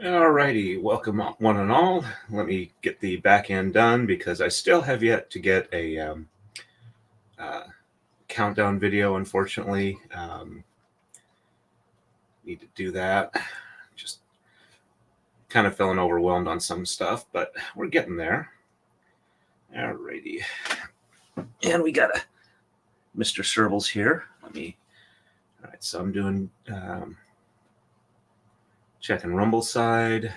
Alrighty, welcome one and all. Let me get the back end done because I still have yet to get a countdown video, unfortunately. Need to do that. Just kind of feeling overwhelmed on some stuff, but we're getting there. Alrighty. And we got a Mr. Servals here. Alright, so I'm doing checking Rumble side.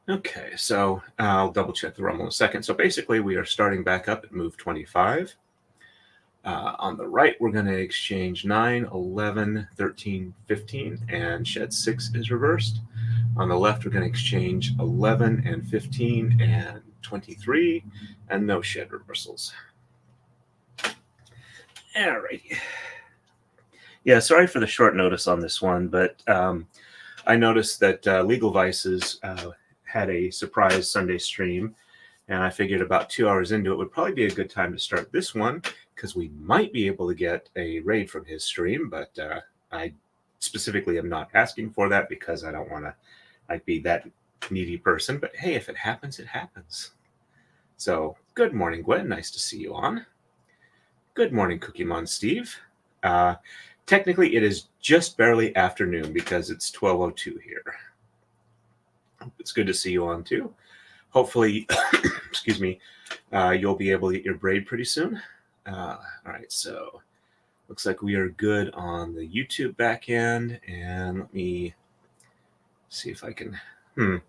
Okay, so I'll double check the Rumble in a second. So basically we are starting back up at move 25. On the right, we're going to exchange 9, 11, 13, 15, and shed 6 is reversed. On the left, we're going to exchange 11 and 15 and 23, and no shed reversals. Alrighty. Yeah, sorry for the short notice on this one, but I noticed that Legal Vices had a surprise Sunday stream, and I figured about 2 hours into it would probably be a good time to start this one, because we might be able to get a raid from his stream, but I specifically am not asking for that because I don't want to be that needy person. But hey, if it happens, it happens. So, good morning, Gwen. Nice to see you on. Good morning, Cookie Mon Steve. Technically, it is just barely afternoon because it's 12:02 here. It's good to see you on, too. Hopefully, excuse me, you'll be able to get your braid pretty soon. All right, so looks like we are good on the YouTube back end, and let me see if I can, let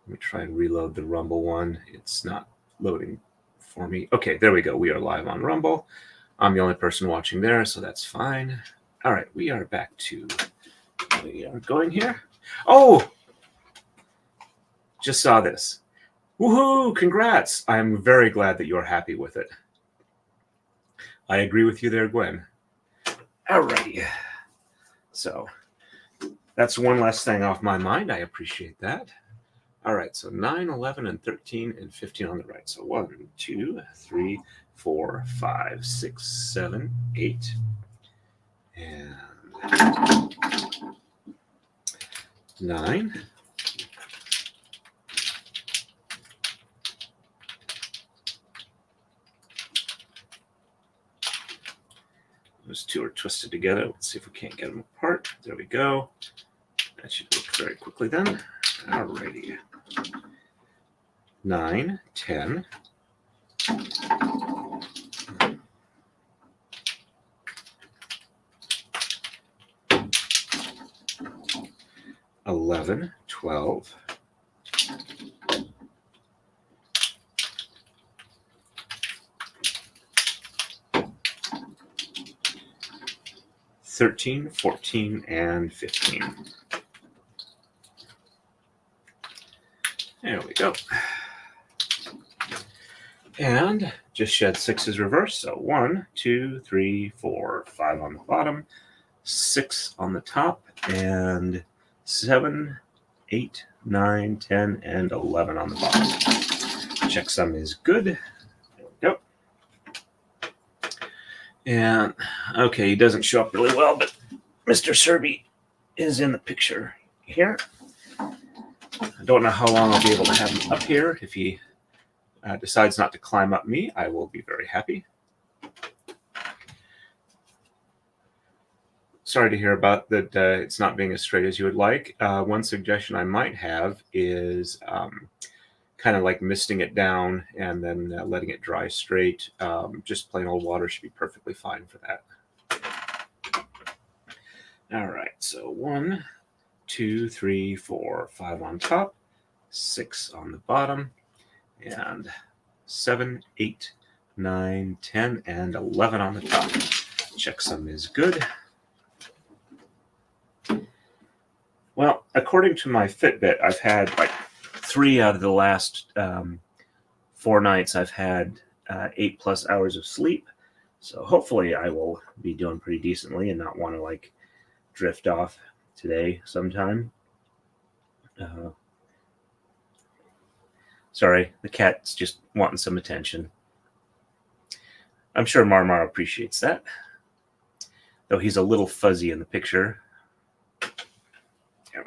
me try and reload the Rumble one. It's not loading for me. Okay, there we go. We are live on Rumble. I'm the only person watching there, so that's fine. All right, we are back to, we are going here. Oh, just saw this. Woohoo, congrats. I'm very glad that you're happy with it. I agree with you there, Gwen. Alrighty. So that's one less thing off my mind. I appreciate that. All right, so 9, 11, and 13, and 15 on the right. So 1, 2, 3, 4, 5, 6, 7, 8, and 9. Those two are twisted together. Let's see if we can't get them apart. There we go. That should work very quickly then. Alrighty. 9, 10. 11, 12. 13, 14, and 15. There we go. And just shed 6 is reversed. So 1, 2, 3, 4, 5 on the bottom, 6 on the top, and 7, 8, 9, 10, and 11 on the bottom. Checksum is good. There we go. And, okay, he doesn't show up really well, but Mr. Serby is in the picture here. I don't know how long I'll be able to have him up here. If he decides not to climb up me, I will be very happy. Sorry to hear about that it's not being as straight as you would like. One suggestion I might have is kind of like misting it down and then letting it dry straight. Just plain old water should be perfectly fine for that. All right, so 1, 2, 3, 4, 5 on top, 6 on the bottom, and 7, 8, 9, 10, and 11 on the top. Checksum is good. Well, according to my Fitbit, I've had like 3 out of the last 4 nights I've had 8+ hours of sleep. So hopefully I will be doing pretty decently and not want to like drift off today sometime. Sorry, the cat's just wanting some attention. I'm sure Marmar appreciates that, though he's a little fuzzy in the picture.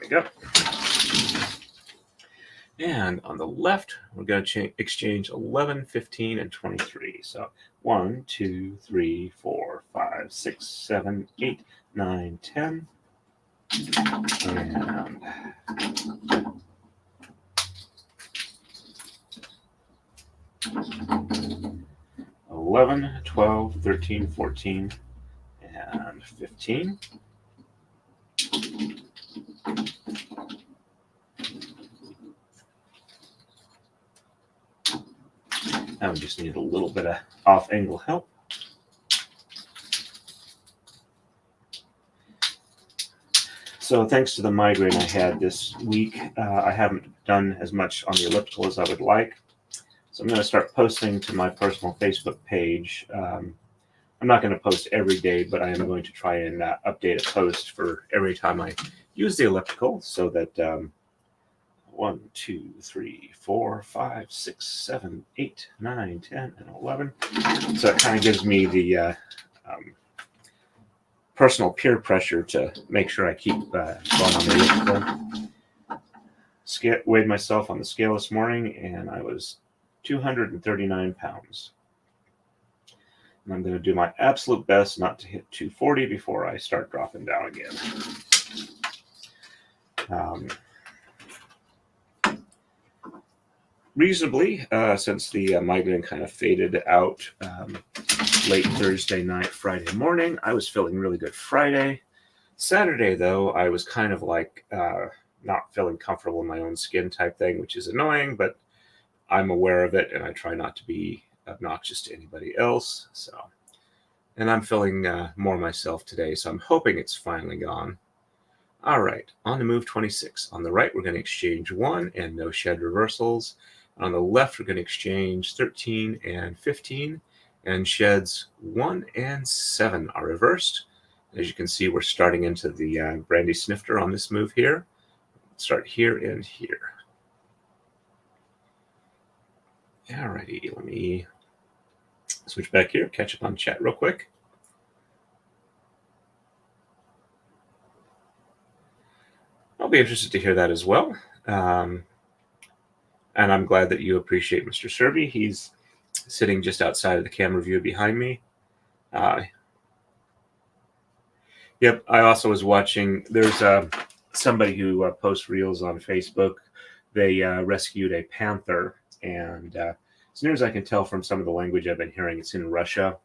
we go. And on the left, we're going to exchange 11, 15, and 23. So 1, 2, 3, 4, 5, 6, 7, 8, 9, 10. And 11, 12, 13, 14, and 15. Now we just need a little bit of off-angle help. So thanks to the migraine I had this week, I haven't done as much on the elliptical as I would like. So I'm going to start posting to my personal Facebook page. I'm not going to post every day, but I am going to try and update a post for every time I use the elliptical so that 1, 2, 3, 4, 5, 6, 7, 8, 9, 10, and 11. So it kind of gives me the personal peer pressure to make sure I keep going on the elliptical. Weighed myself on the scale this morning, and I was 239 pounds. And I'm going to do my absolute best not to hit 240 before I start dropping down again. Reasonably, since the migraine kind of faded out late Thursday night, Friday morning, I was feeling really good Friday. Saturday, though, I was kind of like not feeling comfortable in my own skin type thing, which is annoying, but I'm aware of it, and I try not to be obnoxious to anybody else. And I'm feeling more myself today, so I'm hoping it's finally gone. All right, on to move 26. On the right, we're going to exchange 1 and no shed reversals. On the left, we're going to exchange 13 and 15, and sheds 1 and 7 are reversed. As you can see, we're starting into the brandy snifter on this move here. Start here and here. Alrighty, let me switch back here, catch up on chat real quick. I'll be interested to hear that as well. And I'm glad that you appreciate Mr. Serby. He's sitting just outside of the camera view behind me. Yep, I also was watching. There's somebody who posts reels on Facebook. They rescued a panther, and as near as I can tell from some of the language I've been hearing, it's in Russia.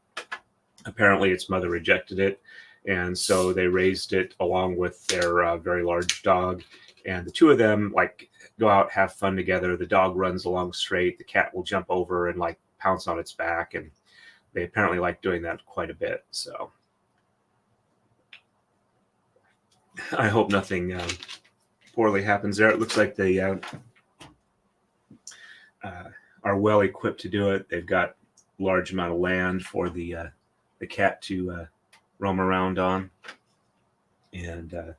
Apparently, its mother rejected it, and so they raised it along with their very large dog. And the two of them go out, have fun together. The dog runs along straight. The cat will jump over and pounce on its back, and they apparently like doing that quite a bit. So I hope nothing poorly happens there. It looks like they are well equipped to do it. They've got a large amount of land for the cat to roam around on, and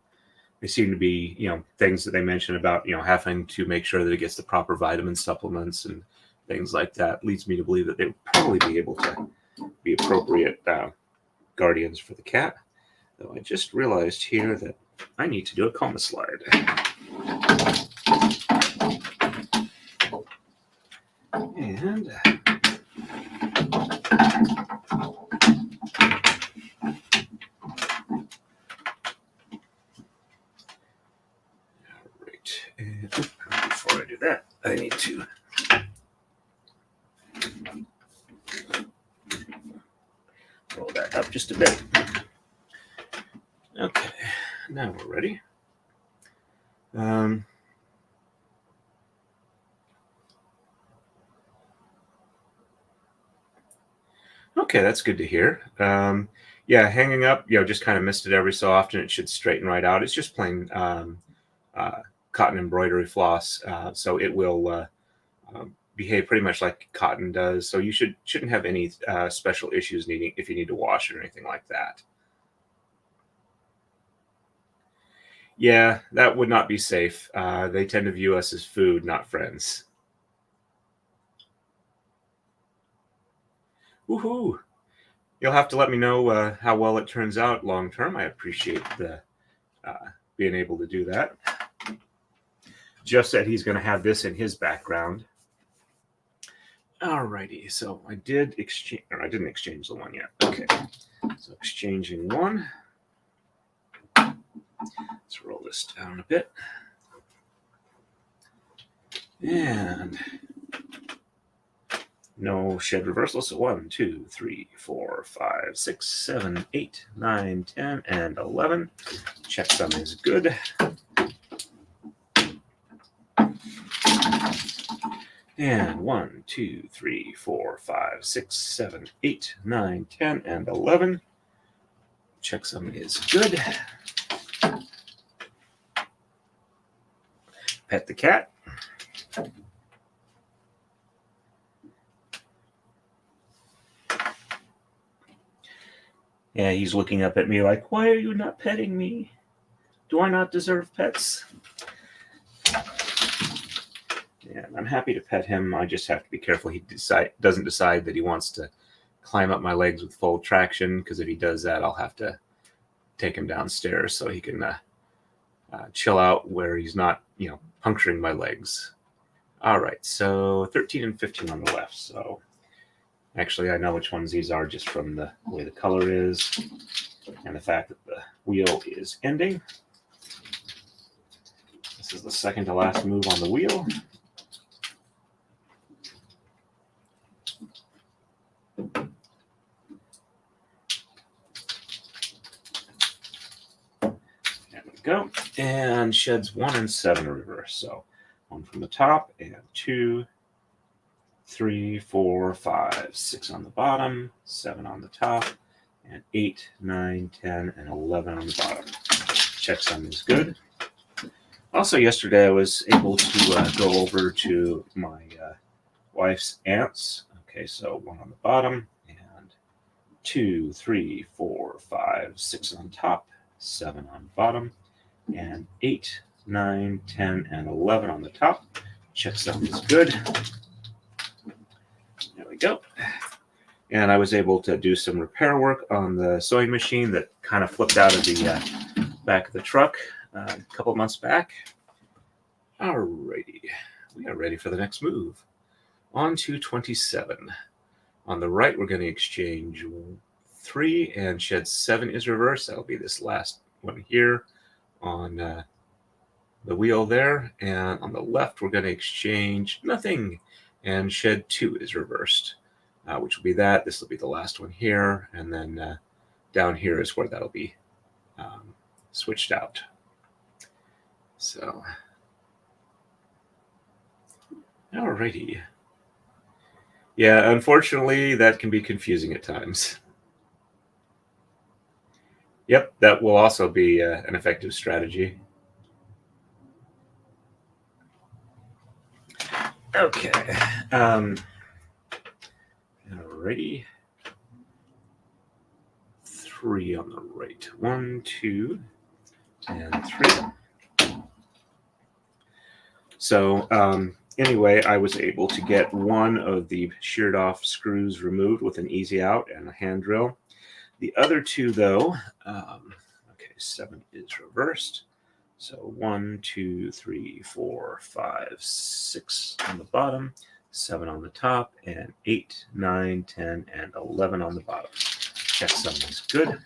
they seem to be, things that they mention about, having to make sure that it gets the proper vitamin supplements and things like that. Leads me to believe that they would probably be able to be appropriate guardians for the cat. Though I just realized here that I need to do a coma slide. And and before I do that, I need to roll that up just a bit. Okay, now we're ready. Okay, that's good to hear. Yeah, hanging up, just kind of missed it every so often. It should straighten right out. It's just plain cotton embroidery floss, so it will behave pretty much like cotton does. So you shouldn't have any special issues if you need to wash it or anything like that. Yeah, that would not be safe. They tend to view us as food, not friends. Woohoo! You'll have to let me know how well it turns out long term. I appreciate the being able to do that. Jeff said he's going to have this in his background. Alrighty, so I did exchange, or I didn't exchange the one yet. Okay, so exchanging one. Let's roll this down a bit. And no shed reversal, so 1, 2, 3, 4, 5, 6, 7, 8, 9, 10, and 11. Checksum is good. And 1, 2, 3, 4, 5, 6, 7, 8, 9, 10, and 11. Checksum is good. Pet the cat. Yeah, he's looking up at me like, why are you not petting me? Do I not deserve pets? Yeah, I'm happy to pet him. I just have to be careful he doesn't decide that he wants to climb up my legs with full traction, because if he does that, I'll have to take him downstairs so he can chill out where he's not, puncturing my legs. All right, so 13 and 15 on the left. So actually, I know which ones these are just from the way the color is and the fact that the wheel is ending. This is the second to last move on the wheel. There we go. And sheds 1 and 7 reverse. So 1 from the top and 2, 3, 4, 5, 6 on the bottom, 7 on the top, and 8, 9, 10, and 11 on the bottom. Checksum is good. Also, yesterday I was able to go over to my wife's aunt's. Okay, so 1 on the bottom, and 2, 3, 4, 5, 6 on top, 7 on the bottom, and 8, 9, 10, and 11 on the top. Checksum is good. There we go. And I was able to do some repair work on the sewing machine that kind of flipped out of the back of the truck a couple months back. Alrighty, we are ready for the next move. On to 27. On the right, we're going to exchange 3, and shed 7 is reversed. That'll be this last one here on the wheel there. And on the left, we're going to exchange nothing, and shed 2 is reversed, which will be that. This will be the last one here, and then down here is where that'll be switched out. So, alrighty. Yeah, unfortunately, that can be confusing at times. Yep, that will also be an effective strategy. Okay. Alrighty. 3 on the right. 1, 2, and 3. So anyway, I was able to get one of the sheared off screws removed with an easy out and a hand drill. The other 2, though, okay, 7 is reversed. So 1, 2, 3, 4, 5, 6 on the bottom, 7 on the top, and 8, 9, 10, and 11 on the bottom. Checksum is good.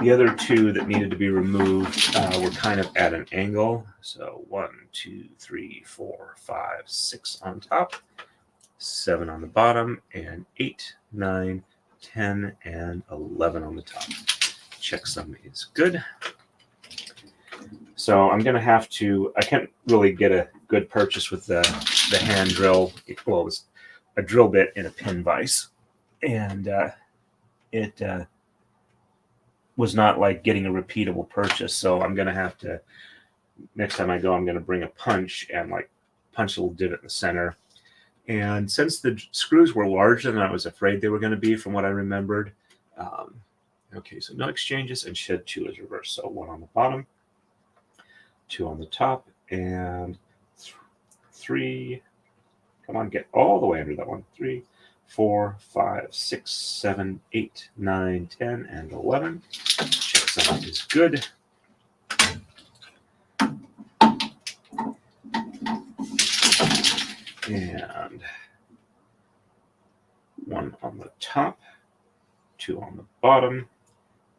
The other 2 that needed to be removed were kind of at an angle. So 1, 2, 3, 4, 5, 6 on top, 7 on the bottom, and 8, 9, 10, and 11 on the top. Checksum is good. So I'm going to have to, I can't really get a good purchase with the hand drill. Well, it was a drill bit in a pin vise. And it was not like getting a repeatable purchase. So I'm going to have to, next time I go, I'm going to bring a punch and like punch a little divot in the center. And since the screws were larger than I was afraid they were going to be from what I remembered, okay, so no exchanges, and shed 2 is reversed. So 1 on the bottom, 2 on the top, and 3. Come on, get all the way under that one. 3, 4, 5, 6, 7, 8, 9, 10, and 11. Checksum is good. And 1 on the top, 2 on the bottom,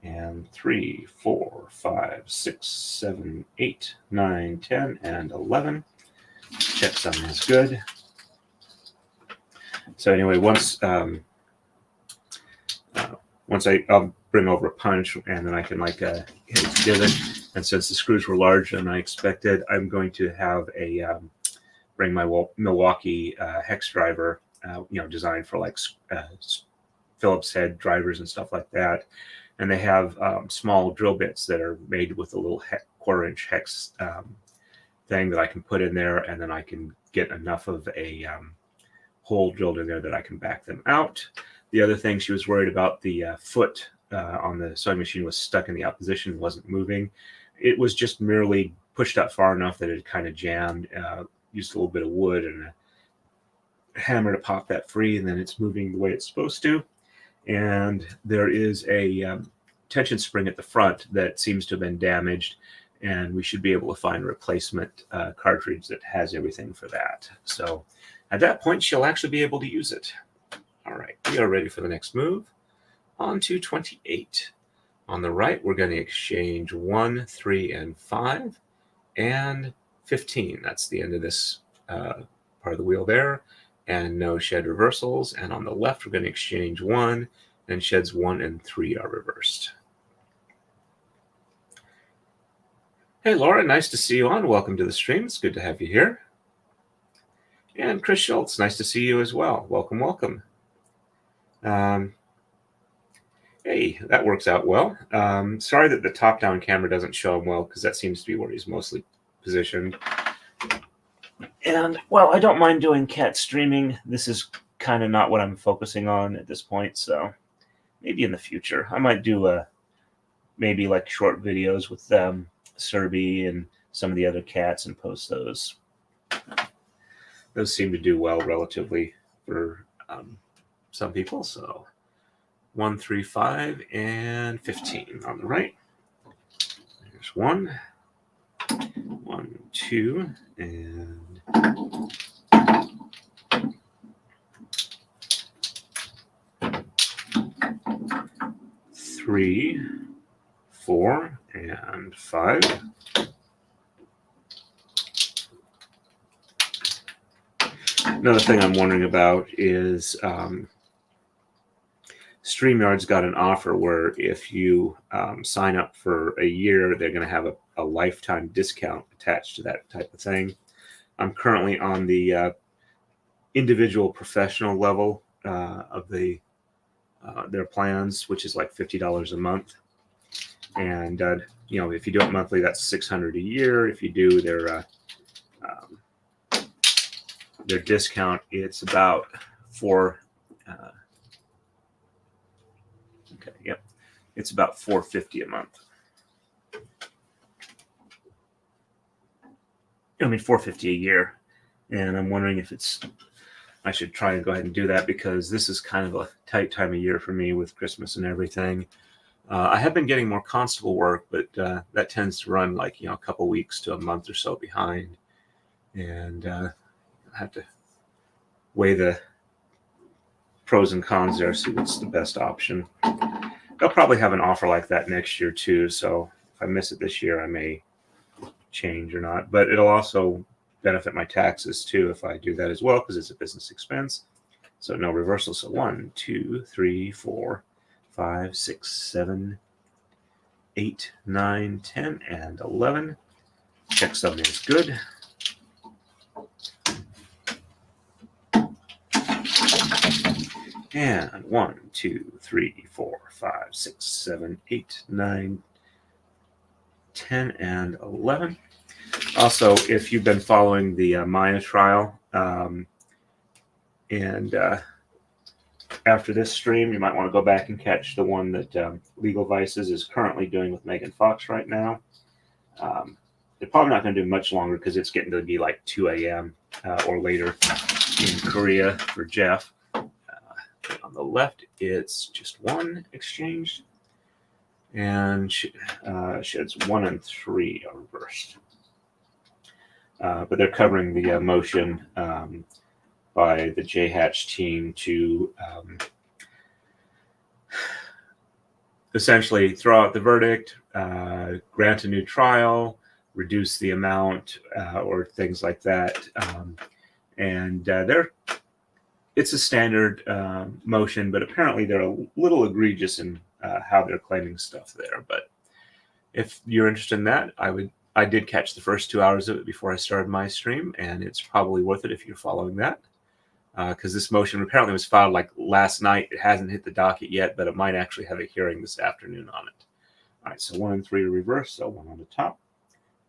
and 3, 4, 5, 6, 7, 8, 9, 10, and 11. Check some is good. So anyway, once I'll bring over a punch, and then I can like hit it together. And since the screws were larger than I expected, I'm going to have a bring my Milwaukee hex driver, designed for like Phillips head drivers and stuff like that. And they have small drill bits that are made with a little quarter-inch hex thing that I can put in there, and then I can get enough of a hole drilled in there that I can back them out. The other thing, she was worried about the foot on the sewing machine was stuck in the out position, wasn't moving. It was just merely pushed up far enough that it kind of jammed. Used a little bit of wood and a hammer to pop that free, and then it's moving the way it's supposed to. And there is a tension spring at the front that seems to have been damaged, and we should be able to find a replacement cartridge that has everything for that. So at that point, she'll actually be able to use it. All right, we are ready for the next move. On to 28. On the right, we're going to exchange 1, 3, and 5, and 15. That's the end of this part of the wheel there, and no shed reversals. And on the left, we're going to exchange 1, and sheds 1 and 3 are reversed. Hey, Laura, nice to see you on. Welcome to the stream. It's good to have you here. And Chris Schultz, nice to see you as well. Welcome, welcome. Hey, that works out well. Sorry that the top-down camera doesn't show him well, because that seems to be where he's mostly positioned. And, well, I don't mind doing cat streaming. This is kind of not what I'm focusing on at this point, so maybe in the future. I might do maybe like short videos with Serby and some of the other cats and post those. Those seem to do well relatively for some people, so 1, 3, 5, and 15 on the right. There's 1, 1, 2, and 3, 4, and 5. Another thing I'm wondering about is StreamYard's got an offer where if you sign up for a year, they're going to have a lifetime discount attached to that type of thing. I'm currently on the individual professional level of their plans, which is like $50 a month. And if you do it monthly, that's $600 a year. If you do their discount, it's about it's about $450 a month. $450 a year. And I'm wondering if I should try and go ahead and do that, because this is kind of a tight time of year for me with Christmas and everything. I have been getting more constable work, but that tends to run like, a couple weeks to a month or so behind. And I have to weigh the pros and cons there, see what's the best option. They'll probably have an offer like that next year too, so if I miss it this year, I may change or not. But it'll also benefit my taxes too if I do that as well, because it's a business expense. So no reversal. So 1, 2, 3, 4, 5, 6, 7, 8, 9, 10, and 11. Checksum is good. And 1, 2, 3, 4, 5, 6, 7, 8, 9, 10, and 11. Also, if you've been following the Maya trial, and after this stream, you might want to go back and catch the one that Legal Vices is currently doing with Megan Fox right now. They're probably not going to do much longer because it's getting to be like 2 a.m. Or later in Korea for Jeff. On the left, it's just 1 exchange, and sheds 1 and 3 are reversed. But they're covering the motion by the JHatch team to essentially throw out the verdict, grant a new trial, reduce the amount, or things like that. It's a standard motion, but apparently they're a little egregious in how they're claiming stuff there. But if you're interested in that, I did catch the first 2 hours of it before I started my stream, and it's probably worth it if you're following that. Because this motion apparently was filed like last night. It hasn't hit the docket yet, but it might actually have a hearing this afternoon on it. All right, so 1 and 3 are reversed. So 1 on the top,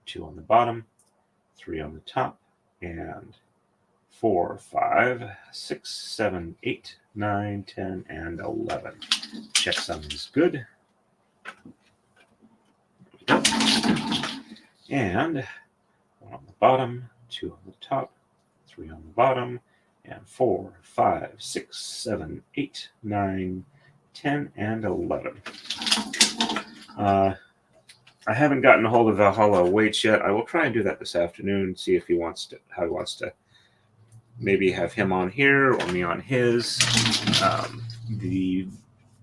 2 on the bottom, 3 on the top, and 4, 5, 6, 7, 8, 9, 10, and 11. Checksum is good. And 1 on the bottom, 2 on the top, 3 on the bottom, and 4, 5, 6, 7, 8, 9, 10, and 11. I haven't gotten a hold of Valhalla Waits yet. I will try and do that this afternoon, see if he wants to maybe have him on here or me on his. The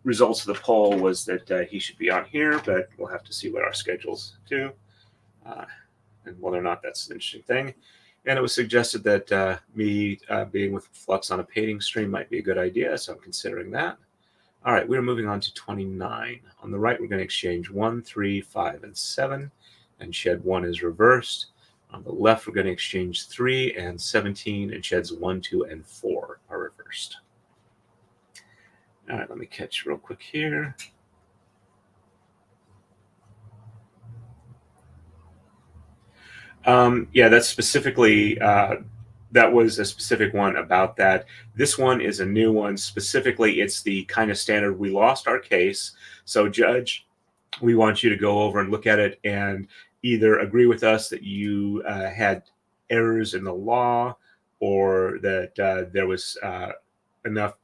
results of the poll was that he should be on here, but we'll have to see what our schedules do, and whether or not that's an interesting thing. And it was suggested that me being with Flux on a painting stream might be a good idea, so I'm considering that. All right, we're moving on to 29. On the right, we're going to exchange 1, 3, 5, and 7, and shed 1 is reversed. On the left, we're going to exchange 3 and 17, and sheds 1, 2, and 4 are reversed. All right, let me catch real quick here. Yeah, that's specifically, that was a specific one about that. This one is a new one. Specifically, it's the kind of standard, we lost our case. So judge, we want you to go over and look at it and either agree with us that you had errors in the law, or that there was enough,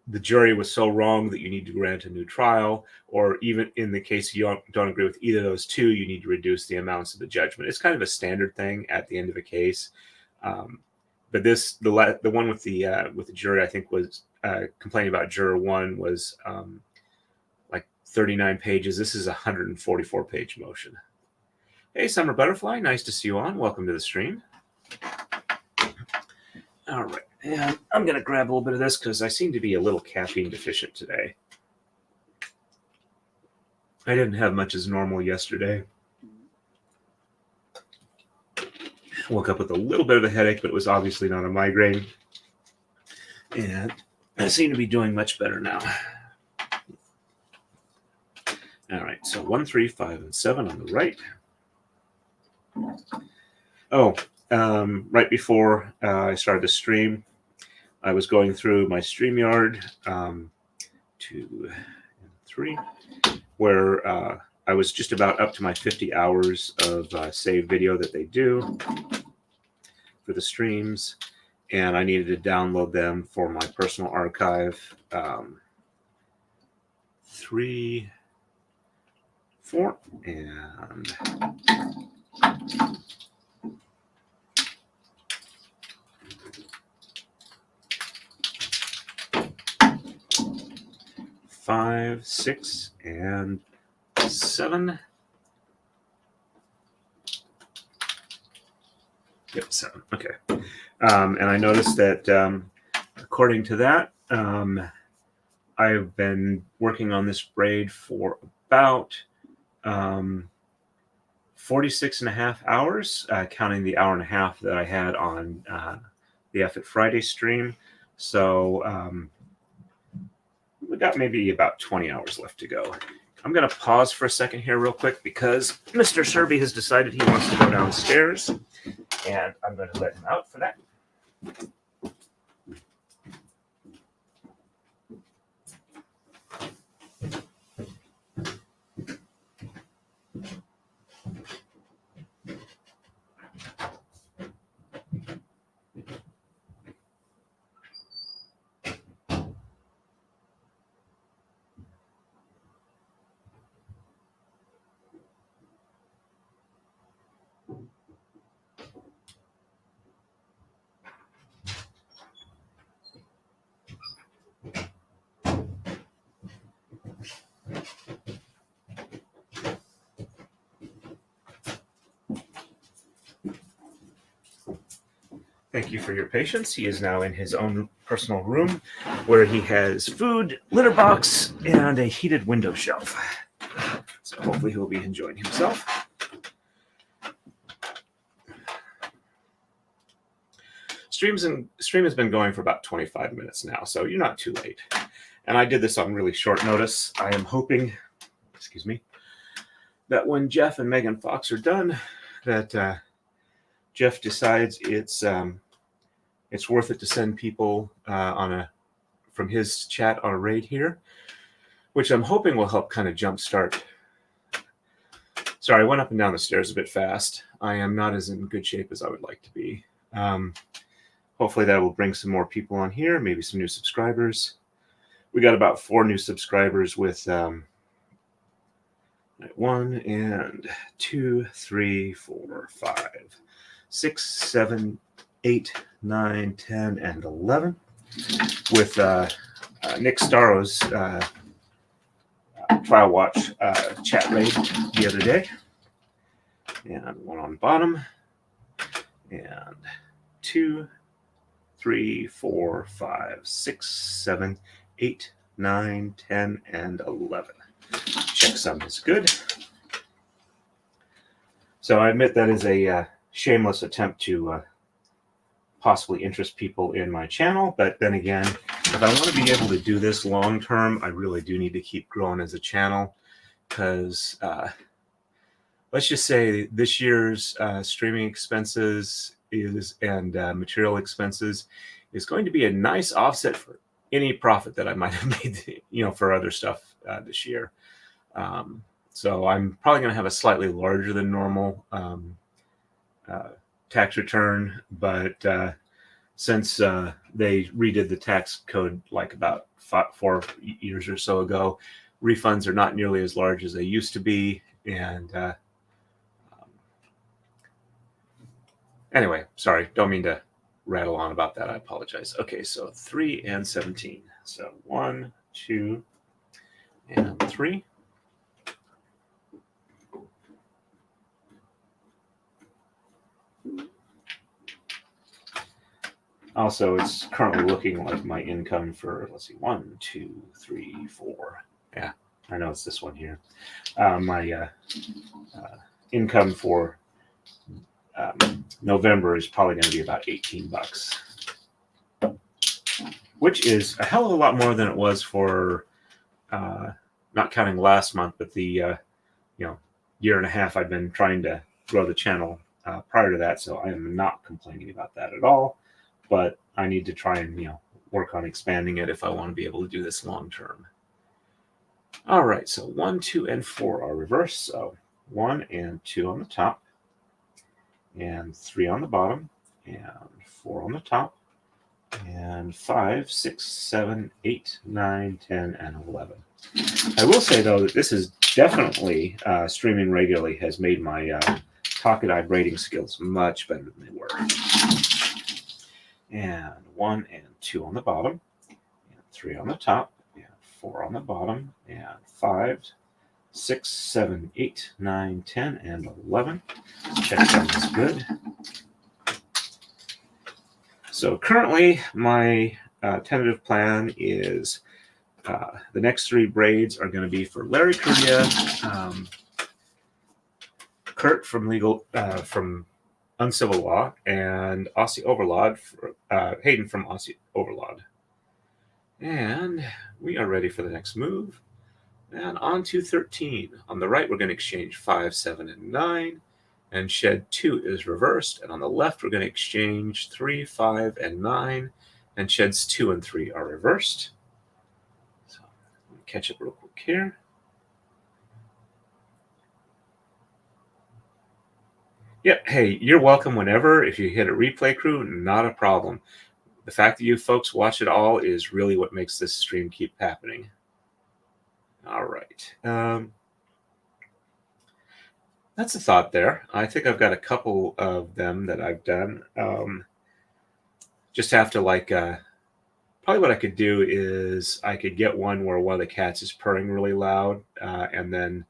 the jury was so wrong that you need to grant a new trial, or even in the case you don't agree with either of those two, you need to reduce the amounts of the judgment. It's kind of a standard thing at the end of a case. But the one with the jury, I think, was complaining about juror 1 was like 39 pages. This is a 144-page motion. Hey, Summer Butterfly, nice to see you on. Welcome to the stream. All right, and I'm going to grab a little bit of this because I seem to be a little caffeine deficient today. I didn't have much as normal yesterday. Woke up with a little bit of a headache, but it was obviously not a migraine. And I seem to be doing much better now. All right, so 1, 3, 5, and 7 on the right. Oh, right before I started the stream, I was going through my StreamYard 2 and 3, where I was just about up to my 50 hours of saved video that they do for the streams, and I needed to download them for my personal archive. 3, 4, and 5, 6, and 7. Yep, 7. Okay. And I noticed that according to that, I've been working on this braid for about 46 and a half hours, counting the hour and a half that I had on the F at Friday stream. So we got maybe about 20 hours left to go. I'm going to pause for a second here real quick because Mr. Serby has decided he wants to go downstairs, and I'm going to let him out for that. Thank you for your patience. He is now in his own personal room where he has food, litter box, and a heated window shelf. So hopefully he'll be enjoying himself. Stream has been going for about 25 minutes now, so you're not too late. And I did this on really short notice. I am hoping, excuse me, that when Jeff and Megan Fox are done, that Jeff decides it's worth it to send people from his chat on a raid here, which I'm hoping will help kind of jumpstart. Sorry, I went up and down the stairs a bit fast. I am not as in good shape as I would like to be. Hopefully that will bring some more people on here, maybe some new subscribers. We got about 4 new subscribers with 1 and 2, 3, 4, 5, 6, 7, 8, 9, 10, and 11. With Nick Staro's Trial Watch chat raid the other day. And 1 on bottom. And 2, 3, 4, 5, 6, 7, 8, 9, 10, and 11. Checksum is good. So I admit that is a shameless attempt to possibly interest people in my channel, but then again, if I want to be able to do this long term, I really do need to keep growing as a channel, because let's just say this year's streaming expenses and material expenses is going to be a nice offset for any profit that I might have made, for other stuff this year. So I'm probably going to have a slightly larger than normal tax return, but since they redid the tax code like about 4 years or so ago, refunds are not nearly as large as they used to be. And anyway, sorry, don't mean to rattle on about that. I apologize. Okay, so 3 and 17. So 1, 2, and 3. Also, it's currently looking like my income for, let's see, 1, 2, 3, 4. Yeah, I know it's this one here. My income for November is probably going to be about $18, which is a hell of a lot more than it was for, not counting last month, but the year and a half I've been trying to grow the channel prior to that. So I am not complaining about that at all. But I need to try and work on expanding it if I want to be able to do this long term. All right, so 1, 2, and 4 are reversed. So 1 and 2 on the top, and 3 on the bottom, and 4 on the top, and 5, 6, 7, 8, 9, 10, and 11. I will say though that this is definitely streaming regularly has made my Taka-Dai braiding skills much better than they were. And 1 and 2 on the bottom, and 3 on the top, and 4 on the bottom, and 5, 6, 7, 8, 9, 10, and 11. Check sounds good. So currently, my tentative plan is the next 3 braids are going to be for Clarie Cassan, Kurt from Uncivil Law, and Aussie Overlord, Hayden from Aussie Overlord. And we are ready for the next move. And on to 13. On the right, we're going to exchange 5, 7, and 9. And shed 2 is reversed. And on the left, we're going to exchange 3, 5, and 9. And sheds 2 and 3 are reversed. So let me catch up real quick here. Yep. Hey, you're welcome whenever. If you hit a replay crew, not a problem. The fact that you folks watch it all is really what makes this stream keep happening. All right. That's a thought there. I think I've got a couple of them that I've done. Just have to probably probably what I could do is I could get one where one of the cats is purring really loud, and then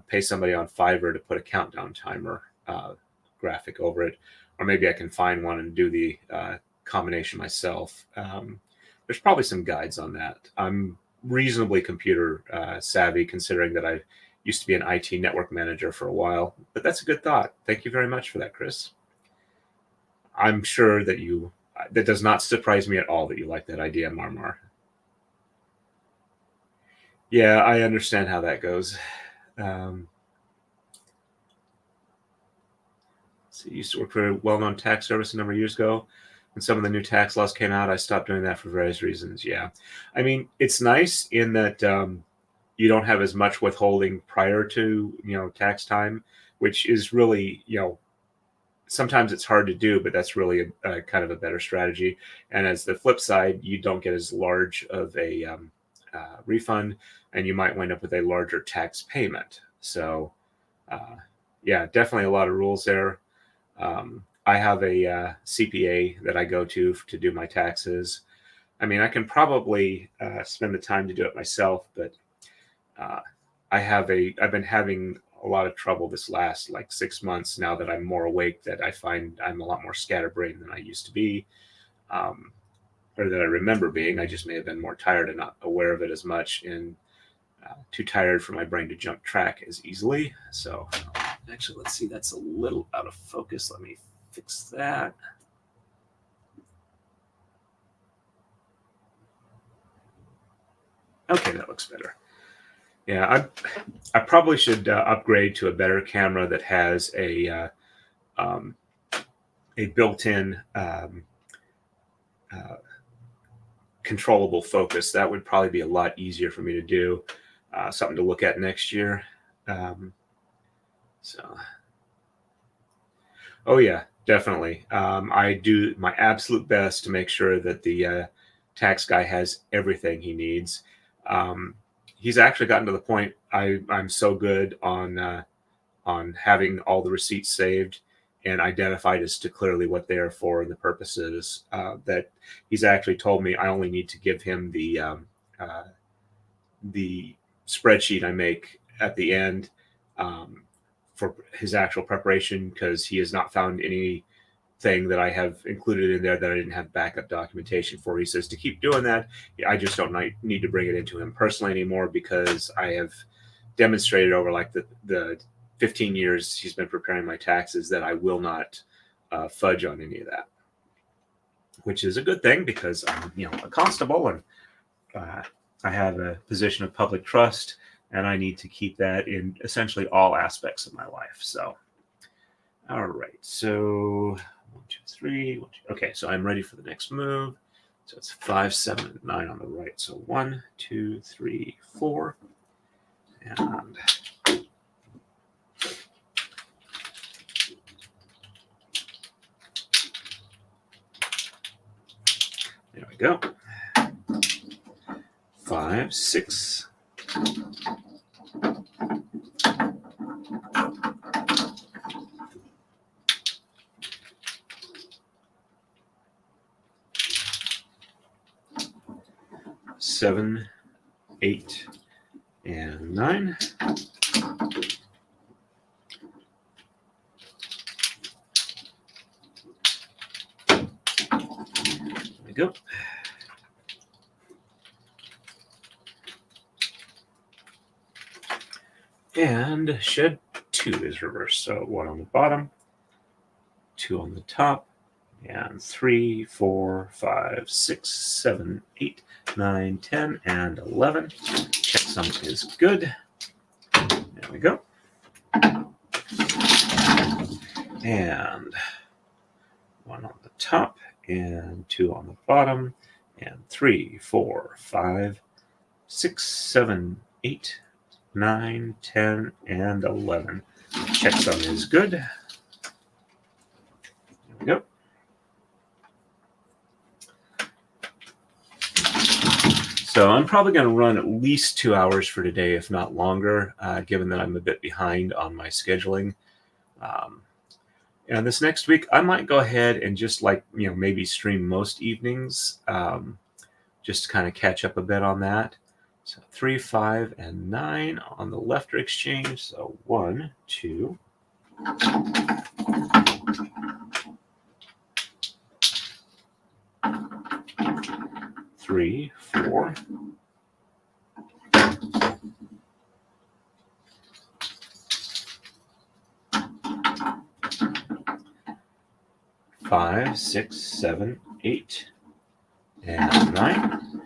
pay somebody on Fiverr to put a countdown timer graphic over it. Or maybe I can find one and do the combination myself. There's probably some guides on that. I'm reasonably computer savvy, considering that I used to be an IT network manager for a while. But that's a good thought. Thank you very much for that, Chris. I'm sure that that does not surprise me at all that you like that idea, Marmar. Yeah, I understand how that goes. So I used to work for a well-known tax service a number of years ago. When some of the new tax laws came out, I stopped doing that for various reasons. Yeah. I mean, it's nice in that you don't have as much withholding prior to, tax time, which is really, sometimes it's hard to do, but that's really a kind of a better strategy. And as the flip side, you don't get as large of a refund, and you might wind up with a larger tax payment. So, yeah, definitely a lot of rules there. I have a CPA that I go to do my taxes. I mean, I can probably spend the time to do it myself, but I've been having a lot of trouble this last 6 months now that I'm more awake, that I find I'm a lot more scatterbrained than I used to be, or that I remember being. I just may have been more tired and not aware of it as much, and too tired for my brain to jump track as easily. So actually, let's see, that's a little out of focus. Let me fix that. Okay, that looks better. Yeah, I probably should upgrade to a better camera that has a built-in controllable focus. That would probably be a lot easier for me to do. Something to look at next year. Oh yeah, definitely. I do my absolute best to make sure that the tax guy has everything he needs. He's actually gotten to the point I'm so good on having all the receipts saved and identified as to clearly what they are for and the purposes, that he's actually told me I only need to give him the spreadsheet I make at the end for his actual preparation, because he has not found anything that I have included in there that I didn't have backup documentation for. He says to keep doing that. I just don't need to bring it into him personally anymore, because I have demonstrated over the 15 years he's been preparing my taxes that I will not fudge on any of that, which is a good thing, because I'm a constable, and I have a position of public trust, and I need to keep that in essentially all aspects of my life. So, all right. So 1, 2, 3. 1, 2. Okay, so I'm ready for the next move. So it's 5, 7, and 9 on the right. So 1, 2, 3, 4, and there we go. 5, 6. Seven, 8, and 9. There we go. And shed 2 is reversed. So 1 on the bottom, 2 on the top, and 3, 4, 5, 6, 7, 8, 9, 10, and 11. Checksum is good. There we go. And 1 on the top, and 2 on the bottom, and 3, 4, 5, 6, 7, 8, 9, 10, and 11. Checksum is good. There we go. So I'm probably going to run at least 2 hours for today, if not longer, given that I'm a bit behind on my scheduling. And this next week, I might go ahead and just maybe stream most evenings. just to kind of catch up a bit on that. So 3, 5, and 9 on the left are exchanged. So 1, 2. 3, 4. 5, 6, 7, 8, and 9.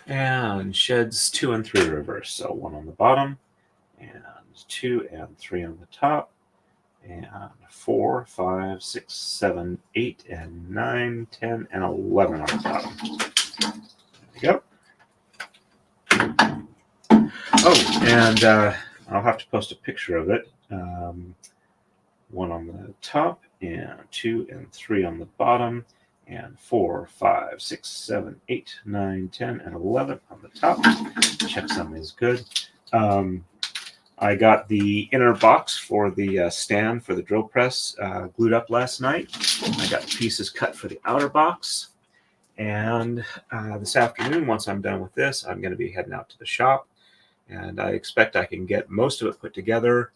And sheds 2 and 3 reverse. So 1 on the bottom, and 2 and 3 on the top, and 4, 5, 6, 7, 8, and 9, 10, and 11 on the bottom. There we go. Oh, and I'll have to post a picture of it. 1 on the top, and 2 and 3 on the bottom, and 4, 5, 6, 7, 8, 9, 10, and 11 on the top. Checksum is good. I got the inner box for the stand for the drill press glued up last night. I got the pieces cut for the outer box. And this afternoon, once I'm done with this, I'm going to be heading out to the shop. And I expect I can get most of it put together.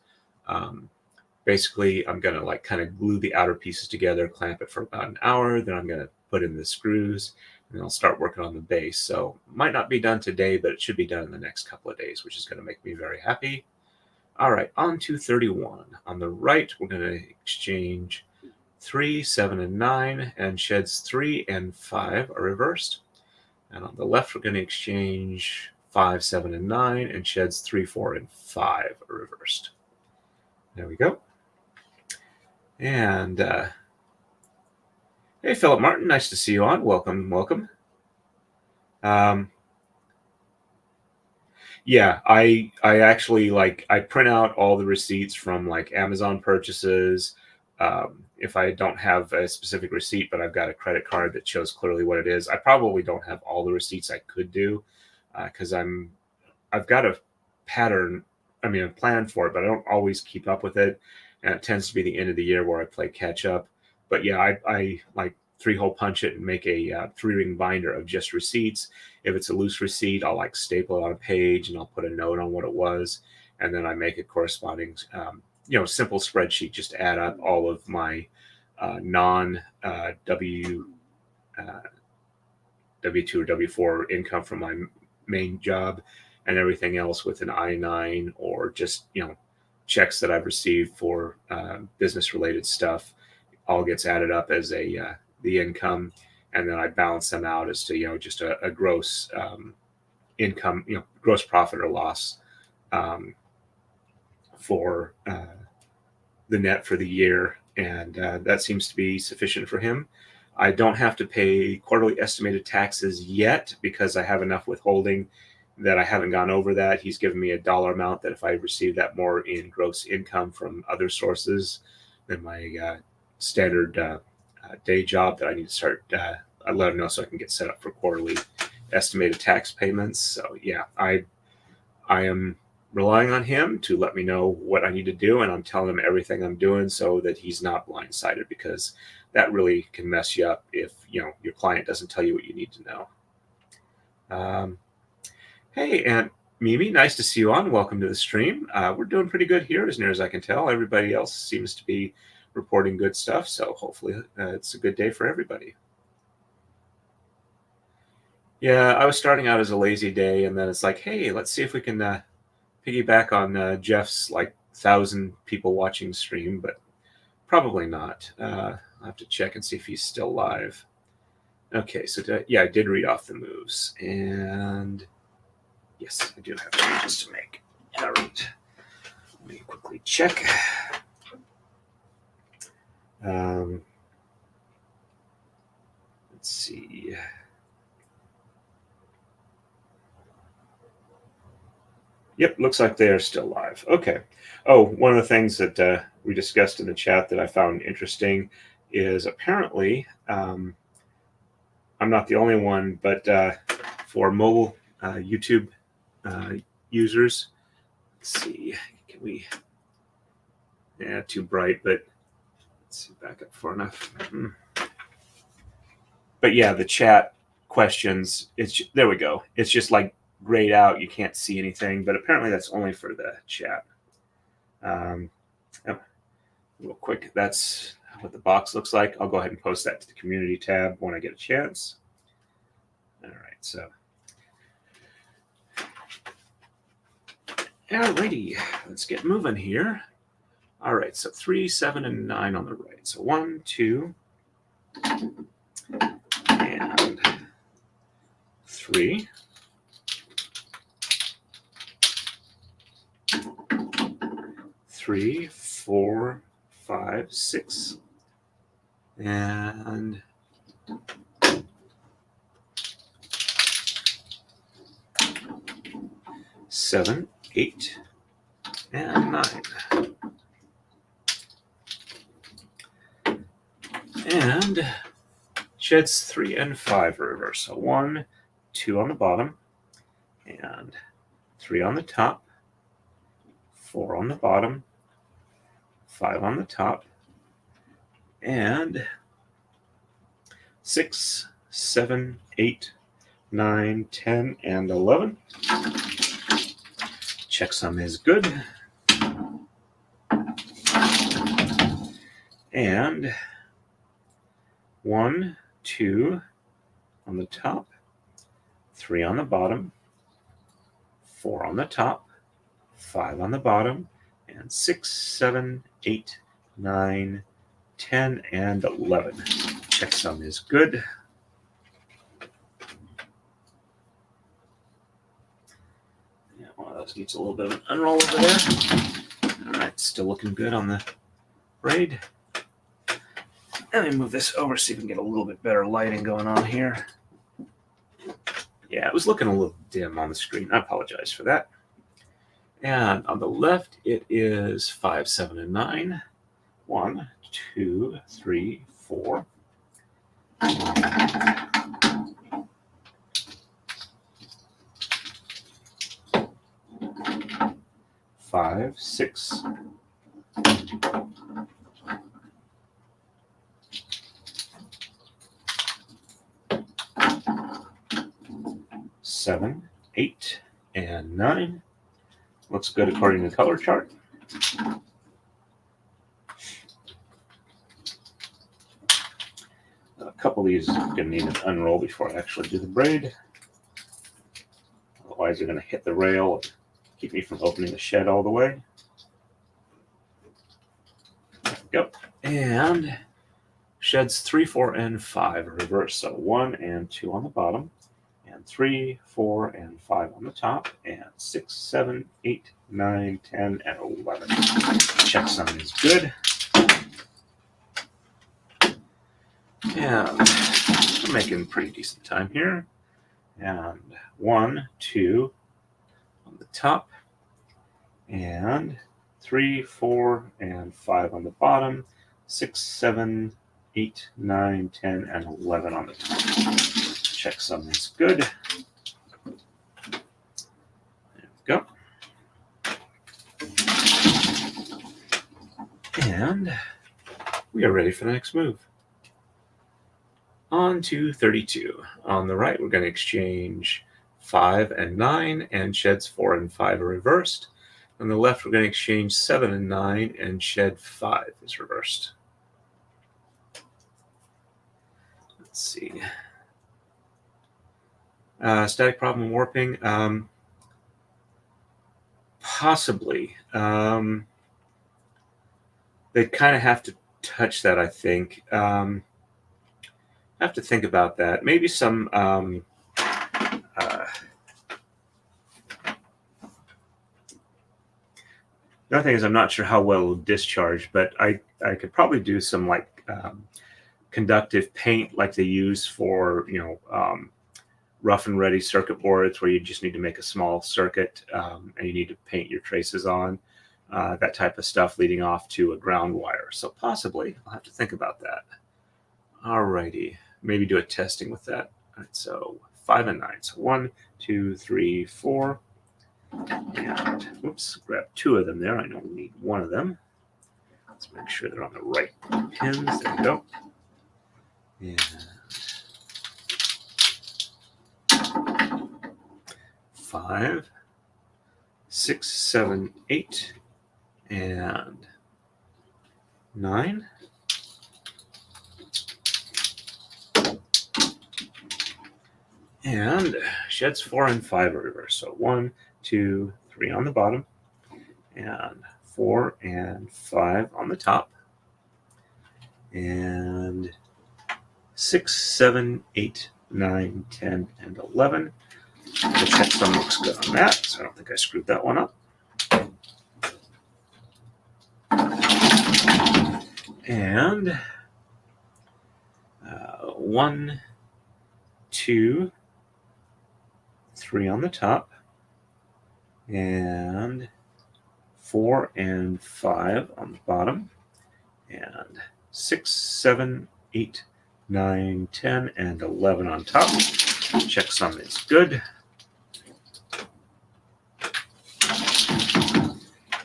Basically, I'm going to kind of glue the outer pieces together, clamp it for about an hour. Then I'm going to put in the screws, and I'll start working on the base. So might not be done today, but it should be done in the next couple of days, which is going to make me very happy. All right, on to 31. On the right, we're going to exchange 3, 7, and 9, and sheds 3 and 5 are reversed. And on the left, we're going to exchange 5, 7, and 9, and sheds 3, 4, and 5 are reversed. There we go. And hey, Philip Martin, nice to see you on. Welcome, welcome. Yeah, I actually I print out all the receipts from Amazon purchases. If I don't have a specific receipt, but I've got a credit card that shows clearly what it is. I probably don't have all the receipts I could do because I've got a pattern. I mean, a plan for it, but I don't always keep up with it. And it tends to be the end of the year where I play catch up. But yeah, I like 3-hole punch it and make a 3-ring binder of just receipts. If it's a loose receipt, I'll staple it on a page and I'll put a note on what it was. And then I make a corresponding, simple spreadsheet just to add up all of my non-W2 or W4 income from my main job and everything else with an I-9 or just, checks that I've received for business-related stuff all gets added up as the income, and then I balance them out as to just a gross income, gross profit or loss for the net for the year, and that seems to be sufficient for him. I don't have to pay quarterly estimated taxes yet because I have enough withholding that I haven't gone over that. He's given me a dollar amount that if I receive that more in gross income from other sources than my standard day job, that I need to start, I let him know so I can get set up for quarterly estimated tax payments. So yeah, I am relying on him to let me know what I need to do, and I'm telling him everything I'm doing so that he's not blindsided, because that really can mess you up if your client doesn't tell you what you need to know. Hey, Aunt Mimi, nice to see you on. Welcome to the stream. We're doing pretty good here, as near as I can tell. Everybody else seems to be reporting good stuff, so hopefully it's a good day for everybody. Yeah, I was starting out as a lazy day, and then it's like, hey, let's see if we can piggyback on Jeff's 1,000 people watching stream, but probably not. I'll have to check and see if he's still live. Okay, so yeah, I did read off the moves, and yes, I do have changes to make. All right, let me quickly check. Let's see. Yep, looks like they are still live. Okay. Oh, one of the things that we discussed in the chat that I found interesting is apparently, I'm not the only one, but for mobile YouTube users, let's see, can we, yeah, too bright, but let's Let's see, back up far enough. But yeah, the chat questions, there we go. It's just like grayed out. You can't see anything, but apparently that's only for the chat. Real quick, that's what the box looks like. I'll go ahead and post that to the community tab when I get a chance. All right, so. Alrighty, let's get moving here. All right, so 3, 7, and 9 on the right. So 1, 2, and 3. 3, 4, 5, 6, and 7, 8, and 9. And sheds 3 and 5 reverse. So 1, 2 on the bottom, and 3 on the top, 4 on the bottom, 5 on the top, and 6, 7, 8, 9, 10, and 11. Checksum is good. And 1, 2 on the top, 3 on the bottom, 4 on the top, 5 on the bottom, and 6, 7, 8, 9, 10, and 11. Checksum is good. Yeah, one of those needs a little bit of an unroll over there. All right, still looking good on the braid. Let me move this over, see if we can get a little bit better lighting going on here. Yeah, it was looking a little dim on the screen. I apologize for that. And on the left, it is 5, 7, and 9. 1, 2, 3, 4. 5, 6. 7, 8, and 9. Looks good according to the color chart. A couple of these are going to need an unroll before I actually do the braid. Otherwise, they're going to hit the rail and keep me from opening the shed all the way. There we go. And sheds 3, 4, and 5 are reversed. So 1 and 2 on the bottom, and 3, 4, and 5 on the top, and 6, 7, 8, 9, 10, and 11. Checksum is good. And I'm making pretty decent time here. And 1, 2 on the top, and 3, 4, and 5 on the bottom, 6, 7, 8, 9, 10, and 11 on the top. Checksum is good. There we go. And we are ready for the next move. On to 32. On the right, we're going to exchange 5 and 9, and sheds 4 and 5 are reversed. On the left, we're going to exchange 7 and 9, and shed 5 is reversed. Let's see. Static problem warping. Possibly. They kind of have to touch that, I think. I have to think about that. Maybe some the other thing is I'm not sure how well it'll discharge, but I could probably do some like conductive paint like they use for, rough and ready circuit boards where you just need to make a small circuit and you need to paint your traces on, that type of stuff leading off to a ground wire. So possibly I'll have to think about that. All righty, maybe do a testing with that. All right, so 5 and 9. So 1, 2, 3, 4. And oops, grab 2 of them there. I don't need 1 of them. Let's make sure they're on the right pins. There we go. And 5, 6, 7, 8, and 9. And sheds 4 and 5 are reversed. So 1, 2, 3 on the bottom, and 4 and 5 on the top, and 6, 7, 8, 9, 10, and 11. The checksum looks good on that, so I don't think I screwed that one up. And 1, 2, 3 on the top, and 4 and 5 on the bottom, and 6, 7, 8, 9, 10, and 11 on top. Checksum is good.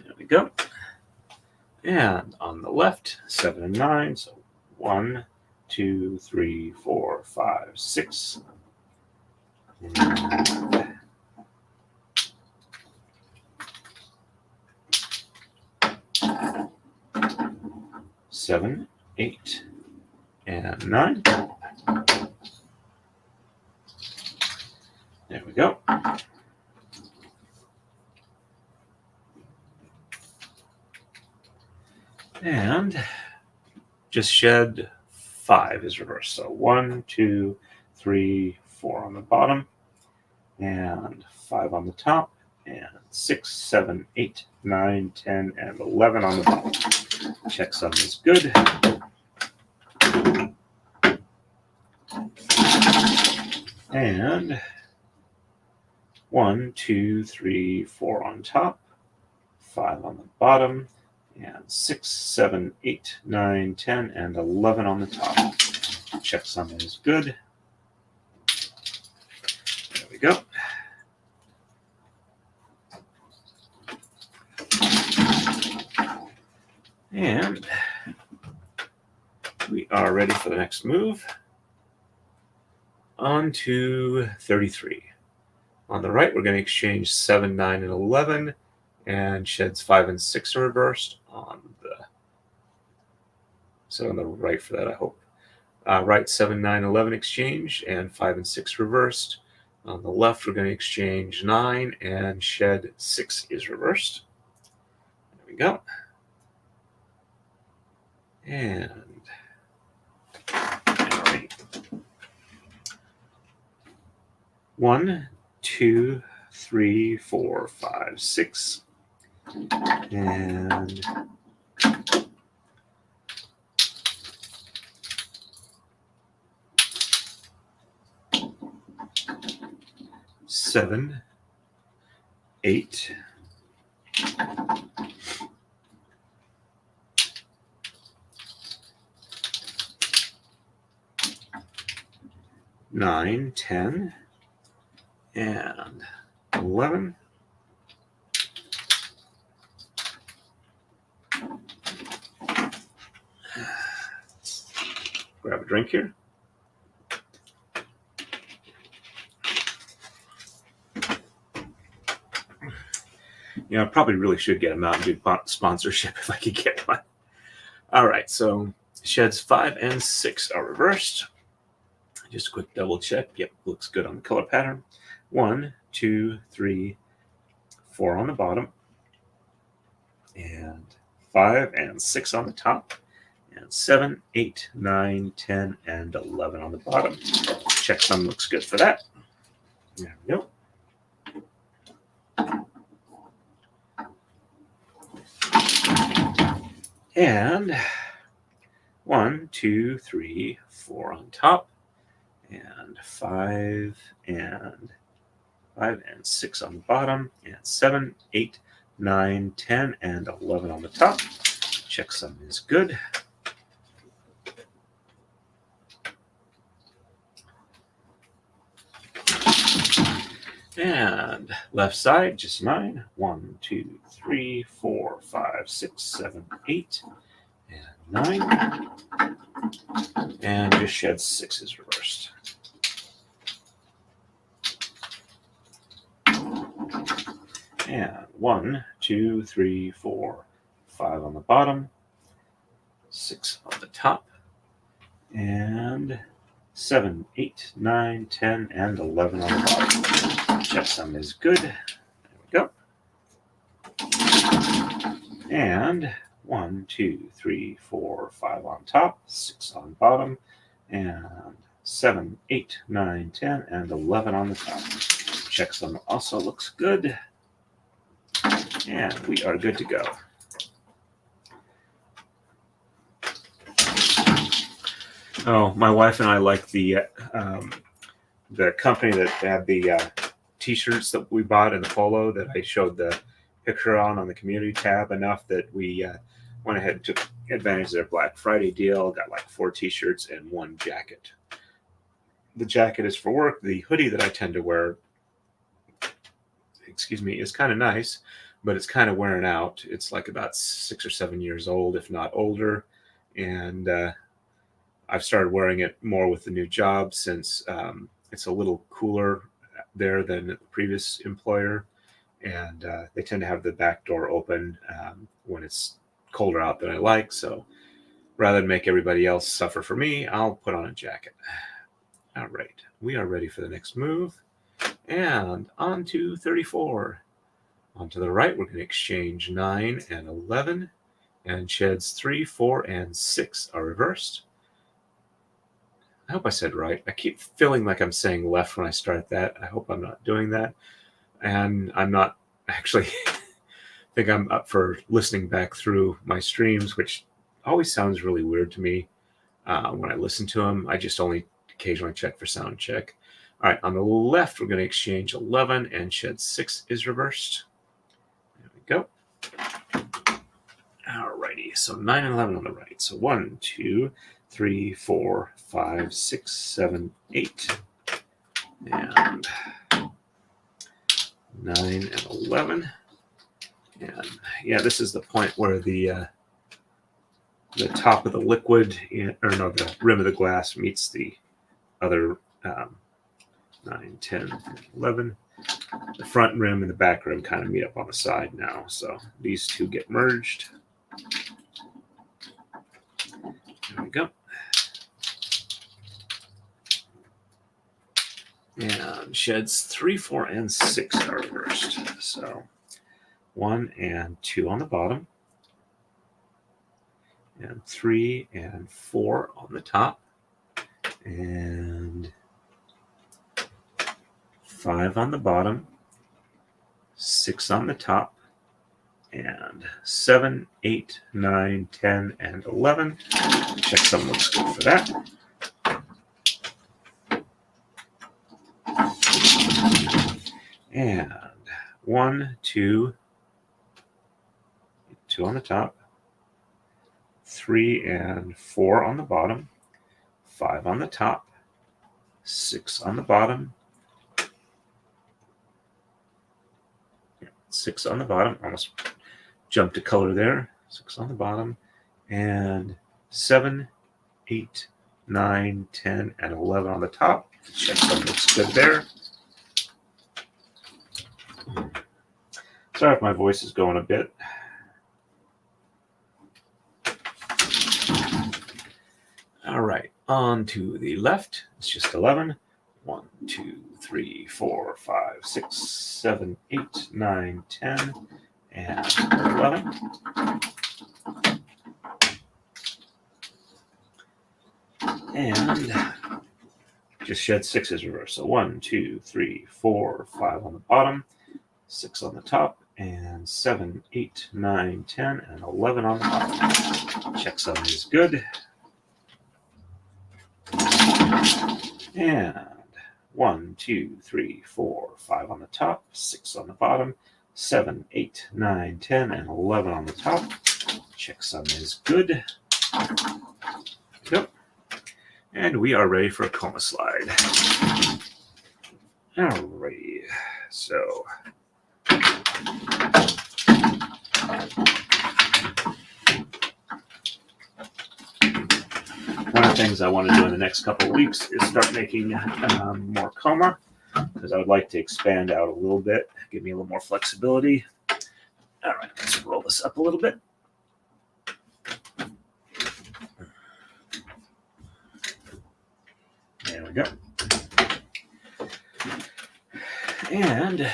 There we go. And on the left, 7 and 9, so 1, 2, 3, 4, 5, 6. And 7, 8, and 9. There we go. And just shed 5 is reversed. So 1, 2, 3, 4 on the bottom, and 5 on the top, and 6, 7, 8, 9, 10, and 11 on the bottom. Checksum is good. And 1, 2, 3, 4 on top, 5 on the bottom, and 6, 7, 8, 9, 10, and 11 on the top. Checksum is good. There we go. And we are ready for the next move. On to 33. On the right, we're going to exchange 7, 9, and 11, and sheds 5 and 6 are reversed. On the right for that, I hope. Right, 7, 9, 11 exchange, and 5 and 6 reversed. On the left, we're going to exchange 9, and shed 6 is reversed. There we go. And right. 1, 2, 3, 4, 5, 6, and 7, 8, 9, 10, and 11. Grab a drink here. I probably really should get a Mountain Dew sponsorship if I could get one. All right, so sheds 5 and 6 are reversed. Just a quick double check. Yep, looks good on the color pattern. 1, 2, 3, 4 on the bottom, and 5 and 6 on the top, and 7, 8, 9, 10, and 11 on the bottom. Checksum looks good for that. There we go. And 1, 2, 3, 4 on top, and 5 and 6 on the bottom, and 7, 8, 9, 10, and 11 on the top. Checksum is good. And left side, just 9. 1, 2, 3, 4, 5, 6, 7, 8, 9, and just shed 6 is reversed. And 1, 2, 3, 4, 5 on the bottom, 6 on the top, and 7, 8, 9, 10, and 11 on the bottom. Checksum is good. There we go. And 1, 2, 3, 4, 5 on top, 6 on bottom, and 7, 8, 9, 10, and 11 on the top. Checksum also looks good. And we are good to go. Oh, my wife and I like the company that had the T-shirts that we bought in the polo that I showed the picture on the community tab enough that we went ahead and took advantage of their Black Friday deal. Got like 4 T-shirts and 1 jacket. The jacket is for work. The hoodie that I tend to wear, is kind of nice, but it's kind of wearing out. It's like about 6 or 7 years old, if not older. And I've started wearing it more with the new job since it's a little cooler there than the previous employer. And they tend to have the back door open when it's colder out than I like. So rather than make everybody else suffer for me, I'll put on a jacket. All right, we are ready for the next move. And on to 34. On to the right, we're going to exchange 9 and 11, and sheds 3, 4, and 6 are reversed. I hope I said right. I keep feeling like I'm saying left when I start that. I hope I'm not doing that. And I'm not actually think I'm up for listening back through my streams, which always sounds really weird to me when I listen to them. I just only occasionally check for sound check. All right, on the left, we're going to exchange 11, and shed 6 is reversed. There we go. All righty, so 9 and 11 on the right. So 1, 2, 3, 4, 5, 6, 7, 8. And 9 and 11. And yeah, this is the point where the top of the liquid, the rim of the glass meets the other 9, 10, and 11. The front rim and the back rim kind of meet up on the side now. So these two get merged. There we go. And sheds 3, 4, and 6 are reversed. So 1 and 2 on the bottom. And 3 and 4 on the top. And 5 on the bottom, 6 on the top, and 7, 8, 9, 10, and 11. Checksum looks good for that. And 1, 2 on the top, 3 and 4 on the bottom, 5 on the top, 6 on the bottom, 6 on the bottom, almost jumped a color there, 6 on the bottom, and 7, 8, 9, 10, and 11 on the top. Checksum looks good there. Sorry if my voice is going a bit. All right, on to the left. It's just 11. 1, 2, 3, 4, 5, 6, 7, 8, 9, 10, and 11. And just shed 6 is reversed. So 1, 2, 3, 4, 5 on the bottom, 6 on the top, and 7, 8, 9, 10, and 11 on the bottom. Checksum is good. And 1, 2, 3, 4, 5 on the top, 6 on the bottom, 7, 8, 9, 10, and 11 on the top. Checksum is good. Yep. And we are ready for a coma slide. Alrighty. So One of the things I want to do in the next couple of weeks is start making more comber, because I would like to expand out a little bit, give me a little more flexibility. All right, let's roll this up a little bit. There we go. And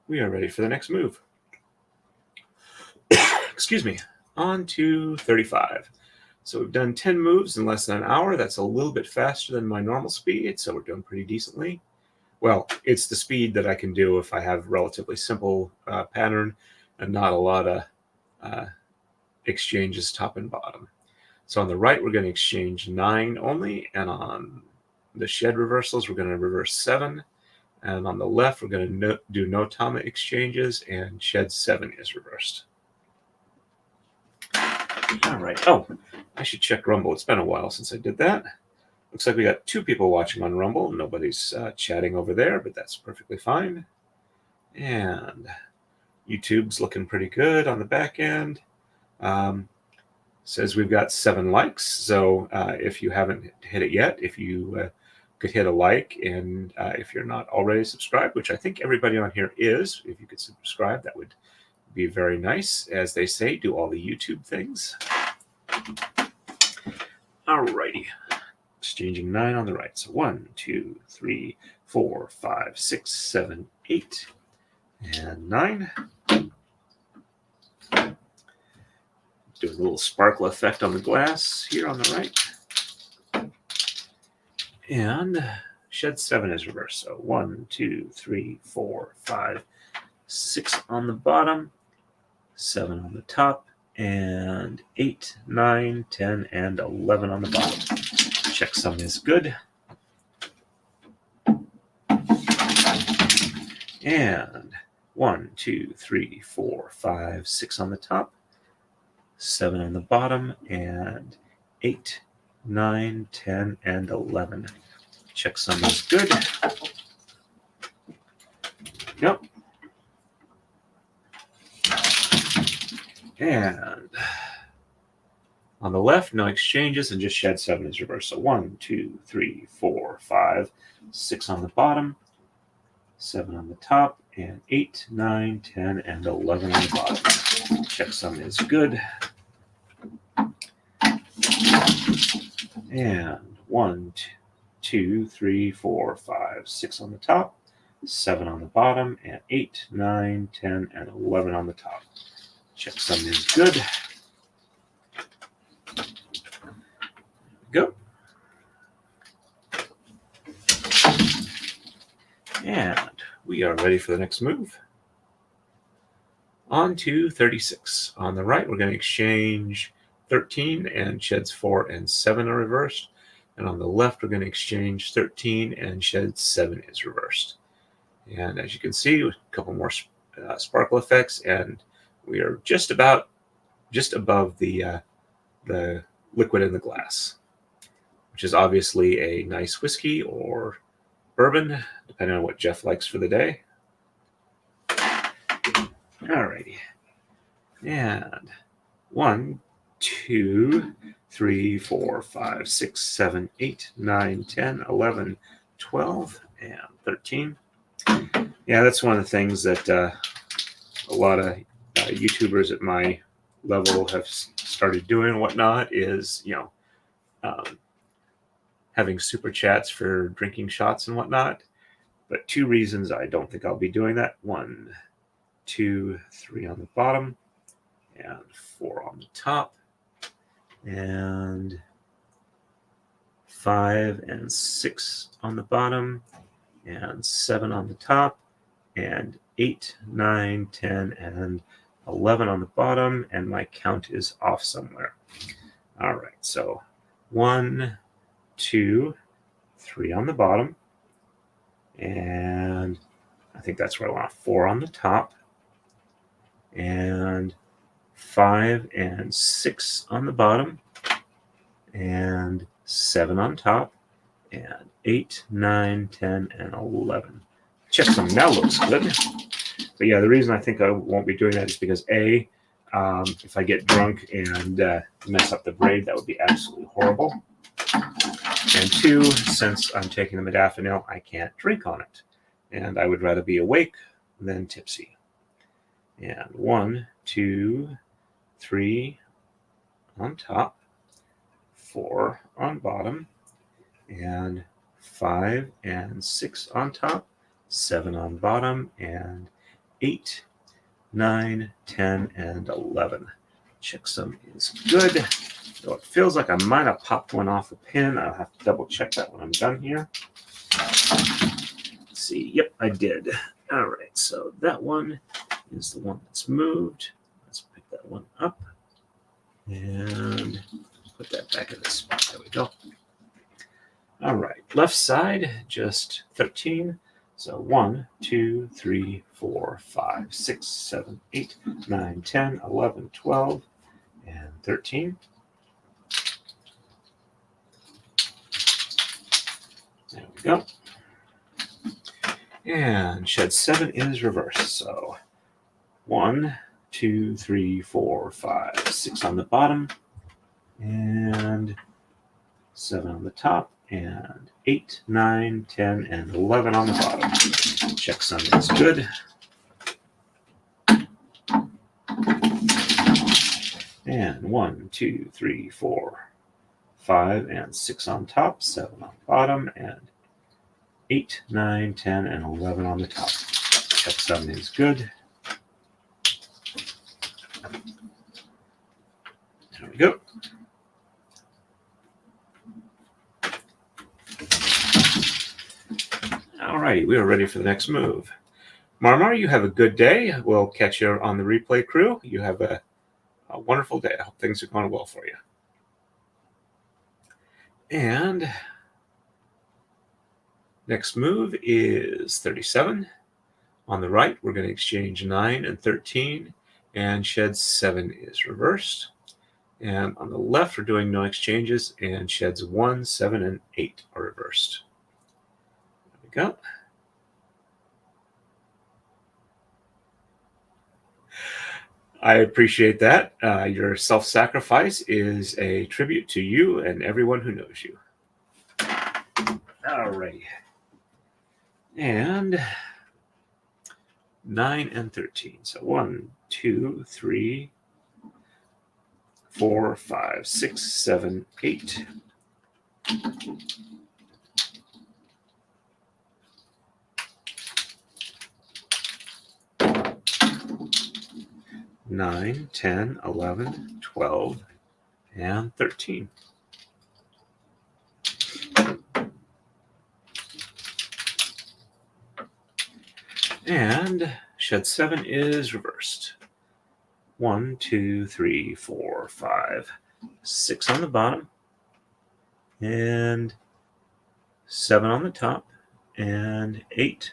we are ready for the next move. Excuse me. On to 35. So we've done 10 moves in less than an hour. That's a little bit faster than my normal speed, so we're doing pretty decently. Well, it's the speed that I can do if I have relatively simple pattern and not a lot of exchanges top and bottom. So on the right, we're going to exchange 9 only, and on the shed reversals, we're going to reverse 7. And on the left, we're going to do no tama exchanges, and shed 7 is reversed. All right. Oh, I should check Rumble. It's been a while since I did that. Looks like we got 2 people watching on Rumble. Nobody's chatting over there, but that's perfectly fine. And YouTube's looking pretty good on the back end. Says we've got 7 likes. So if you haven't hit it yet, if you could hit a like, and if you're not already subscribed, which I think everybody on here is, if you could subscribe, that would be very nice. As they say, do all the YouTube things. Alrighty. Exchanging 9 on the right. So 1, 2, 3, 4, 5, 6, 7, 8, and 9. Do a little sparkle effect on the glass here on the right. And shed 7 is reversed. So 1, 2, 3, 4, 5, 6 on the bottom, 7 on the top, and 8, 9, 10, and 11 on the bottom. Checksum is good. And 1, 2, 3, 4, 5, 6 on the top, 7 on the bottom, and 8, 9, 10, and 11. Checksum is good. Yep. And on the left, no exchanges, and just shed 7 is reversed. So 1, 2, 3, 4, 5, 6 on the bottom, 7 on the top, and 8, 9, 10, and 11 on the bottom. Checksum is good. And 1, 2, 3, 4, 5, 6 on the top, 7 on the bottom, and 8, 9, 10, and 11 on the top. Checksum is good. Go. And we are ready for the next move. On to 36. On the right, we're going to exchange 13, and sheds 4 and 7 are reversed. And on the left, we're going to exchange 13, and shed 7 is reversed. And as you can see, a couple more sparkle effects, and we are just above the liquid in the glass, which is obviously a nice whiskey or bourbon, depending on what Jeff likes for the day. Alrighty. And 1, 2, 3, 4, 5, 6, 7, 8, 9, 10, 11, 12, and 13. Yeah, that's one of the things that a lot of YouTubers at my level have started doing and whatnot is, having super chats for drinking shots and whatnot. But 2 reasons I don't think I'll be doing that. 1, 2, 3 on the bottom, and 4 on the top, and 5 and 6 on the bottom, and 7 on the top, and 8, 9, 10, and 11 on the bottom, and my count is off somewhere. All right, so 1, 2, 3 on the bottom, and I think that's where I want 4 on the top, and 5 and 6 on the bottom, and 7 on top, and 8, 9, 10, and 11. Checksum now looks good. But yeah, the reason I think I won't be doing that is because A, If I get drunk and mess up the braid, that would be absolutely horrible. And 2, since I'm taking the modafinil, I can't drink on it. And I would rather be awake than tipsy. And 1, 2, 3 on top, 4 on bottom, and 5 and 6 on top, 7 on bottom, and 8, 9, 10, and 11. Checksum is good. Though it feels like I might have popped one off a pin. I'll have to double check that when I'm done here. Let's see. Yep, I did. All right, so that one is the one that's moved. Let's pick that one up and put that back in the spot. There we go. All right, left side, just 13. So 1, 2, 3, 4, 5, 6, 7, 8, 9, 10, 11, 12, and 13. There we go. And shed 7 is reversed. So 1, 2, 3, 4, 5, 6 on the bottom, and 7 on the top, and 8, 9, 10, and 11 on the bottom. Checksum is good. And 1, 2, 3, 4, 5, and 6 on top, 7 on bottom, and 8, 9, 10, and 11 on the top. Checksum is good. There we go. All righty, we are ready for the next move. Marmar, you have a good day. We'll catch you on the replay crew. You have a wonderful day. I hope things are going well for you. And next move is 37. On the right, we're going to exchange 9 and 13, and shed 7 is reversed. And on the left, we're doing no exchanges, and sheds 1, 7, and 8 are reversed. There we go. I appreciate that. Your self-sacrifice is a tribute to you and everyone who knows you. All right. And 9 and 13. So 1, 2, 3, 4, 5, 6, 7, 8. 9, 10, 11, 12, and 13. And shed 7 is reversed. 1, 2, 3, 4, 5, 6 on the bottom, and 7 on the top, and 8,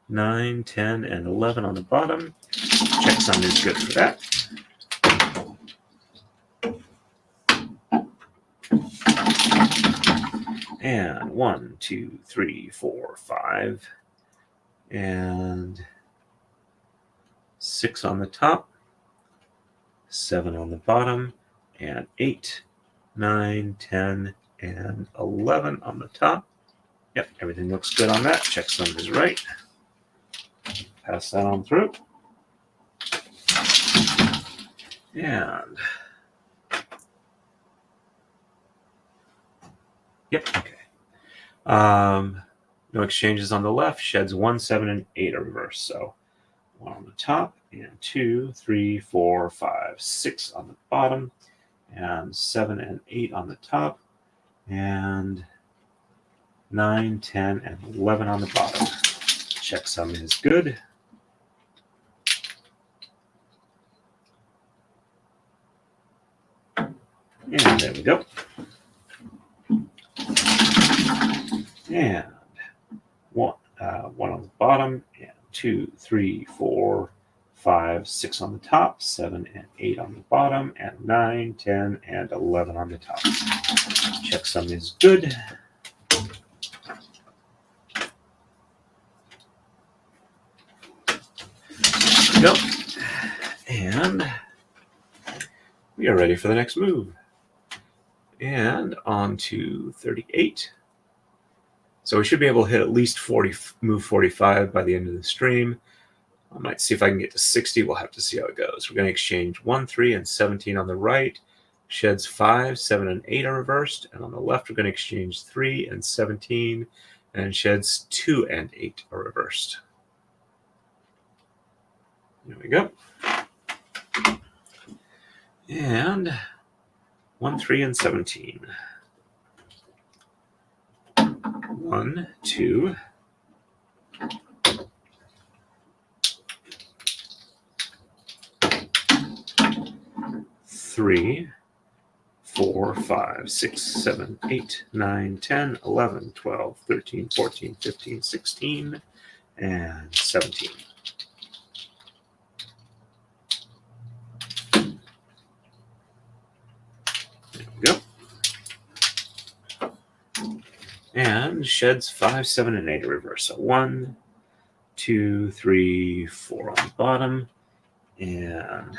9, 10, and 11 on the bottom. Checksum is good for that. And 1, 2, 3, 4, 5, and 6 on the top, 7 on the bottom, and 8, 9, 10, and 11 on the top. Yep, everything looks good on that. Checksum is right. Pass that on through. And yep, okay. No exchanges on the left. Sheds 1, 7, and 8 are reversed. So 1 on the top, and 2, 3, 4, 5, 6 on the bottom, and 7 and 8 on the top, and 9, 10, and 11 on the bottom. Checksum is good. And there we go. And 1 on the bottom, and 2, 3, 4, 5, 6 on the top, 7 and 8 on the bottom, and 9, 10, and 11 on the top. Checksum is good. There we go. And we are ready for the next move. And on to 38. So we should be able to hit at least move 45 by the end of the stream. I might see if I can get to 60. We'll have to see how it goes. We're going to exchange 1, 3, and 17 on the right. Sheds 5, 7, and 8 are reversed. And on the left, we're going to exchange 3 and 17. And sheds 2 and 8 are reversed. There we go. And 1, 3, and 17. 1, 2, 3, 4, 5, 6, 7, 8, 9, 10, 11, 12, 13, 14, 15, 16, and 17. There we go. And sheds 5, 7, and 8 are reversed. So 1, 2, 3, 4 on the bottom, and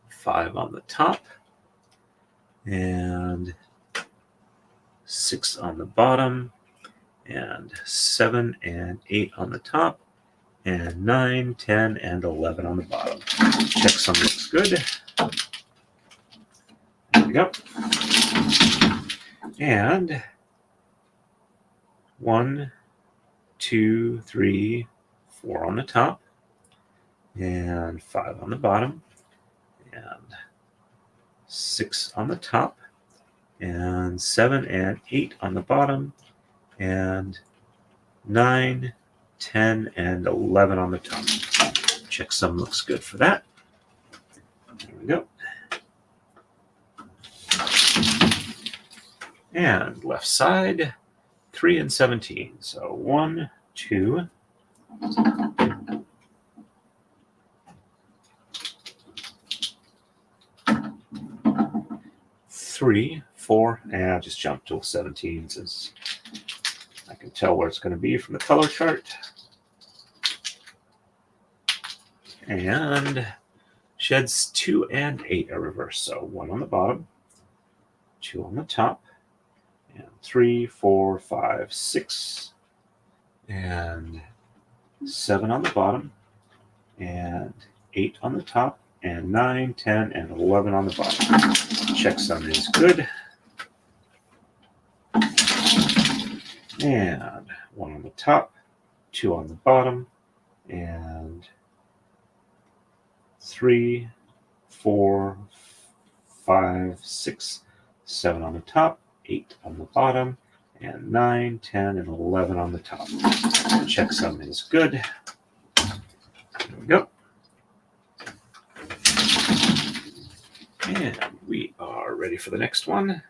5 on the top, and 6 on the bottom, and 7 and 8 on the top, and 9, 10, and 11 on the bottom. Checksum looks good. There we go. And 1, 2, 3, 4 on the top, and 5 on the bottom, and 6 on the top, and 7 and 8 on the bottom, and 9, 10, and 11 on the top. Checksum looks good for that. There we go. And left side, 3 and 17. So 1, 2, 3, 4, and I'll just jump to 17 since I can tell where it's going to be from the color chart. And sheds 2 and 8 are reversed. So 1 on the bottom, 2 on the top, and 3, 4, 5, 6, and 7 on the bottom, and 8 on the top, and 9, 10, and 11 on the bottom. Checksum is good. And 1 on the top, 2 on the bottom, and 3, 4, 5, 6, 7 on the top, 8 on the bottom, and 9, 10, and 11 on the top. Checksum is good. There we go. And we are ready for the next one.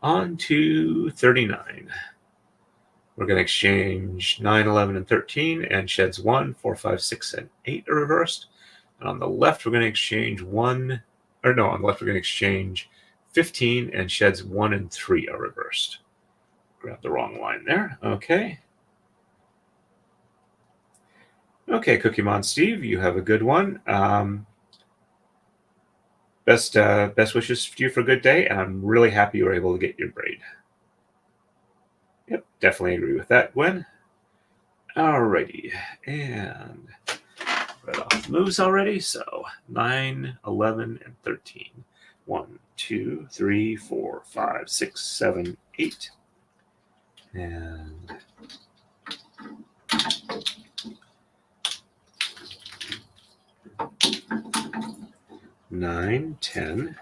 On to 39. We're going to exchange 9, 11, and 13, and sheds 1, 4, 5, 6, and 8 are reversed. And on the left, we're going to exchange 15, and sheds 1 and 3 are reversed. Grab the wrong line there. Okay. Okay, Cookie Steve, you have a good one. Best wishes to you for a good day, and I'm really happy you were able to get your braid. Yep, definitely agree with that, Gwen. Alrighty, and read off the moves already. So 9, 11, and 13. 1, 2, 3, 4, 5, 6, 7, 8. And 9, 10,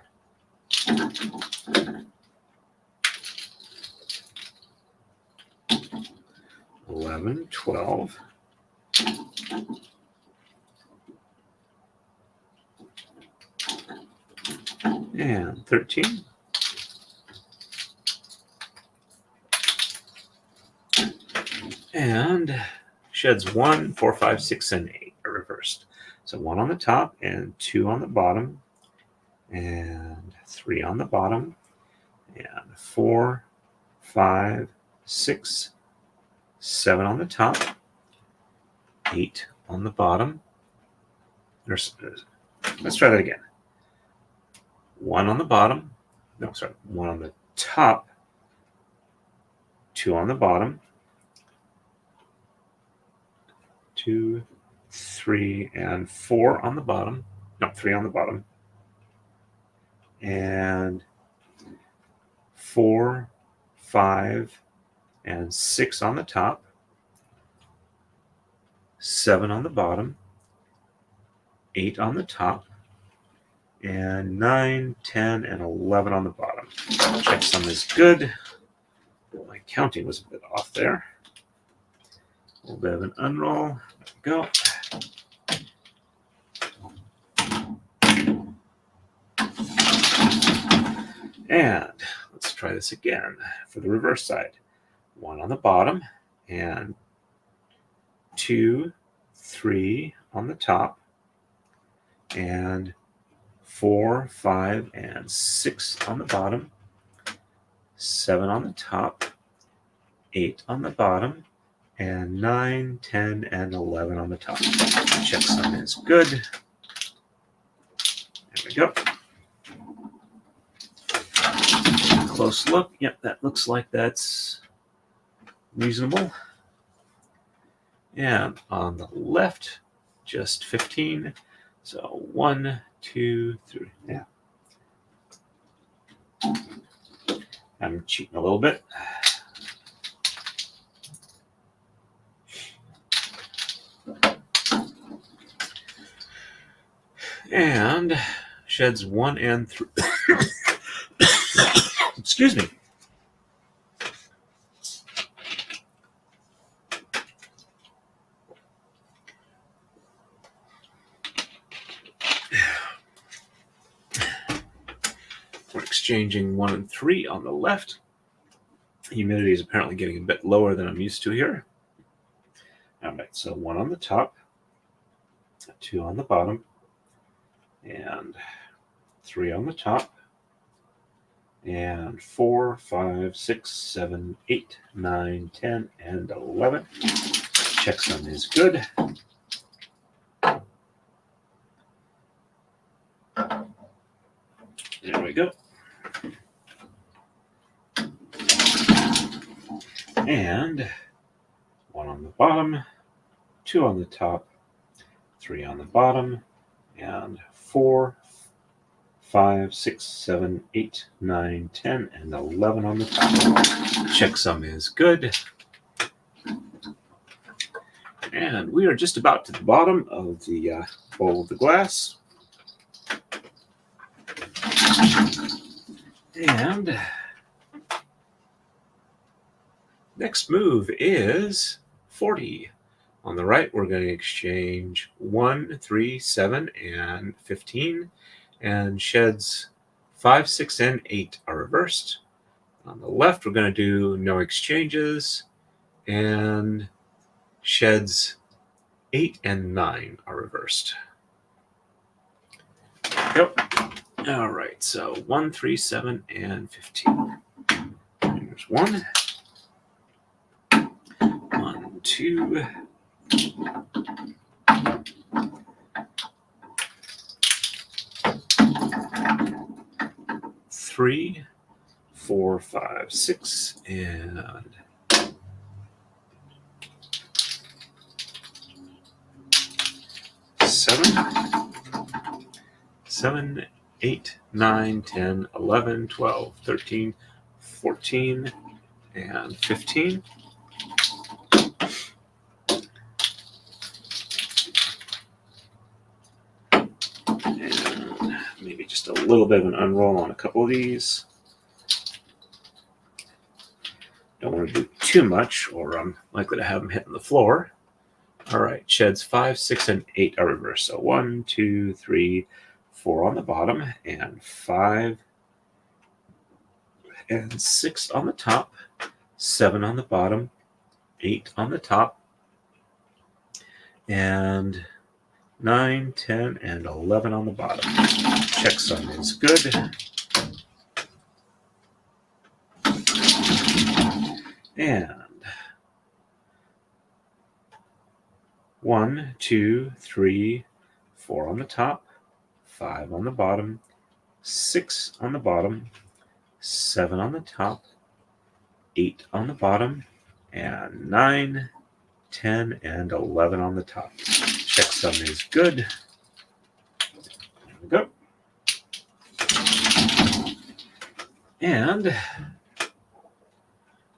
11, 12, and 13. And sheds 1, 4, 5, 6, and 8 are reversed. So 1 on the top and 2 on the bottom, and 3 on the bottom, and 4, 5, 6, 7 on the top, 8 on the bottom, Let's try that again. 1 on the bottom. No, sorry. 1 on the top. 2 on the bottom. 2, 3, and 4 on the bottom. No, 3 on the bottom. And 4, 5, and 6 on the top. 7 on the bottom. 8 on the top. And 9, 10, and 11 on the bottom. Checksum is good. My counting was a bit off there. A little bit of an unroll. There we go. And let's try this again for the reverse side. 1 on the bottom and 2, 3 on the top and 4, 5, and 6 on the bottom, 7 on the top, 8 on the bottom, and 9, 10, and 11 on the top. Checksum is good. There we go. Close look. Yep, that looks like that's reasonable. And on the left, just 15. So 1, 2, 3. Yeah. I'm cheating a little bit. And sheds 1 and 3. Excuse me. We're exchanging 1 and 3 on the left. Humidity is apparently getting a bit lower than I'm used to here. All right, so 1 on the top, 2 on the bottom, and 3 on the top, and 4, 5, 6, 7, 8, 9, 10, and 11. Checksum is good. There we go. And 1 on the bottom, 2 on the top, 3 on the bottom, and 4, 5, 6, 7, 8, 9, 10, and 11 on the top. Checksum is good. And we are just about to the bottom of the bowl of the glass. And next move is 40. On the right, we're going to exchange 1, 3, 7, and 15. And sheds 5, 6, and 8 are reversed. On the left, we're going to do no exchanges. And sheds 8 and 9 are reversed. Yep. All right, so 1, 3, 7, and 15. Here's 1. 1, 2. 3, 4, 5, 6, and 7, 8, 9, 10, 11, 12, 13, 14, and 15. And maybe just a little bit of an unroll on a couple of these. Don't want to do too much, or I'm likely to have them hitting the floor. All right, sheds 5, 6, and 8 are reversed. So 1, 2, 3, 4 on the bottom, and 5 and 6 on the top, 7 on the bottom, 8 on the top, and 9, 10, and 11 on the bottom. Checksum is good. And 1, 2, 3, 4 on the top, 5 on the bottom, 6 on the bottom, 7 on the top, 8 on the bottom, and 9, 10, and 11 on the top. Checksum is good. There we go. And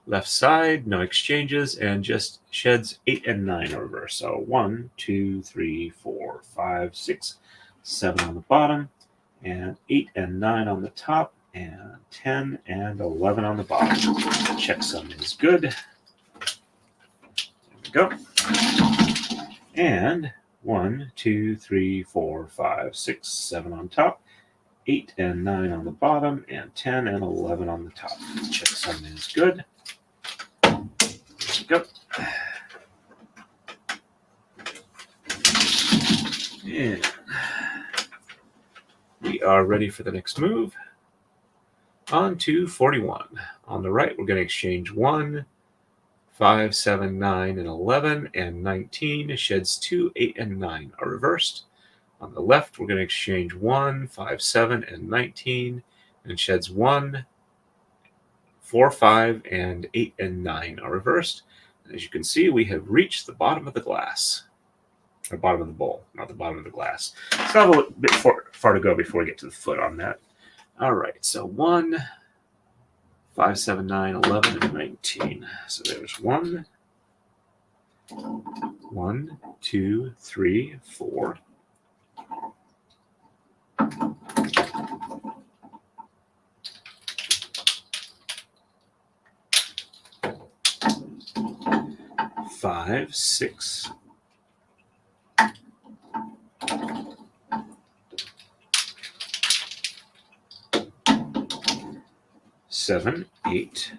left side, no exchanges, and just sheds 8 and 9 in reverse. So 1, 2, 3, 4, 5, 6, 7 on the bottom, and 8 and 9 on the top, and 10 and 11 on the bottom. Checksum is good. There we go. And 1, 2, 3, 4, 5, 6, 7 on top, 8 and 9 on the bottom, and 10 and 11 on the top. Checksum is good. There we go. And we are ready for the next move. On to 41. On the right, we're going to exchange 1, 5, 7, 9, and 11, and 19. Sheds 2, 8, and 9 are reversed. On the left, we're going to exchange 1, 5, 7, and 19, and sheds 1, 4, 5, and 8, and 9 are reversed. And as you can see, we have reached the bottom of the glass. Or bottom of the bowl, not the bottom of the glass. It's not a little bit far to go before we get to the foot on that. All right, so 1, 5, 7, 9, 11, and 19. So there's 1, 2, 3, 4. 5, 6, 7, 8,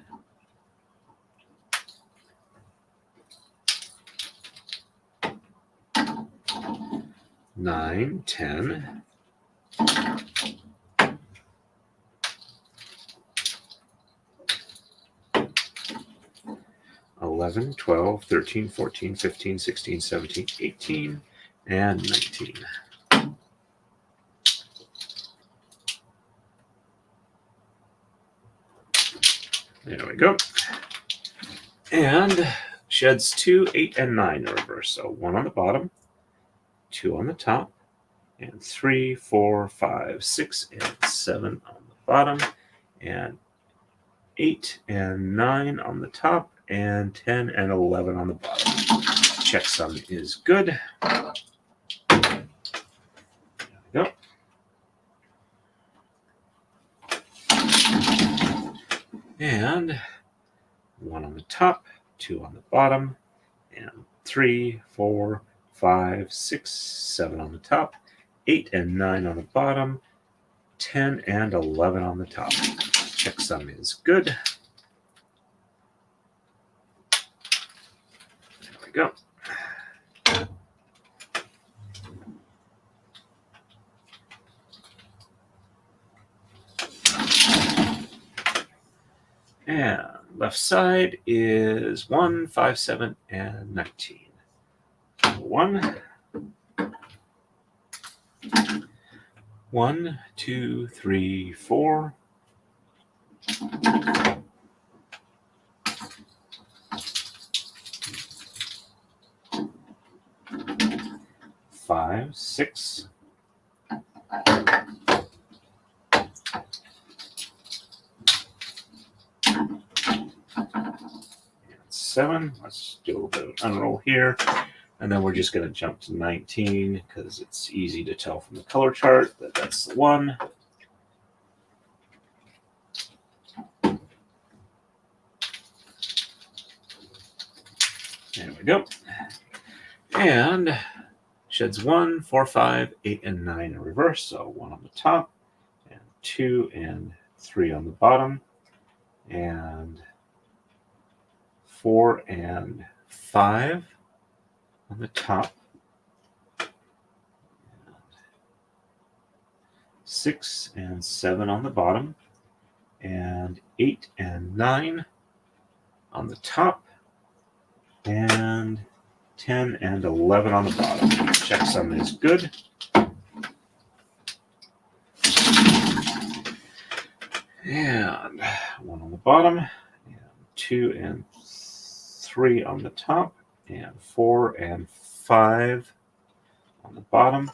9, 10, 11, 12, 13, 14, 15, 16, 17, 18, and 19. There we go. And sheds 2, 8, and 9 in reverse. So 1 on the bottom, 2 on the top, and 3, 4, 5, 6, and 7 on the bottom, and 8 and 9 on the top, and 10 and 11 on the bottom. Checksum is good. There we go. And 1 on the top, 2 on the bottom, and 3, 4, 5, 6, 7 on the top, 8 and 9 on the bottom, 10 and 11 on the top. Checksum is good. There we go. And left side is 1, 5, 7, and 19. 1, 1, 2, 3, 4. 5, 6. 7. Let's do a little bit of unroll here. And then we're just going to jump to 19 because it's easy to tell from the color chart that that's the one. There we go. And sheds 1, 4, 5, 8, and 9 in reverse. So 1 on the top, and 2 and 3 on the bottom, and 4 and 5 on the top, 6 and 7 on the bottom, and 8 and 9 on the top, and 10, and 11 on the bottom. Checksum is good. And 1 on the bottom, and 2 and 3 on the top, and 4 and 5 on the bottom,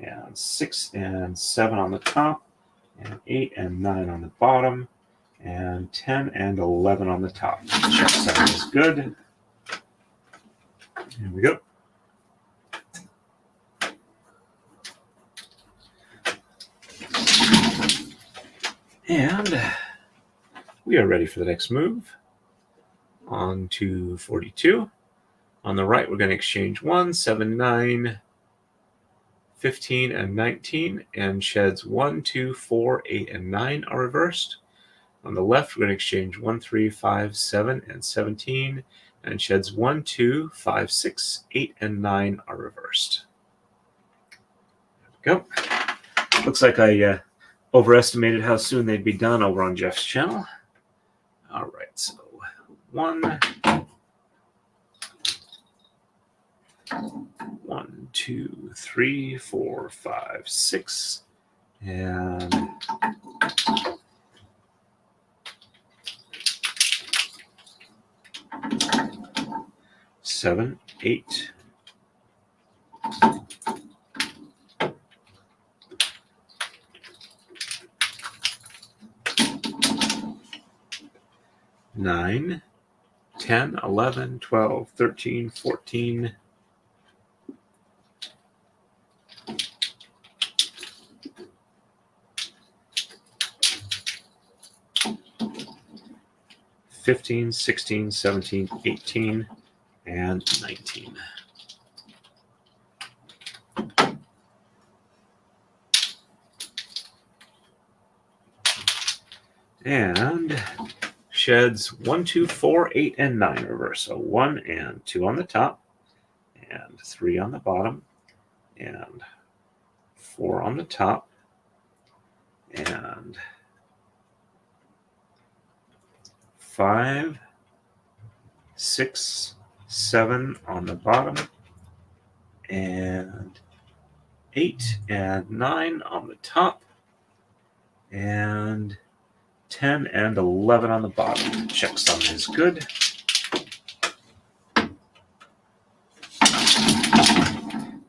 and 6 and 7 on the top, and 8 and 9 on the bottom, and 10 and 11 on the top. Checksum is good. Here we go. And we are ready for the next move. On to 42. On the right, we're going to exchange 1, 7, 9, 15, and 19, and sheds 1, 2, 4, 8, and 9 are reversed. On the left, we're going to exchange 1, 3, 5, 7, and 17, and sheds 1, 2, 5, 6, 8, and 9 are reversed. There we go. Looks like I overestimated how soon they'd be done over on Jeff's channel. All right, so 1, 2, 3, 4, 5, 6, and 7, 8. Nine, 10, 11, 12, 13, 14, 15, 16, 17, 18, and 19. And sheds 1, 2, 4, 8, and 9 reverse. So 1 and 2 on the top, and 3 on the bottom, and 4 on the top, and 5, 6, 7 on the bottom, and 8 and 9 on the top, and 10 and 11 on the bottom. Checksum is good.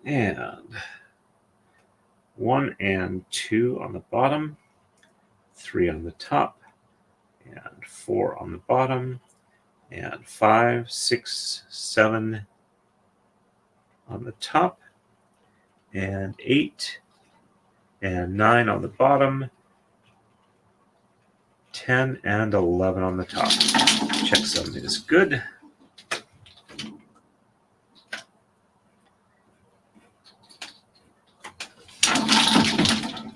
And 1 and 2 on the bottom, 3 on the top, and 4 on the bottom, and 5, 6, 7 on the top, and 8 and 9 on the bottom, 10 and 11 on the top. Checksum is good.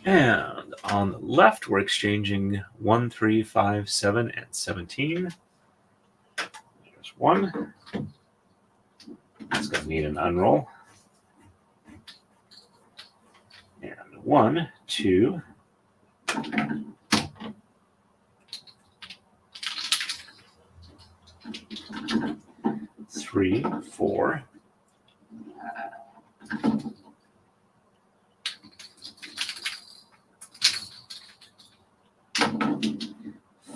And on the left, we're exchanging 1, 3, 5, 7, and 17. There's 1. It's going to need an unroll. And 1, 2, 3, 4,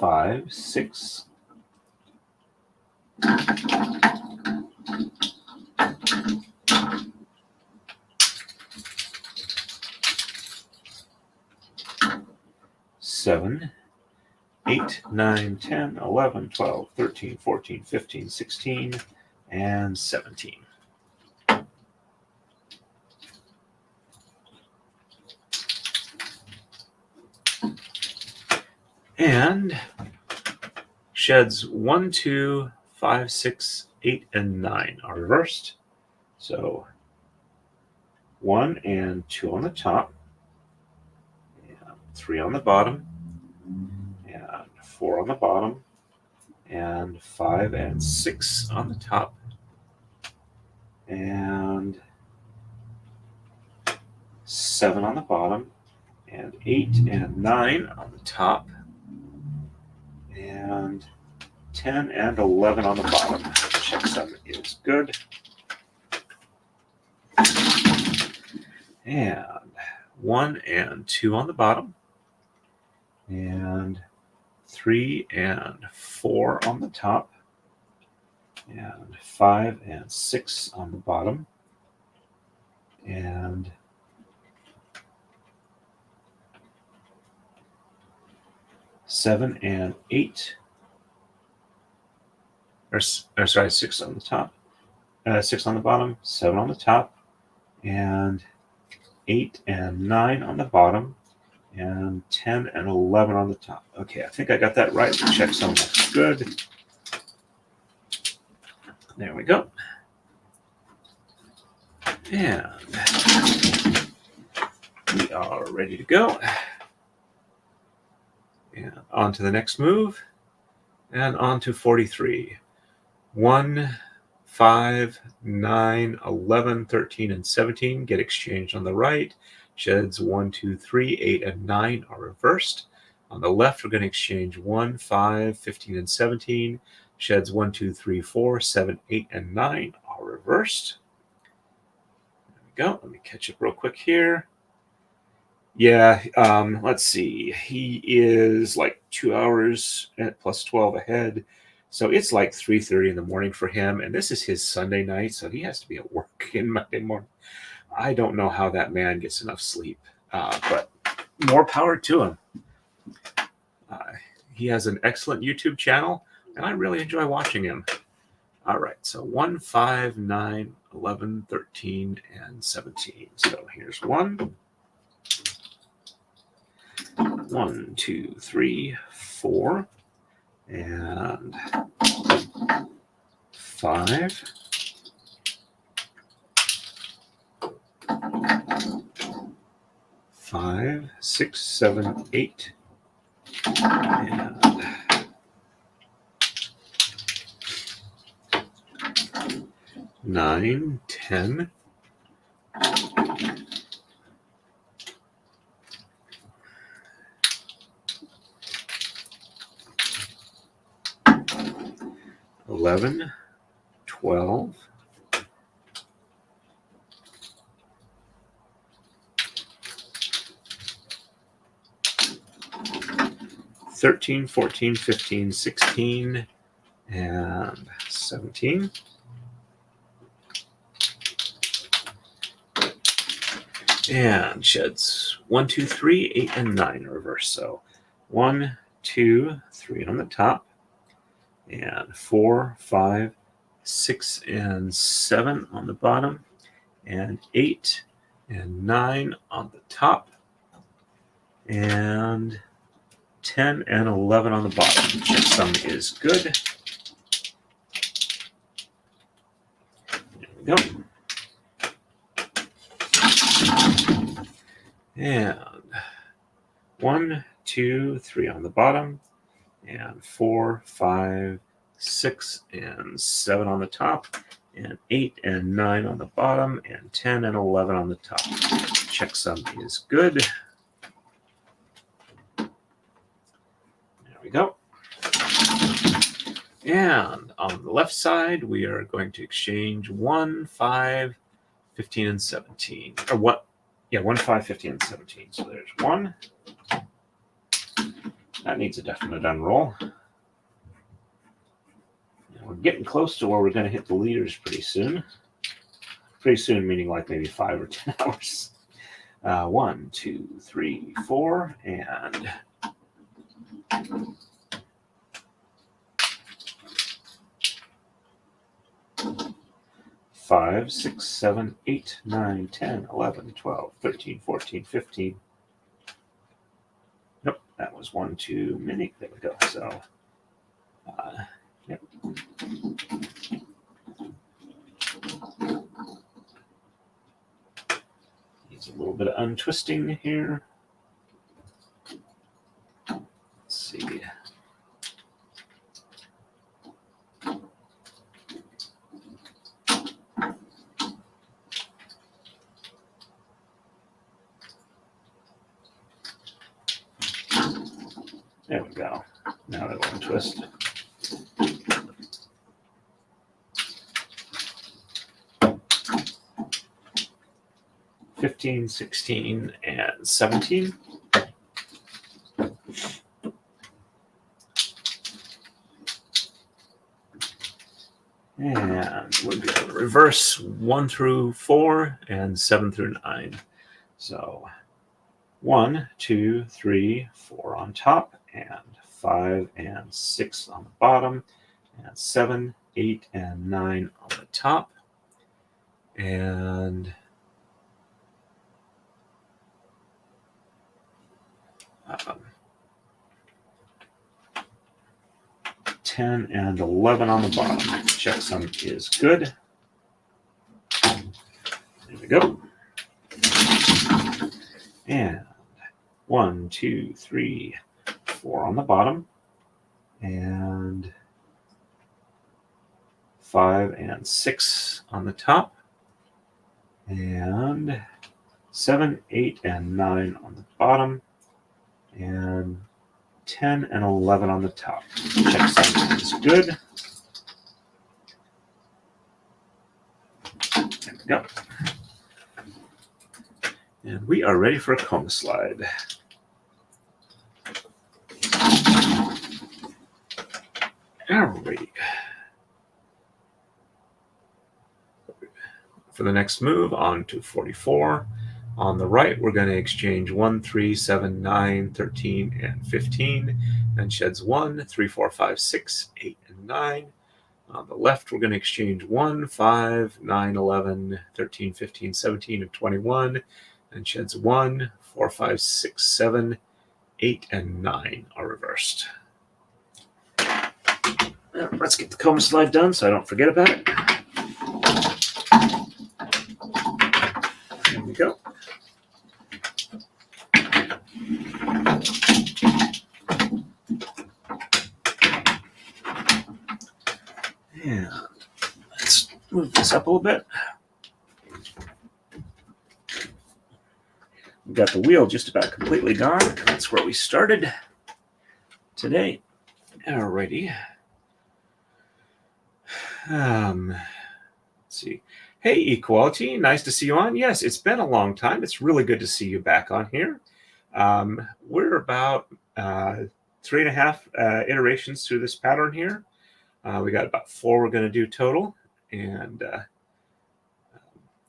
5, 6, 7, 8, 9, 10, 11, 12, 13, 14, 15, 16, and 17. And sheds 1, 2, 5, 6, 8, and 9 are reversed. So 1 and 2 on the top, and 3 on the bottom, and 4 on the bottom, and 5 and 6 on the top, and 7 on the bottom, and 8 and 9 on the top, and 10 and 11 on the bottom. Checksum is good. And 1 and 2 on the bottom. And 3 and 4 on the top. And 5 and 6 on the bottom. And 7 and 8. Or sorry, 6 on the top. 6 on the bottom, 7 on the top. And 8 and 9 on the bottom. And 10 and 11 on the top. Okay, I think I got that right. The checksum looks good. There we go. And we are ready to go. And on to the next move. And on to 43. 1, 5, 9, 11, 13, and 17 get exchanged on the right. Sheds 1, 2, 3, 8, and 9 are reversed. On the left, we're going to exchange 1, 5, 15, and 17. Sheds 1, 2, 3, 4, 7, 8, and 9 are reversed. There we go. Let me catch up real quick here. Yeah, let's see. He is like 2 hours at plus 12 ahead. So it's like 3:30 in the morning for him. And this is his Sunday night, so he has to be at work in Monday morning. I don't know how that man gets enough sleep, but more power to him. He has an excellent YouTube channel, and I really enjoy watching him. All right, so 1, 5, 9, 11, 13, and 17. So here's 1. 1, 2, 3, 4, and 5. 5, 6, 7, 8, and 9, 10, 11, 12, 13, 14, 15, 16, and 17. And sheds 1, 2, 3, 8, and 9 reverse. So 1, 2, 3 on the top, and 4, 5, 6, and 7 on the bottom, and 8 and 9 on the top, and 10 and 11 on the bottom. Checksum is good. There we go. And 1, 2, 3 on the bottom, and 4, 5, 6, and 7 on the top, and 8 and 9 on the bottom, and 10 and 11 on the top. Checksum is good. There we go. And on the left side, we are going to exchange 1, 5, 15, and 17. Or what? Yeah, 1, 5, 15, and 17. So there's 1. That needs a definite unroll. And we're getting close to where we're going to hit the leaders pretty soon. Pretty soon, meaning like maybe 5 or 10 hours. 1, 2, 3, 4, and 5, 6, 7, 8, 9, 10, 11, 12, 13, 14, 15. Nope, that was 1 too many. There we go. So, yep. Needs a little bit of untwisting here. Let's see. There we go. Now it'll untwist. $15, $16, and $17. And we'll do the reverse 1 through 4 and 7 through 9. So 1, 2, 3, 4 on top, and 5 and 6 on the bottom, and 7, 8, and 9 on the top, and 10 and 11 on the bottom. Checksum is good. There we go. And 1, 2, 3, 4 on the bottom, and 5 and 6 on the top, and 7, 8, and 9 on the bottom, and 10 and 11 on the top. Checksum is good. There we go. And we are ready for a coma slide. Alrighty. For the next move, on to 44. On the right, we're going to exchange 1, 3, 7, 9, 13, and 15, and sheds 1, 3, 4, 5, 6, 8, and 9. On the left, we're going to exchange 1, 5, 9, 11, 13, 15, 17, and 21, and sheds 1, 4, 5, 6, 7, 8, and 9 are reversed. Let's get the coma slide done so I don't forget about it. There we go. And let's move this up a little bit. We've got the wheel just about completely gone. That's where we started today. Alrighty. Let's see. Hey, Equality, nice to see you on. Yes, it's been a long time. It's really good to see you back on here. We're about 3.5 iterations through this pattern here. We got about 4 we're going to do total, and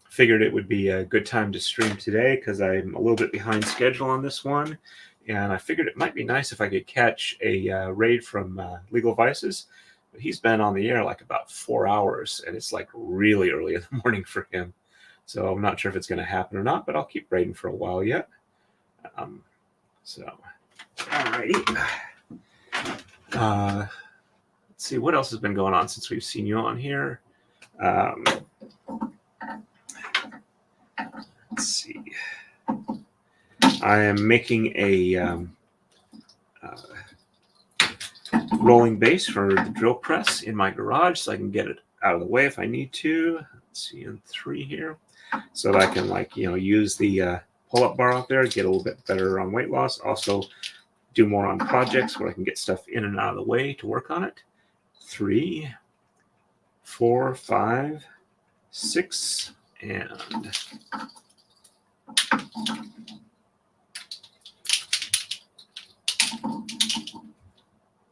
figured it would be a good time to stream today because I'm a little bit behind schedule on this one, and I figured it might be nice if I could catch a raid from Legal Vices. But he's been on the air like about 4 hours, and it's like really early in the morning for him. So I'm not sure if it's going to happen or not, but I'll keep raiding for a while yet. Alrighty. Let's see, what else has been going on since we've seen you on here? Let's see. I am making a rolling base for the drill press in my garage so I can get it out of the way if I need to. Let's see, in 3 here. So that I can, like, use the pull-up bar out there, get a little bit better on weight loss. Also do more on projects where I can get stuff in and out of the way to work on it. 3, 4, 5, 6, and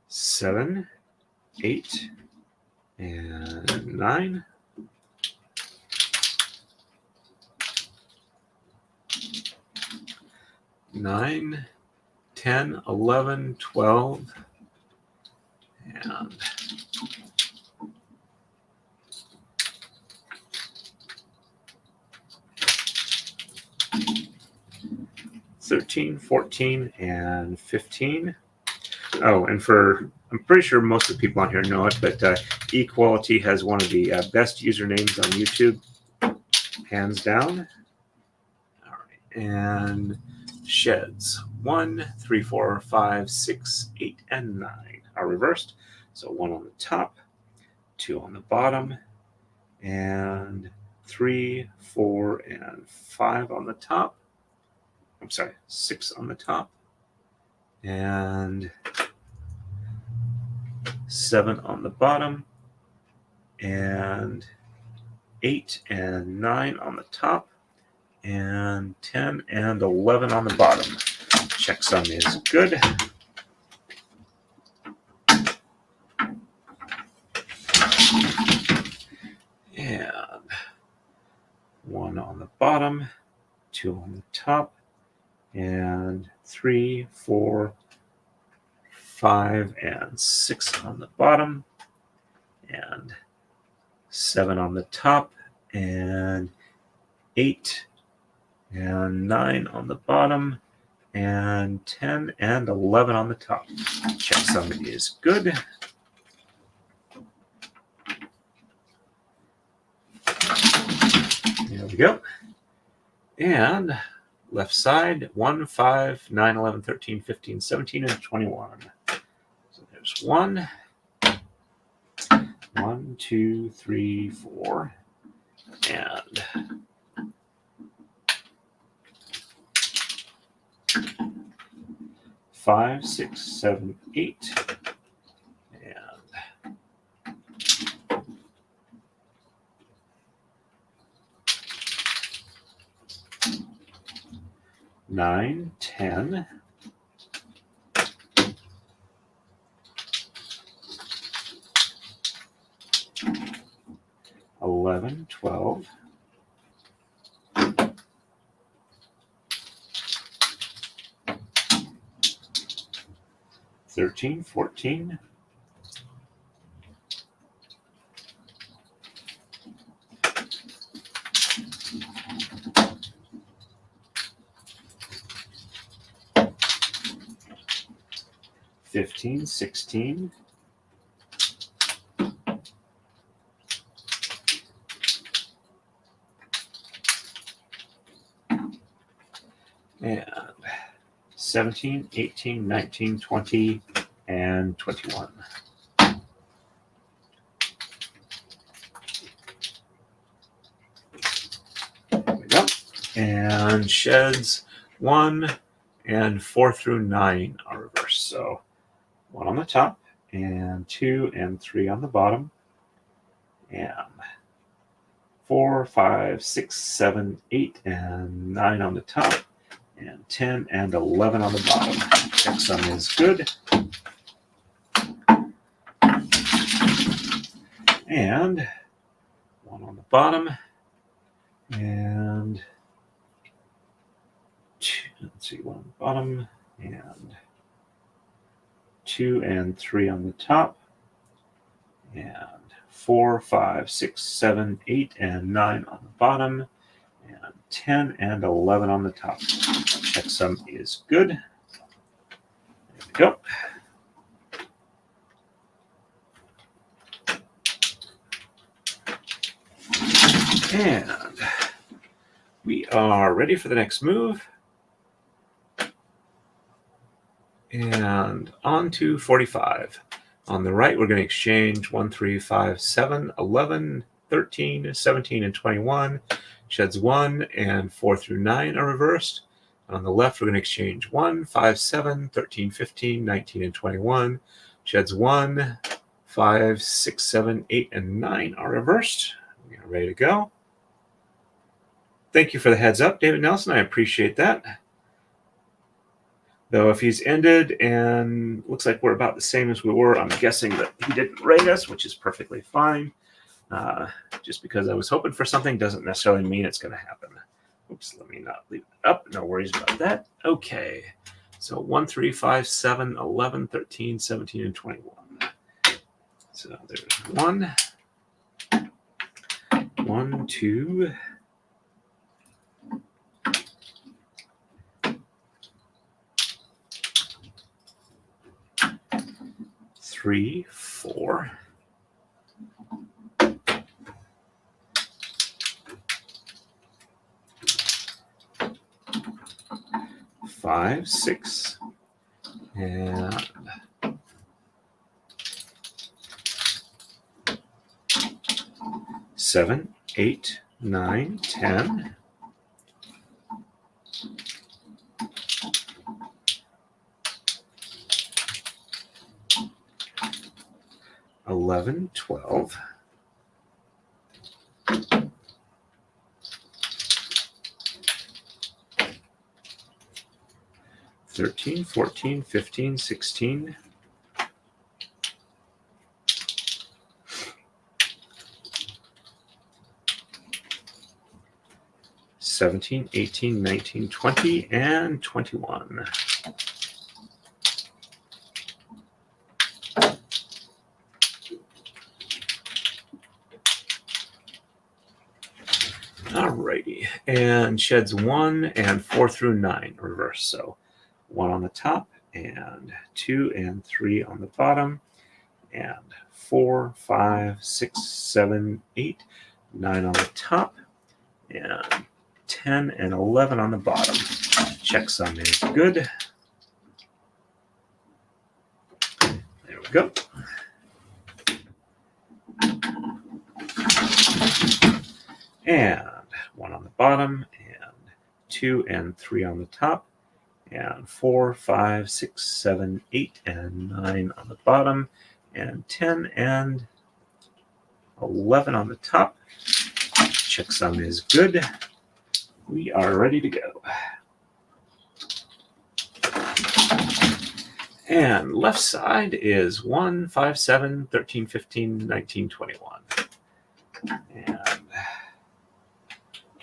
7, 8, and 9. 9, 10, 11, 12, and 13, 14, and 15. Oh, and I'm pretty sure most of the people on here know it, but Equality has one of the best usernames on YouTube, hands down. All right, and sheds 1, 3, 4, 5, 6, 8, and 9 are reversed. So 1 on the top, 2 on the bottom, and 3, 4, and 5 on the top. I'm sorry, 6 on the top, and 7 on the bottom, and 8 and 9 on the top, and 10 and 11 on the bottom. Checksum is good. And 1 on the bottom, 2 on the top, and 3, 4, 5, and 6 on the bottom, and 7 on the top, and 8 and 9 on the bottom, and 10 and 11 on the top. Checksum is good. There we go. And left side, 1, 5, 9, 11, 13, 15, 17, and 21. So there's 1, 2, 3, 4, and 5, 6, 7, 8, and 9, 10, 11, 12, 13, 14, 15, 16, 17, 18, 19, 20, and 21. There we go. And sheds 1 and 4 through 9 are reversed. So 1 on the top, and 2 and 3 on the bottom, and 4, 5, 6, 7, 8, and 9 on the top, and 10 and 11 on the bottom. Checksum is good. And 1 on the bottom, and 2, let's see, 1 on the bottom, and 2 and 3 on the top, and 4, 5, 6, 7, 8, and 9 on the bottom, and 10 and 11 on the top. Checksum is good. There we go. And we are ready for the next move. And on to 45. On the right, we're going to exchange 1, 3, 5, 7, 11, 13, 17, and 21. Sheds 1 and 4 through 9 are reversed. On the left, we're going to exchange 1, 5, 7, 13, 15, 19, and 21. Sheds 1, 5, 6, 7, 8, and 9 are reversed. We are ready to go. Thank you for the heads up, David Nelson. I appreciate that. Though if he's ended and looks like we're about the same as we were, I'm guessing that he didn't rate us, which is perfectly fine. Just because I was hoping for something doesn't necessarily mean it's going to happen. Oops, let me not leave it up. No worries about that. Okay. So 1, 3, 5, 7, 11, 13, 17, and 21. So there's 1, 2, 3, 4, 5, 6, and 7, 8, 9, 10. 11, 12. 13, 14, 15, 16. 17, 18, 19, 20, and 21. Alrighty, and sheds 1 and 4 through 9 reverse. So 1 on the top, and 2 and 3 on the bottom, and 4, 5, 6, 7, 8, 9 on the top, and 10 and 11 on the bottom. Checksum is good. There we go. And 1 on the bottom, and 2 and 3 on the top, and 4, 5, 6, 7, 8, and 9 on the bottom, and 10 and 11 on the top. Checksum is good. We are ready to go. And left side is 1, 5, 7, 13, 15, 19, 21. And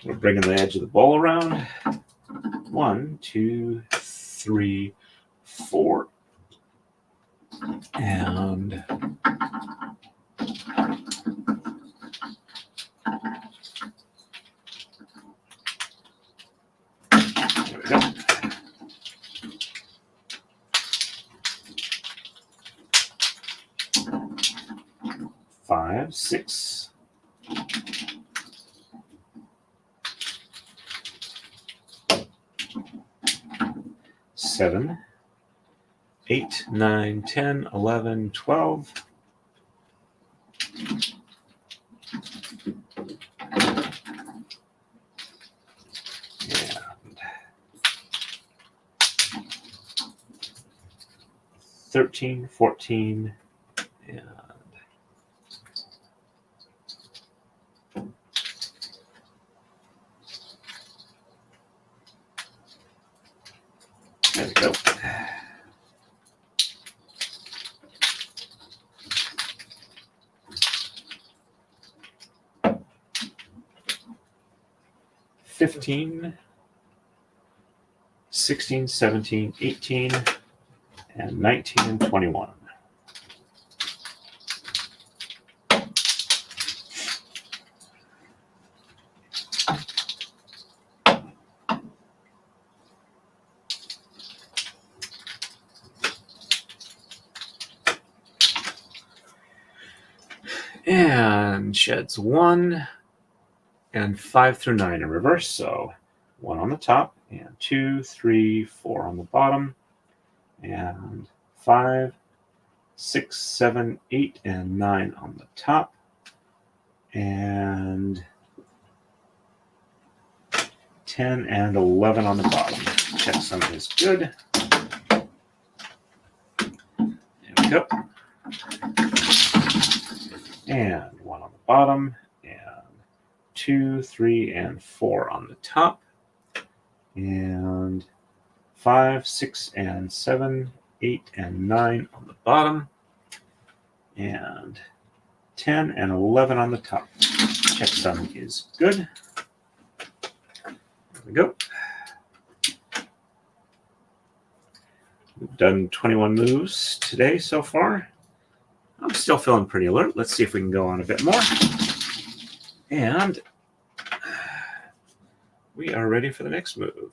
we're bringing the edge of the bowl around. 1, 2, 3, 4. And there we go. 5, 6. 7, 8, 9, 10, 11, 12. And 13, 14, and 15, 16, 17, 18, and 19, and 21. And sheds 1 and 5 through 9 in reverse. So 1 on the top, and 2, 3, 4 on the bottom, and 5, 6, 7, 8, and 9 on the top, and 10 and 11 on the bottom. Checksum is good. There we go. And 1 on the bottom, and 2, 3, and 4 on the top, and 5, 6, and 7, 8, and 9 on the bottom, and 10 and 11 on the top. Checksum is good. There we go. We've done 21 moves today so far. I'm still feeling pretty alert. Let's see if we can go on a bit more. And we are ready for the next move.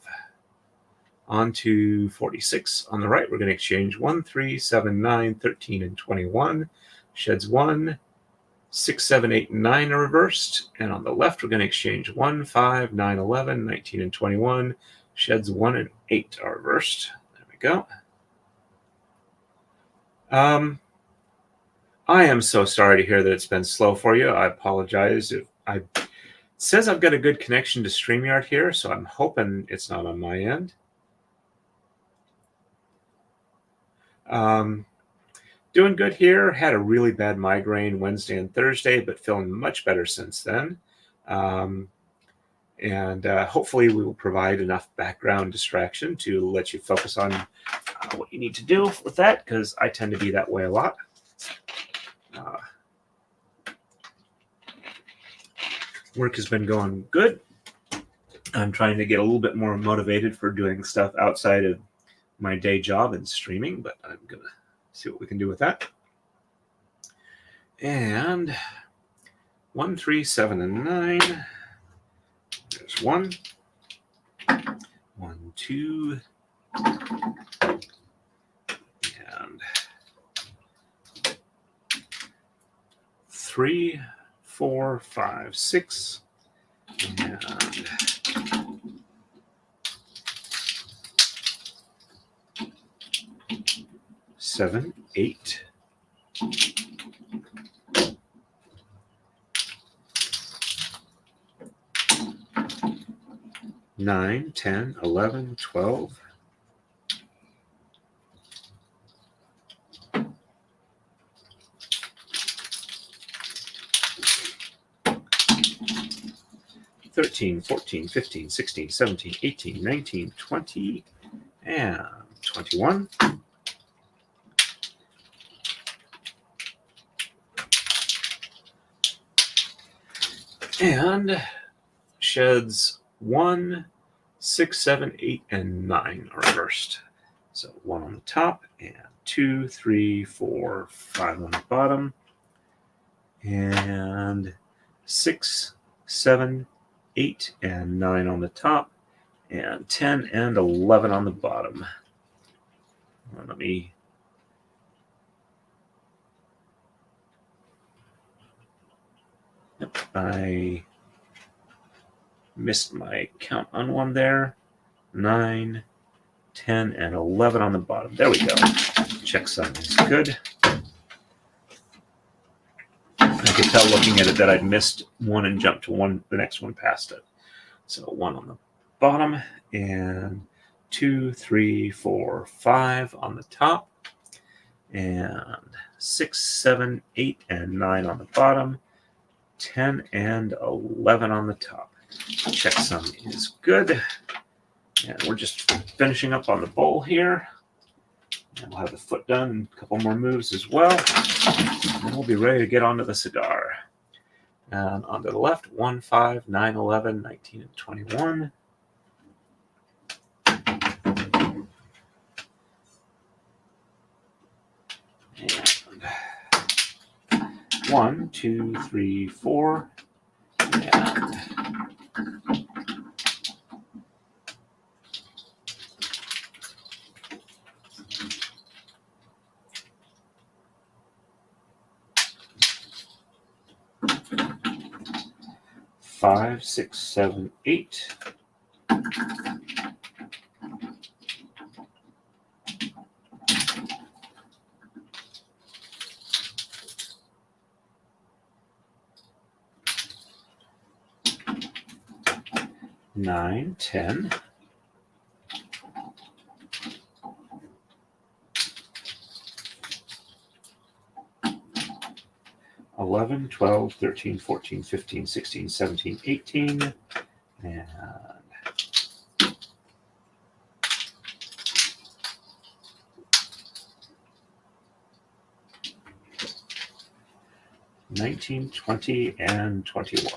On to 46. On the right, we're going to exchange 1, 3, 7, 9, 13, and 21. Sheds 1, 6, 7, 8, and 9 are reversed. And on the left, we're going to exchange 1, 5, 9, 11, 19, and 21. Sheds 1 and 8 are reversed. There we go. I am so sorry to hear that it's been slow for you. I apologize. It says I've got a good connection to StreamYard here, so I'm hoping it's not on my end. Doing good here. Had a really bad migraine Wednesday and Thursday, but feeling much better since then. And hopefully we will provide enough background distraction to let you focus on what you need to do with that, because I tend to be that way a lot. Work has been going good. I'm trying to get a little bit more motivated for doing stuff outside of my day job and streaming, but I'm going to see what we can do with that. And 1, 3, 7, and 9. There's 1. 1, 2. And 3, 4, 5, 6. And 7, 8. 9, 10, 11, 12. 13, 14, 15, 16, 17, 18, 19, 20, and 21. And sheds 1, 6, 7, 8, and 9 are reversed. So 1 on the top, and 2, 3, 4, 5 on the bottom, and 6, 7, 8, and 9 on the top, and 10 and 11 on the bottom. Let me I missed my count on one there. 9, 10, and 11 on the bottom. There we go. Checksum is good. I could tell looking at it that I'd missed one and jumped to the next one past it. So 1 on the bottom, and 2, 3, 4, 5 on the top, and 6, 7, 8, and 9 on the bottom, 10 and 11 on the top. Checksum is good. And we're just finishing up on the bowl here. And we'll have the foot done and a couple more moves as well. And we'll be ready to get onto the cigar. And onto the left, 1, 5, 9, 11, 19, and 21. And 1, 2, 3, 4. And 5, 6, 7, 8. Nine, 10. 11, 12, 13, 14, 15, 16, 17, 18, and 19, 20, and 21.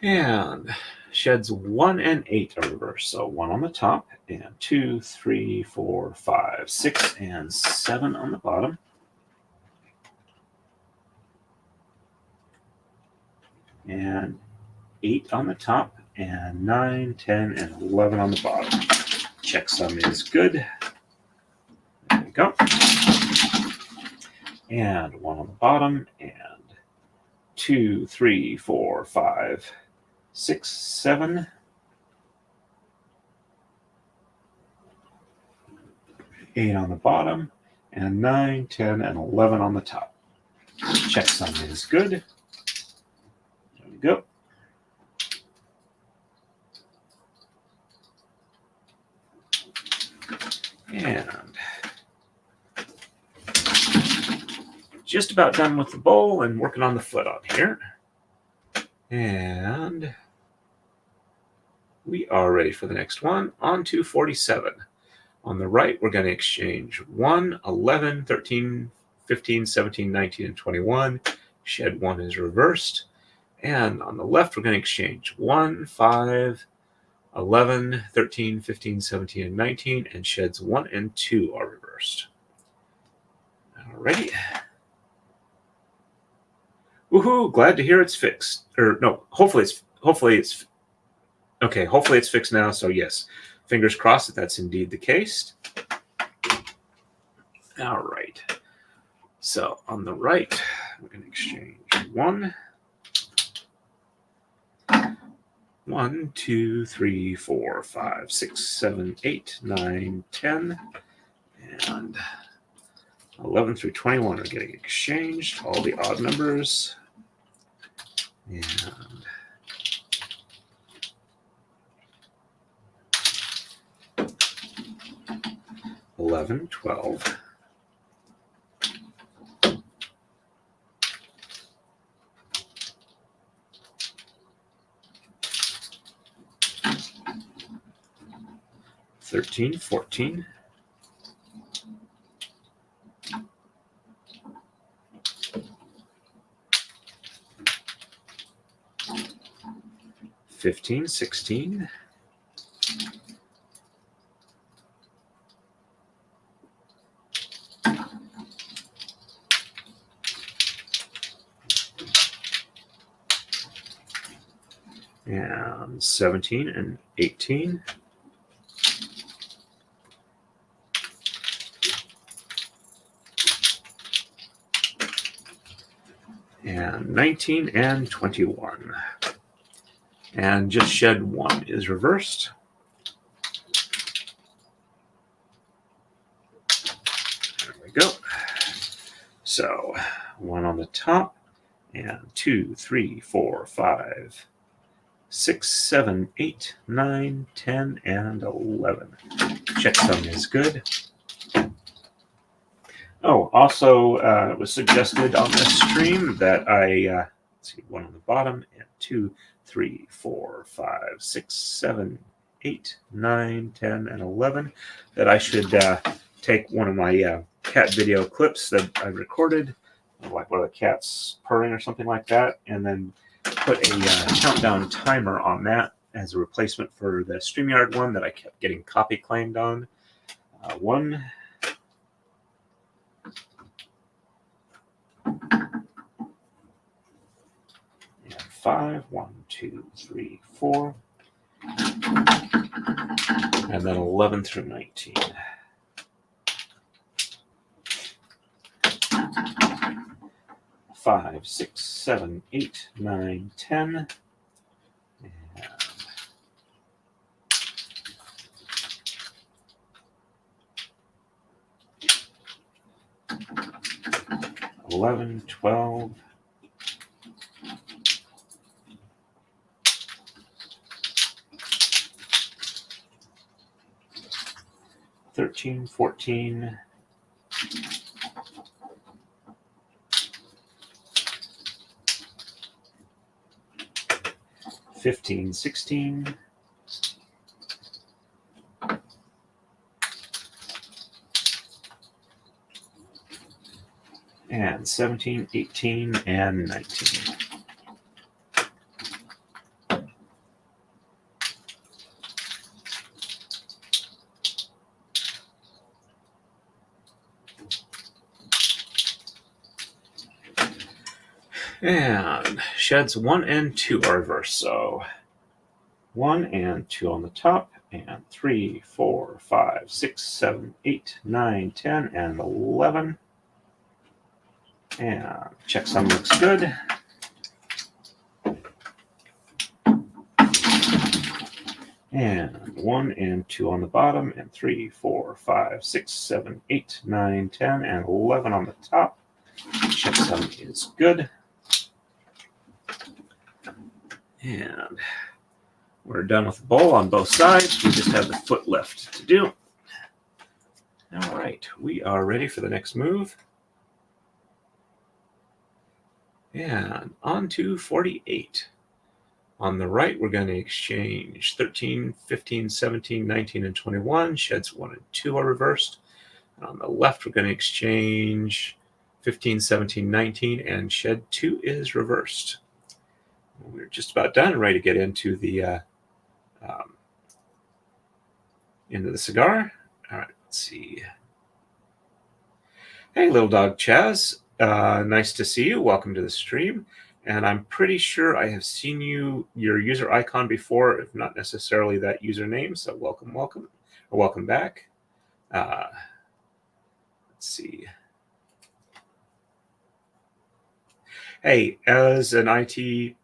And sheds 1 and 8 are reversed. So 1 on the top, and 2, 3, 4, 5, 6, and 7 on the bottom. And 8 on the top, and 9, 10, and 11 on the bottom. Checksum is good. There we go. And 1 on the bottom, and 2, 3, 4, 5, 6, 7. 8 on the bottom, and 9, 10, and 11 on the top. Checksum is good. There we go. And just about done with the bowl and working on the foot on here. And we are ready for the next one. On to 47. On the right, we're going to exchange 1, 11, 13, 15, 17, 19, and 21. Shed 1 is reversed. And on the left, we're going to exchange 1, 5, 11, 13, 15, 17, and 19. And sheds 1 and 2 are reversed. Alrighty. Woohoo! Glad to hear it's fixed. Or no, hopefully it's okay. Hopefully it's fixed now. So yes, fingers crossed that that's indeed the case. All right. So on the right, we're going to exchange 1, 2, 3, 4, 5, 6, 7, 8, 9, 10, and 11 through 21 are getting exchanged. All the odd numbers. And 11, 12. 13, 14. 15, 16. 17 and 18. 19 and 21. And just shed 1 is reversed. There we go. So 1 on the top, and 2, 3, 4, 5, 6, 7, 8, 9, 10, and 11. Checksum is good. Oh, also, it was suggested on this stream that I, let's see, 1 on the bottom, and 2, 3, 4, 5, 6, 7, 8, 9, 10, and 11, that I should take one of my cat video clips that I recorded, like one of the cats purring or something like that, and then put a countdown timer on that as a replacement for the StreamYard one that I kept getting copy claimed on. 1, 5, 1, 2, 3, 4, and then 11 through 19. Five, 6, 7, 8, 9, 10, and 11, 12, 13, 14, 15, 16, and 17, 18, and 19. And sheds 1 and 2 are reversed. So 1 and 2 on the top, and 3, 4, 5, 6, 7, 8, 9, 10, and 11. And checksum looks good. And 1 and 2 on the bottom, and 3, 4, 5, 6, 7, 8, 9, 10, and 11 on the top. Checksum is good. And we're done with the bowl on both sides. We just have the foot left to do. All right, we are ready for the next move. And on to 48. On the right, we're going to exchange 13, 15, 17, 19, and 21. Sheds 1 and 2 are reversed. And on the left, we're going to exchange 15, 17, 19, and shed 2 is reversed. We're just about done, ready to get into the cigar. All right, let's see. Hey, little dog Chaz. Nice to see you. Welcome to the stream. And I'm pretty sure I have seen your user icon before, if not necessarily that username. So welcome, or welcome back. Let's see. Hey, as an IT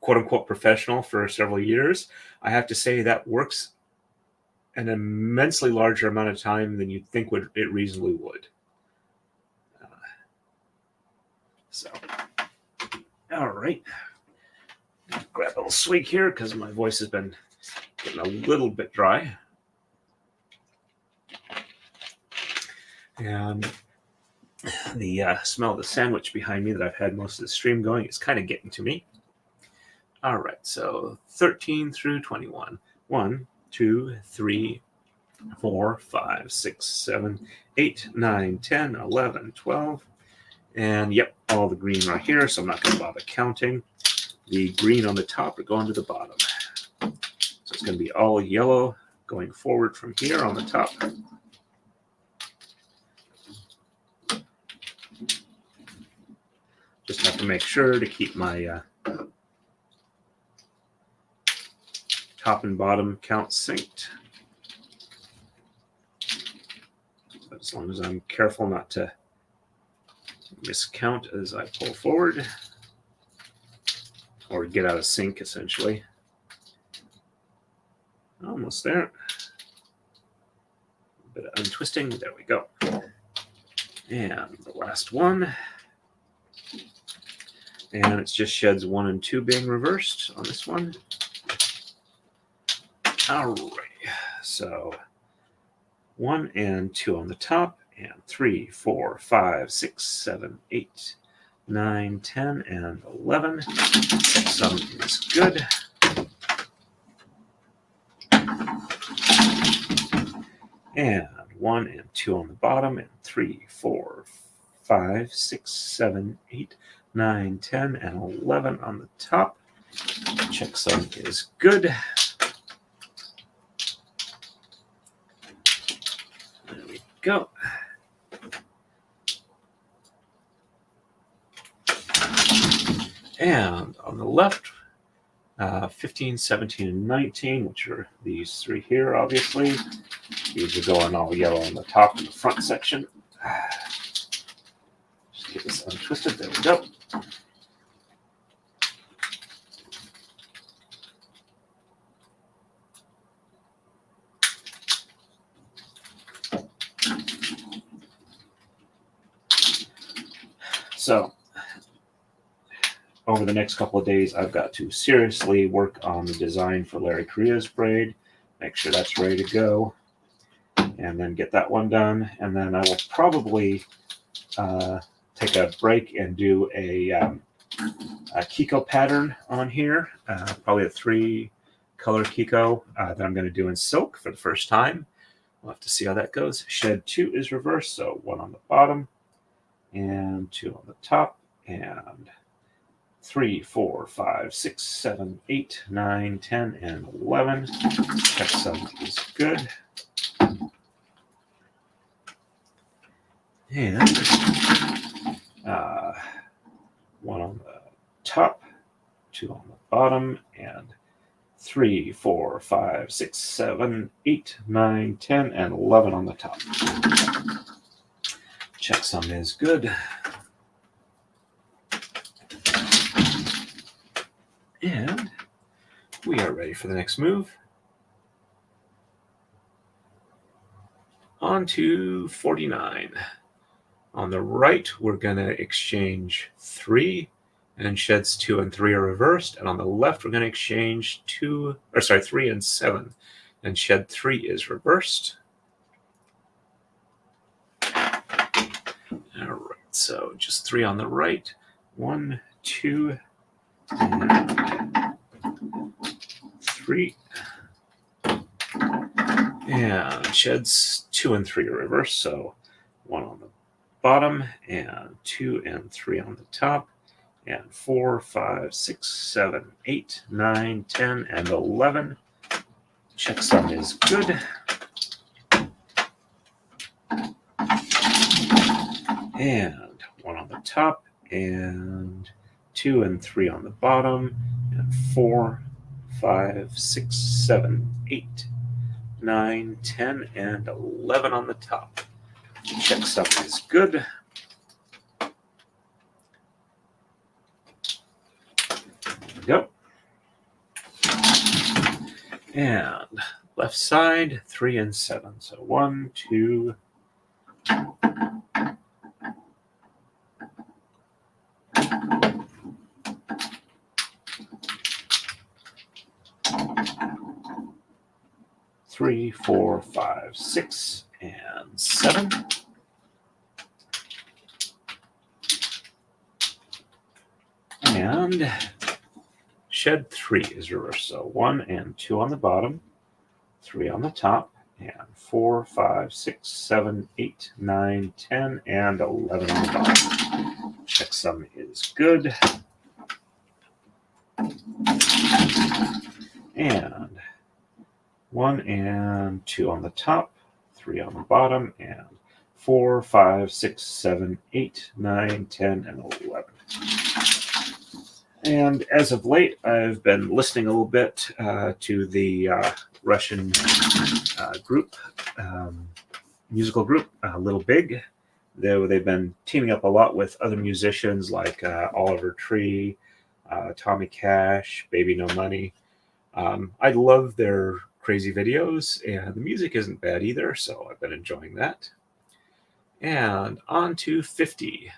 quote-unquote professional for several years, I have to say that works an immensely larger amount of time than you'd think it reasonably would. So, all right. Grab a little swig here because my voice has been getting a little bit dry. And the smell of the sandwich behind me that I've had most of the stream going is kind of getting to me. All right, so 13 through 21. 1, 2, 3, 4, 5, 6, 7, 8, 9, 10, 11, 12. And yep, all the green right here, so I'm not going to bother counting. The green on the top are going to the bottom. So it's going to be all yellow going forward from here on the top. Just have to make sure to keep my top and bottom count synced. But as long as I'm careful not to miscount as I pull forward or get out of sync, essentially. Almost there. A bit of untwisting. There we go. And the last one. And it's just sheds 1 and 2 being reversed on this one. Alrighty. So 1 and 2 on the top, and 3, 4, 5, 6, 7, 8, 9, 10, and 11. Some is good. And 1 and 2 on the bottom, and 3, 4, 5, 6, 7, 8, 9, 10, and 11 on the top. Checksum is good. There we go. And on the left, 15, 17, and 19, which are these three here, obviously. These are going all yellow on the top and the front section. Just get this untwisted. There we go. So, over the next couple of days, I've got to seriously work on the design for Clarie Cassan's braid, make sure that's ready to go, and then get that one done. And then I will probably take a break and do a Kiko pattern on here, probably a 3-color Kiko that I'm going to do in silk for the first time. We'll have to see how that goes. Shed 2 is reversed, so 1 on the bottom and 2 on the top, and 3, 4, 5, 6, 7, 8, 9, 10, and 11. Checksum is good. And 1 on the top, 2 on the bottom, and 3, 4, 5, 6, 7, 8, 9, 10, and 11 on the top. Checksum is good. And we are ready for the next move. On to 49. On the right, we're going to exchange 3, and sheds 2 and 3 are reversed. And on the left, we're going to exchange 3 and 7, and shed 3 is reversed. All right, so just 3 on the right. 1, 2, and 3. And sheds 2 and 3 reverse, so 1 on the bottom, and 2 and 3 on the top, and 4, 5, 6, 7, 8, 9, 10, and 11. Checksum is good. And 1 on the top, and 2 and 3 on the bottom, and 4, 5, 6, 7, 8, 9, 10, and 11 on the top. Checksum is good. There we go. And left side, 3 and 7. So 1, 2, 3, 4, 5, 6, and 7. And shed 3 is reversed. So 1 and 2 on the bottom, 3 on the top, and 4, 5, 6, 7, 8, 9, 10, and 11 on the bottom. Checksum is good. And 1 and 2 on the top, 3 on the bottom, and 4, 5, 6, 7, 8, 9, 10, and 11. And as of late, I've been listening a little bit to the Russian group, musical group, Little Big. They've been teaming up a lot with other musicians like Oliver Tree, Tommy Cash, Baby No Money. I love their crazy videos, and the music isn't bad either, so I've been enjoying that. And on to 50.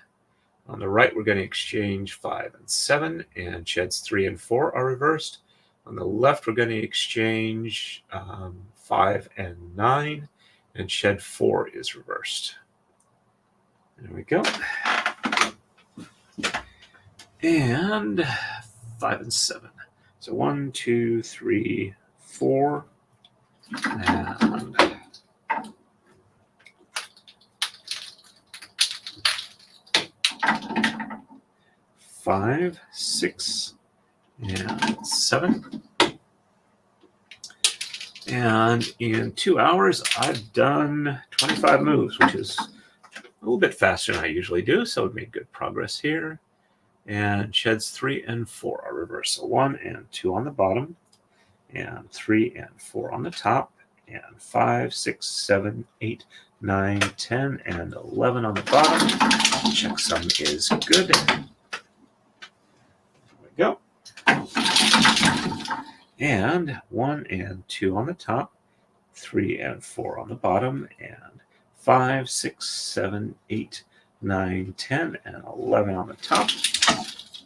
On the right, we're going to exchange 5 and 7, and sheds 3 and 4 are reversed. On the left, we're going to exchange 5 and 9, and shed 4 is reversed. There we go. And 5 and 7. So 1, 2, 3, 4, and 5, 6, and 7. And in 2 hours, I've done 25 moves, which is a little bit faster than I usually do, so I've made good progress here. And sheds 3 and 4 are reversed. So 1 and 2 on the bottom, and 3 and 4 on the top, and 5, 6, 7, 8, 9, 10, and 11 on the bottom. Checksum is good. There we go. And 1 and 2 on the top, 3 and 4 on the bottom, and 5, 6, 7, 8, 9, 10, and 11 on the top.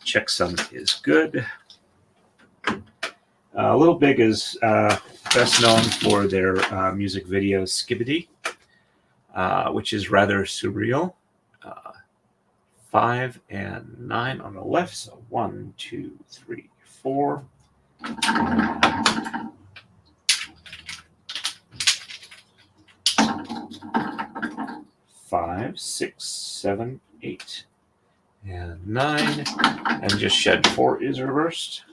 Checksum is good. Little Big is best known for their music video Skibbity, which is rather surreal. 5 and 9 on the left, so 1, 2, 3, 4. 5, 6, 7, 8, and 9, and just shed 4 is reversed.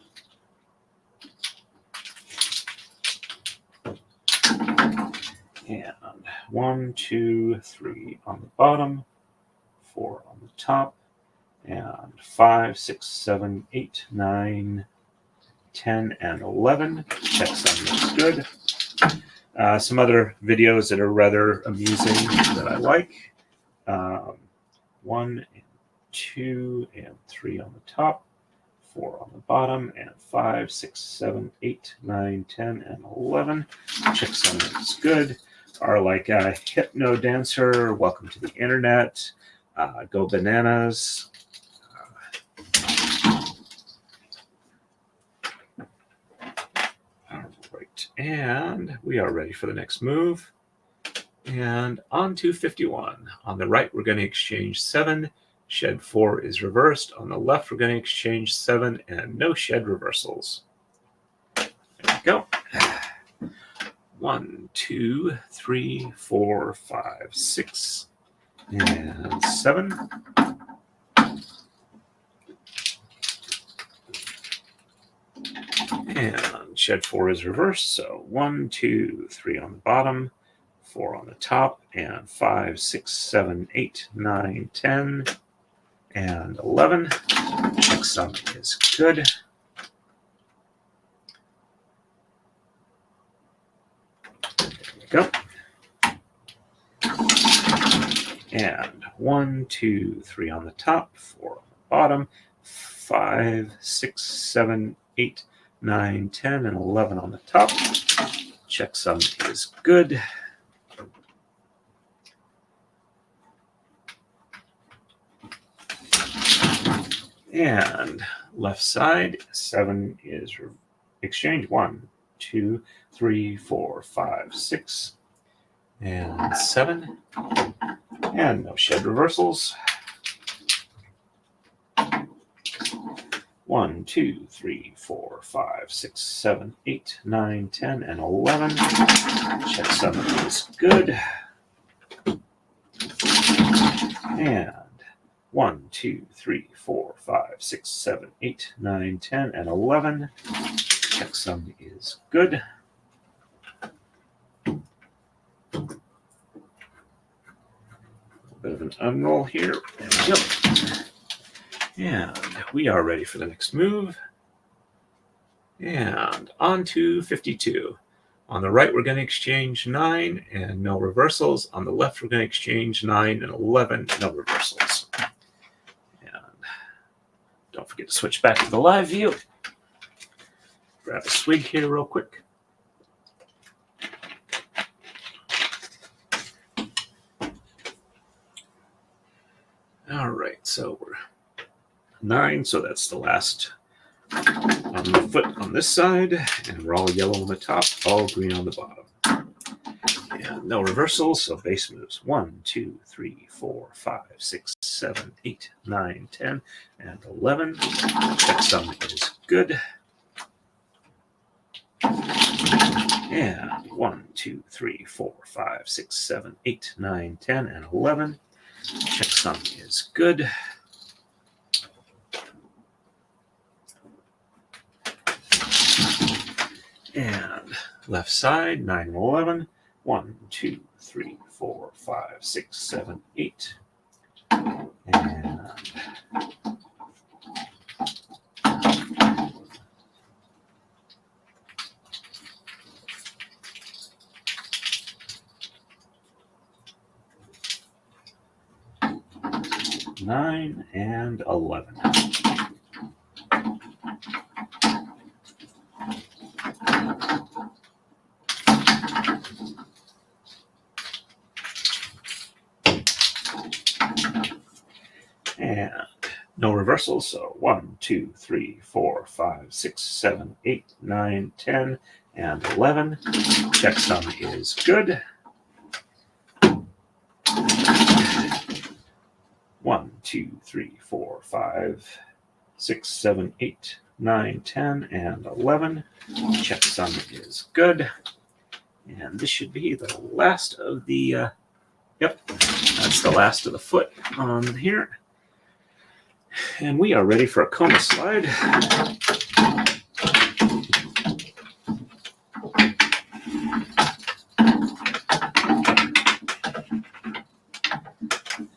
And 1, 2, 3 on the bottom, 4 on the top, and 5, 6, 7, 8, 9, 10, and 11. Checksum is good. Some other videos that are rather amusing that I like. 1 and 2 and 3 on the top, 4 on the bottom, and 5, 6, 7, 8, 9, 10, and 11. Checksum is good. Are like Hypno Dancer, Welcome to the Internet, Go Bananas. All right, and we are ready for the next move. And on to 51. On the right, we're going to exchange 7. Shed 4 is reversed. On the left, we're going to exchange 7 and no shed reversals. There we go. 1, 2, 3, 4, 5, 6, and 7. And shed 4 is reversed, so 1, 2, 3 on the bottom, 4 on the top, and 5, 6, 7, 8, 9, 10, and 11. Checksum is good. There we go. And 1, 2, 3 on the top, 4 on the bottom, 5, 6, 7, 8, 9, 10, and 11 on the top. Checksum is good. And left side, 7 is exchange. 1, 2, 3, 4, 5, 6, and 7. And no shed reversals. 1, 2, 3, 4, 5, 6, 7, 8, 9, 10, and 11. Checksum is good. And 1, 2, 3, 4, 5, 6, 7, 8, 9, 10, and 11. Checksum is good. A bit of an unroll here. There we go. And we are ready for the next move. And on to 52. On the right, we're going to exchange 9 and no reversals. On the left, we're going to exchange 9 and 11, no reversals. And don't forget to switch back to the live view. Grab a swig here real quick. All right, so we're 9, so that's the last on the foot on this side, and we're all yellow on the top, all green on the bottom. And no reversals, so base moves 1, 2, 3, 4, 5, 6, 7, 8, 9, 10, and 11. Checksum is good. And 1, 2, 3, 4, 5, 6, 7, 8, 9, 10, and 11. Checksum is good. And left side, 9 and 11. 1, 2, 3, 4, 5, 6, 7, 8. And 9 and 11. And no reversals, so 1, 2, 3, 4, 5, 6, 7, 8, 9, 10, and 11. Checksum is good. 1, 2, 3, 4, 5, 6, 7, 8, 9, 10, and 11. Checksum is good. And this should be the last of the, yep, that's the last of the foot on here. And we are ready for a coma slide.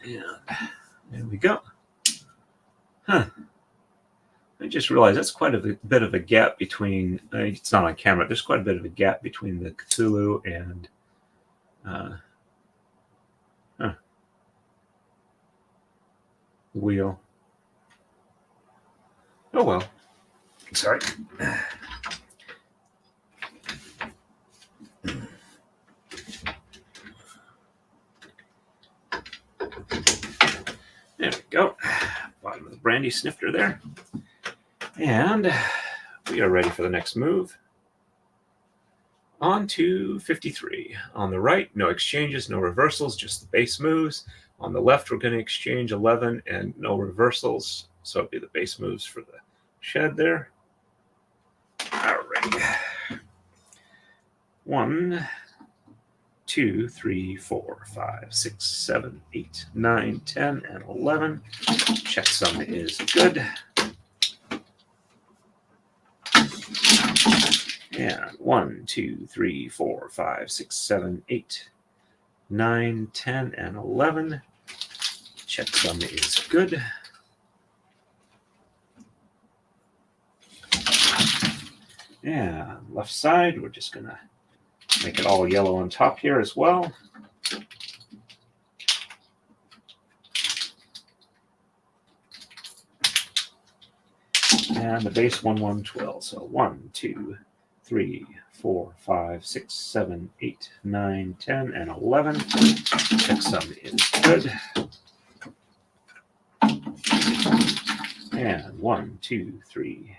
And there we go. Huh. I just realized that's quite a bit of a gap between, it's not on camera, there's quite a bit of a gap between the Cthulhu and, the wheel. Oh well. Sorry. There we go. Bottom of the brandy snifter there. And we are ready for the next move. On to 53. On the right, no exchanges, no reversals, just the base moves. On the left, we're going to exchange 11 and no reversals. So it'll be the base moves for the shed there. All right. 1, 2, 3, 4, 5, 6, 7, 8, 9, 10, and 11. Checksum is good. And 1, 2, 3, 4, 5, 6, 7, 8, 9, 10, and 11. Checksum is good. And left side, we're just going to make it all yellow on top here as well. And the base 1, 1, 12. So 1, 2, 3, 4, 5, 6, 7, 8, 9, 10, and 11. Checksum is good. And 1, 2, 3,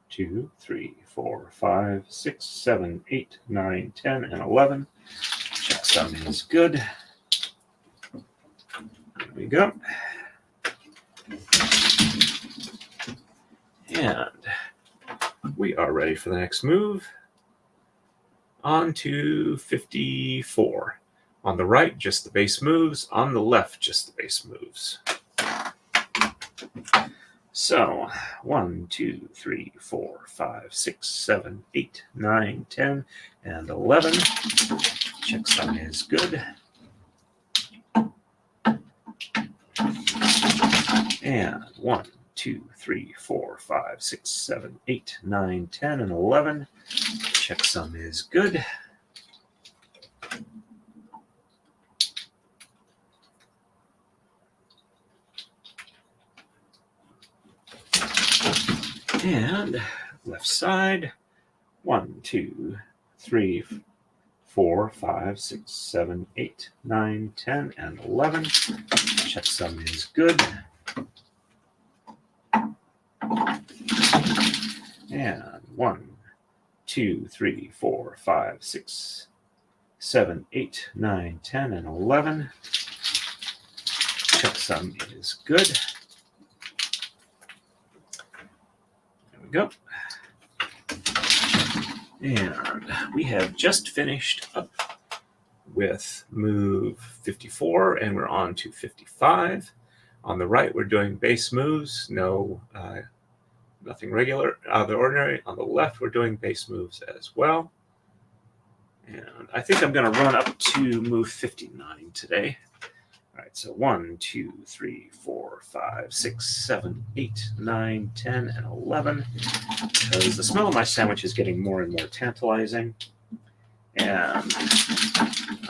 2, 3, 4, 5, 6, 7, 8, 9, 10, and 11. Checksum is good. There we go. And we are ready for the next move. On to 54. On the right, just the base moves. On the left, just the base moves. So 1, 2, 3, 4, 5, 6, 7, 8, 9, 10, and 11. Checksum is good. And 1, 2, 3, 4, 5, 6, 7, 8, 9, 10, and 11. Checksum is good. And left side, 1, 2, 3, 4, 5, 6, 7, 8, 9, 10, and 11. Checksum is good. And 1, 2, 3, 4, 5, 6, 7, 8, 9, 10, and 11. Checksum is good. There we go. And we have just finished up with move 54, and we're on to 55. On the right, we're doing base moves, nothing regular, out of the ordinary. On the left, we're doing base moves as well. And I think I'm going to run up to move 59 today. All right, so 1, 2, 3, 4, 5, 6, 7, 8, 9, 10, and 11. Because the smell of my sandwich is getting more and more tantalizing. And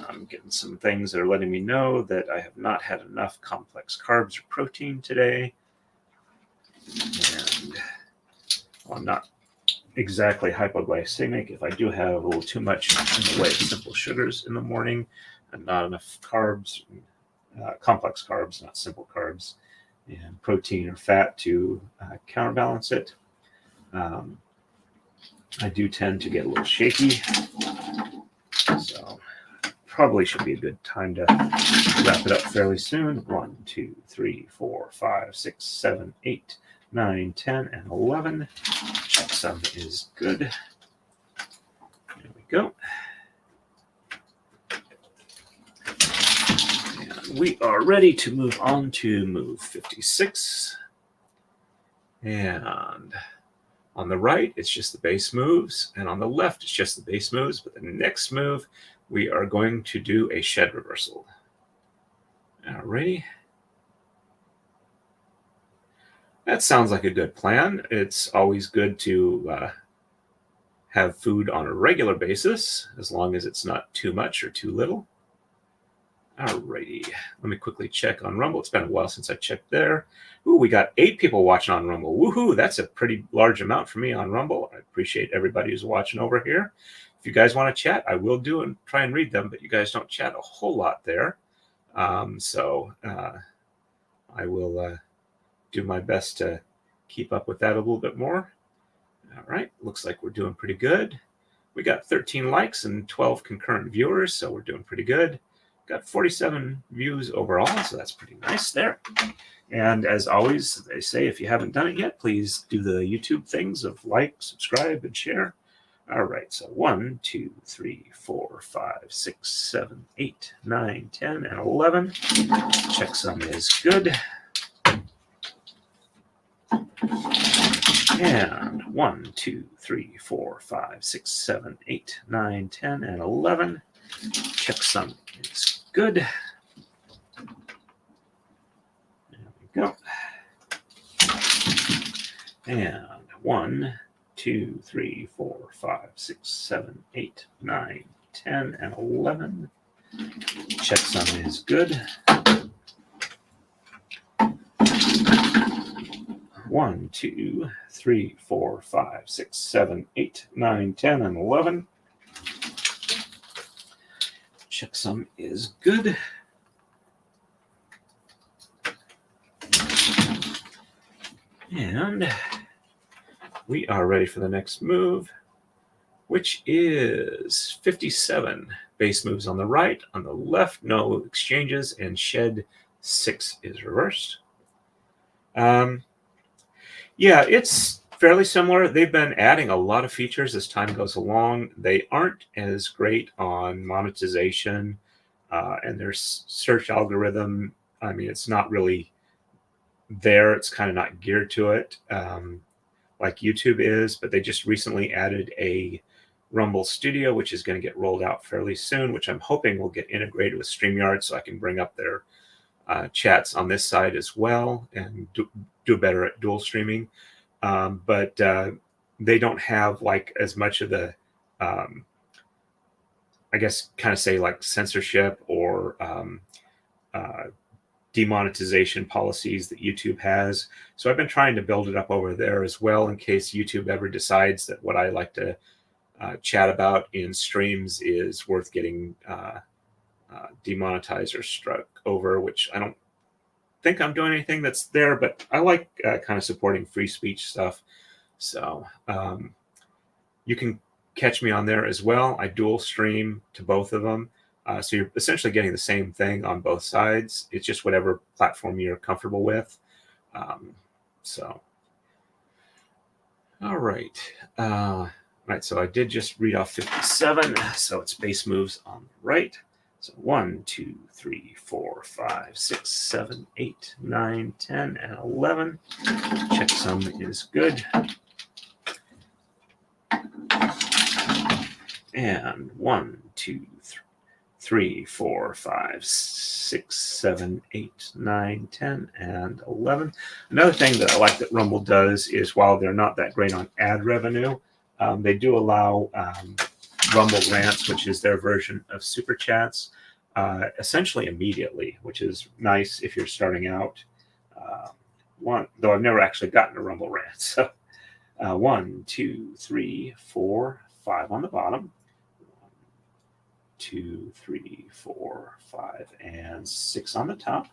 I'm getting some things that are letting me know that I have not had enough complex carbs or protein today. And I'm not exactly hypoglycemic if I do have a little too much in the way of simple sugars in the morning and not enough carbs, complex carbs, not simple carbs, and protein or fat to counterbalance it. I do tend to get a little shaky, so probably should be a good time to wrap it up fairly soon. 1, 2, 3, 4, 5, 6, 7, 8, 9, 10, and 11. Checksum is good. There we go. And we are ready to move on to move 56. And on the right, it's just the base moves. And on the left, it's just the base moves. But the next move, we are going to do a shed reversal. Alrighty. That sounds like a good plan. It's always good to have food on a regular basis, as long as it's not too much or too little. Alrighty, let me quickly check on Rumble. It's been a while since I checked there. Ooh, we got 8 people watching on Rumble. Woohoo, that's a pretty large amount for me on Rumble. I appreciate everybody who's watching over here. If you guys want to chat, I will do and try and read them, but you guys don't chat a whole lot there. So I will do my best to keep up with that a little bit more. All right, looks like we're doing pretty good. We got 13 likes and 12 concurrent viewers, so we're doing pretty good. Got 47 views overall, so that's pretty nice there. And as always, they say if you haven't done it yet, please do the YouTube things of like, subscribe, and share. All right, so 1, 2, 3, 4, 5, 6, 7, 8, 9, 10, and 11. Checksum is good. And 1, 2, 3, 4, 5, 6, 7, 8, 9, 10, and 11. Checksum is good. There we go. And 1, 2, 3, 4, 5, 6, 7, 8, 9, 10, and 11. Checksum is good. 1, 2, 3, 4, 5, 6, 7, 8, 9, 10, and 11. Checksum is good. And we are ready for the next move, which is 57. Base moves on the right, on the left, no exchanges, and shed 6 is reversed. Yeah, it's fairly similar. They've been adding a lot of features as time goes along. They aren't as great on monetization and their search algorithm. I mean, it's not really there. It's kind of not geared to it like YouTube is, but they just recently added a Rumble Studio, which is going to get rolled out fairly soon, which I'm hoping will get integrated with StreamYard so I can bring up their chats on this side as well and do better at dual streaming. But they don't have like as much of the, I guess, kind of say like censorship or demonetization policies that YouTube has. So I've been trying to build it up over there as well in case YouTube ever decides that what I like to chat about in streams is worth getting demonetized or struck over, which I don't think I'm doing anything that's there, but I like kind of supporting free speech stuff. So you can catch me on there as well. I dual stream to both of them. So you're essentially getting the same thing on both sides. It's just whatever platform you're comfortable with. So, all right. Right, so I did just read off 57. So it's base moves on the right. So 1, 2, 3, 4, 5, 6, 7, 8, 9, 10, and 11. Checksum is good. And 1, 2, 3, 4, 5, 6, 7, 8, 9, 10, and 11. Another thing that I like that Rumble does is while they're not that great on ad revenue, they do allow Rumble Rants, which is their version of Super Chats, essentially immediately, which is nice if you're starting out. Though I've never actually gotten a Rumble Rant. So 1, 2, 3, 4, 5 on the bottom. 1, 2, 3, 4, 5, and 6 on the top.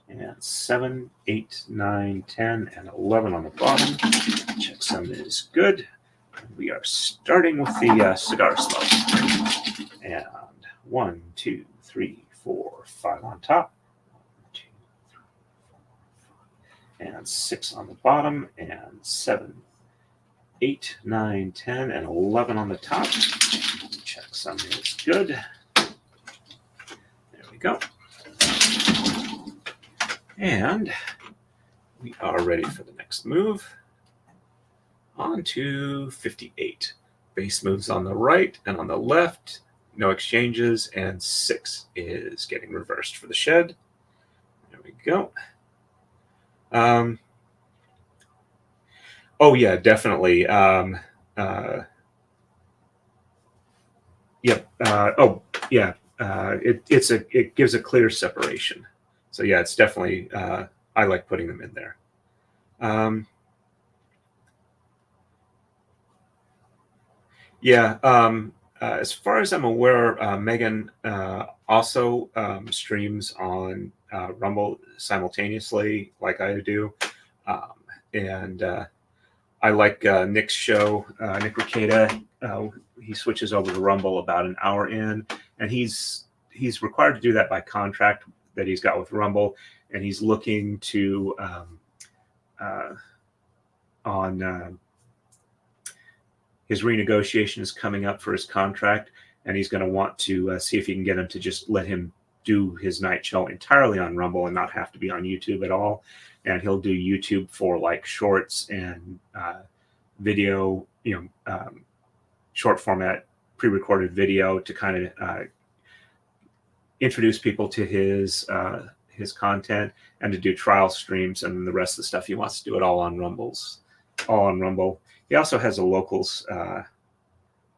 And 7, 8, 9, 10, and 11 on the bottom. Checksum is good. We are starting with the cigar smoke. And 1, 2, 3, 4, 5 on top. 1, 2, 3, 4, 5. And 6 on the bottom. And 7, 8, 9, 10, and 11 on the top. Checksum is good. There we go. And we are ready for the next move. On to 58. Base moves on the right and on the left. No exchanges, and 6 is getting reversed for the shed. There we go. Oh yeah, definitely. Yep. Oh yeah. It gives a clear separation. So yeah, it's definitely. I like putting them in there. Yeah. As far as I'm aware, Megan also streams on Rumble simultaneously, like I do, and I like Nick's show, Nick Ricada. he switches over to Rumble about an hour in, and he's required to do that by contract that he's got with Rumble, and he's looking to his renegotiation is coming up for his contract, and he's going to want to see if he can get him to just let him do his night show entirely on Rumble and not have to be on YouTube at all. And he'll do YouTube for like shorts and video, short format pre-recorded video to kind of introduce people to his content, and to do trial streams, and the rest of the stuff he wants to do it all on Rumble. He also has a locals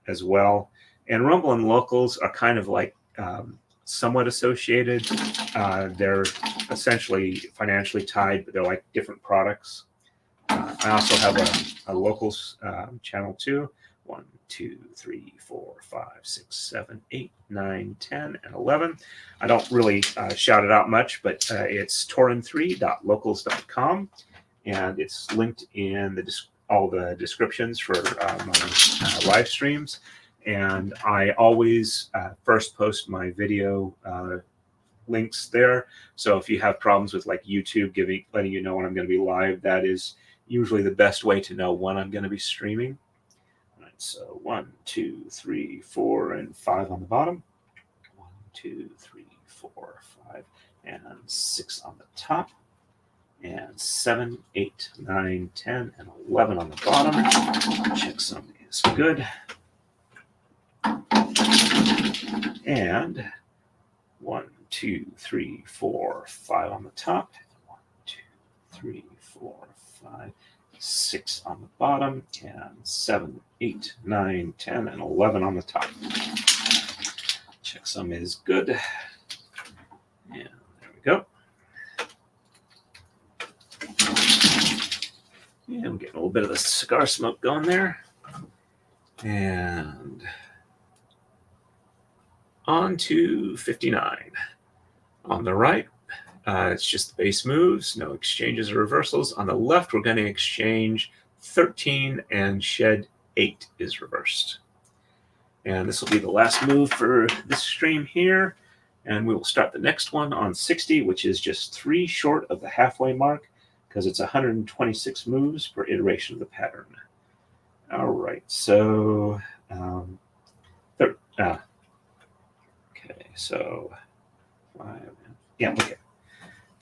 as well, and Rumble and locals are kind of like somewhat associated. They're essentially financially tied, but they're like different products. I also have a locals channel too. 1, 2, 3, 4, 5, 6, 7, 8, 9, 10, and 11. I don't really shout it out much, but it's torin3.locals.com, and it's linked in all the descriptions for my live streams. And I always first post my video links there. So if you have problems with like YouTube letting you know when I'm going to be live, that is usually the best way to know when I'm going to be streaming. All right, so 1, 2, 3, 4, and 5 on the bottom. 1, 2, 3, 4, 5, and 6 on the top. And 7, 8, 9, 10, and 11 on the bottom. Checksum is good. And 1, 2, 3, 4, 5 on the top. 1, 2, 3, 4, 5, 6 on the bottom, and 7, 8, 9, 10, and 11 on the top. Checksum is good. And there we go. And I'm getting a little bit of the cigar smoke going there. And on to 59. On the right, it's just the base moves, no exchanges or reversals. On the left, we're going to exchange 13, and shed 8 is reversed. And this will be the last move for this stream here. And we will start the next one on 60, which is just 3 short of the halfway mark, because it's 126 moves per iteration of the pattern. All right, so okay, so 5, okay.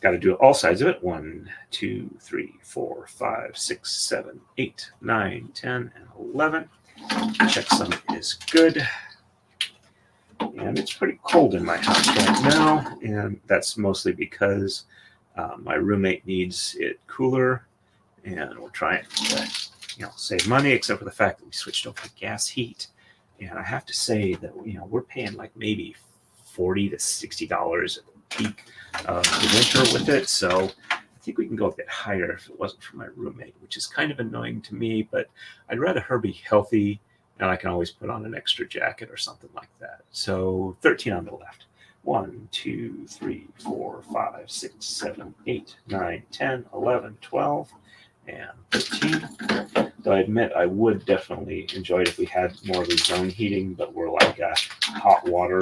Got to do all sides of it. 1, 2, 3, 4, 5, 6, 7, 8, 9, 10, and 11. Checksum is good. And it's pretty cold in my house right now, and that's mostly because my roommate needs it cooler, and we're trying to save money, except for the fact that we switched over to gas heat. And I have to say that we're paying like maybe $40 to $60 at the peak of the winter with it. So I think we can go a bit higher if it wasn't for my roommate, which is kind of annoying to me, but I'd rather her be healthy, and I can always put on an extra jacket or something like that. So 13 on the left. 1, 2, 3, 4, 5, 6, 7, 8, 9, 10, 11, 12, and 13. Though I admit I would definitely enjoy it if we had more of a zone heating, but we're like hot water,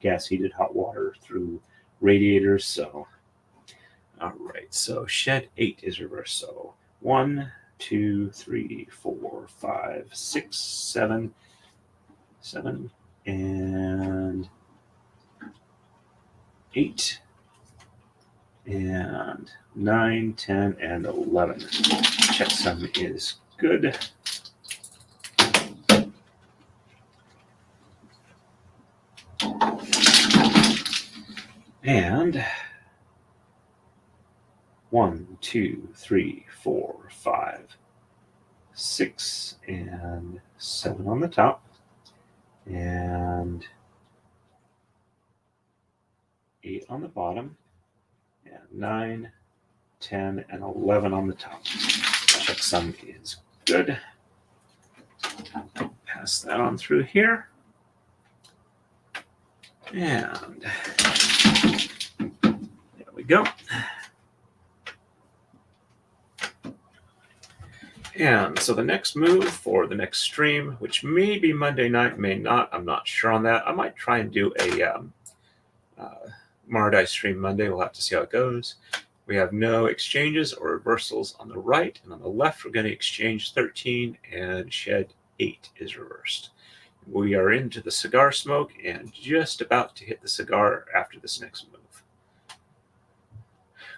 gas heated hot water through radiators. So, all right. So shed 8 is reversed. So 1, 2, 3, 4, 5, 6, 7, and 8, and 9, 10, and 11. Checksum is good. And 1, 2, 3, 4, 5, 6, and 7 on the top, and 8 on the bottom, and 9, 10, and 11 on the top. Checksum is good. Pass that on through here. And there we go. And so the next move for the next stream, which may be Monday night, may not, I'm not sure on that. I might try and do a Maradai stream Monday. We'll have to see how it goes. We have no exchanges or reversals on the right, and on the left, we're going to exchange 13 and shed 8 is reversed. We are into the cigar smoke and just about to hit the cigar after this next move.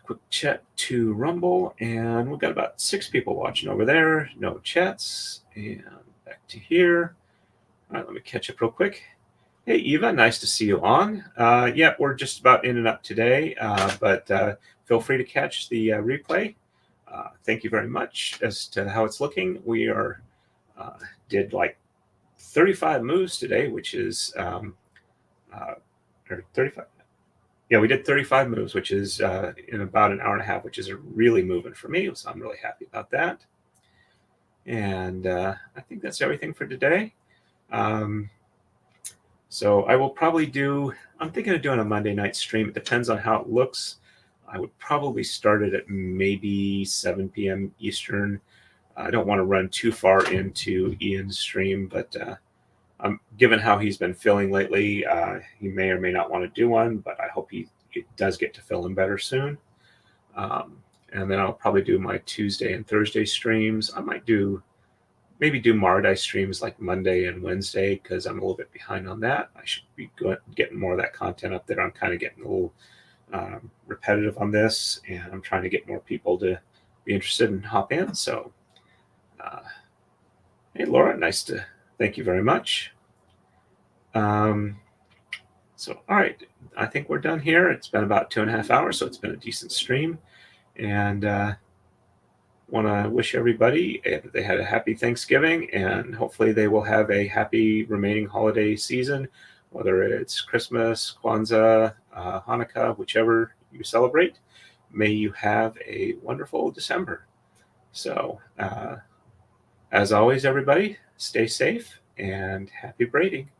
Quick chat to Rumble, and we've got about 6 people watching over there. No chats, and back to here. All right, let me catch up real quick. Hey, Eva, nice to see you on. Yeah, we're just about in and up today, but feel free to catch the replay. Thank you very much. As to how it's looking, we are did like 35 moves today, which is or 35. Yeah, we did 35 moves, which is in about an hour and a half, which is really moving for me. So I'm really happy about that. And I think that's everything for today. So I will probably I'm thinking of doing a Monday night stream. It depends on how it looks. I would probably start it at maybe 7 p.m. Eastern. I don't want to run too far into Ian's stream, but given how he's been feeling lately, he may or may not want to do one, but I hope he does get to feeling better soon. And then I'll probably do my Tuesday and Thursday streams. I might maybe do Maradai streams like Monday and Wednesday because I'm a little bit behind on that. I should be getting more of that content up there. I'm kind of getting a little repetitive on this, and I'm trying to get more people to be interested and hop in. So, hey, Laura, thank you very much. So, all right, I think we're done here. It's been about 2.5 hours, so it's been a decent stream. And want to wish everybody that they had a happy Thanksgiving, and hopefully they will have a happy remaining holiday season, whether it's Christmas, Kwanzaa, Hanukkah, whichever you celebrate. May you have a wonderful December. So, as always, everybody, stay safe and happy braiding.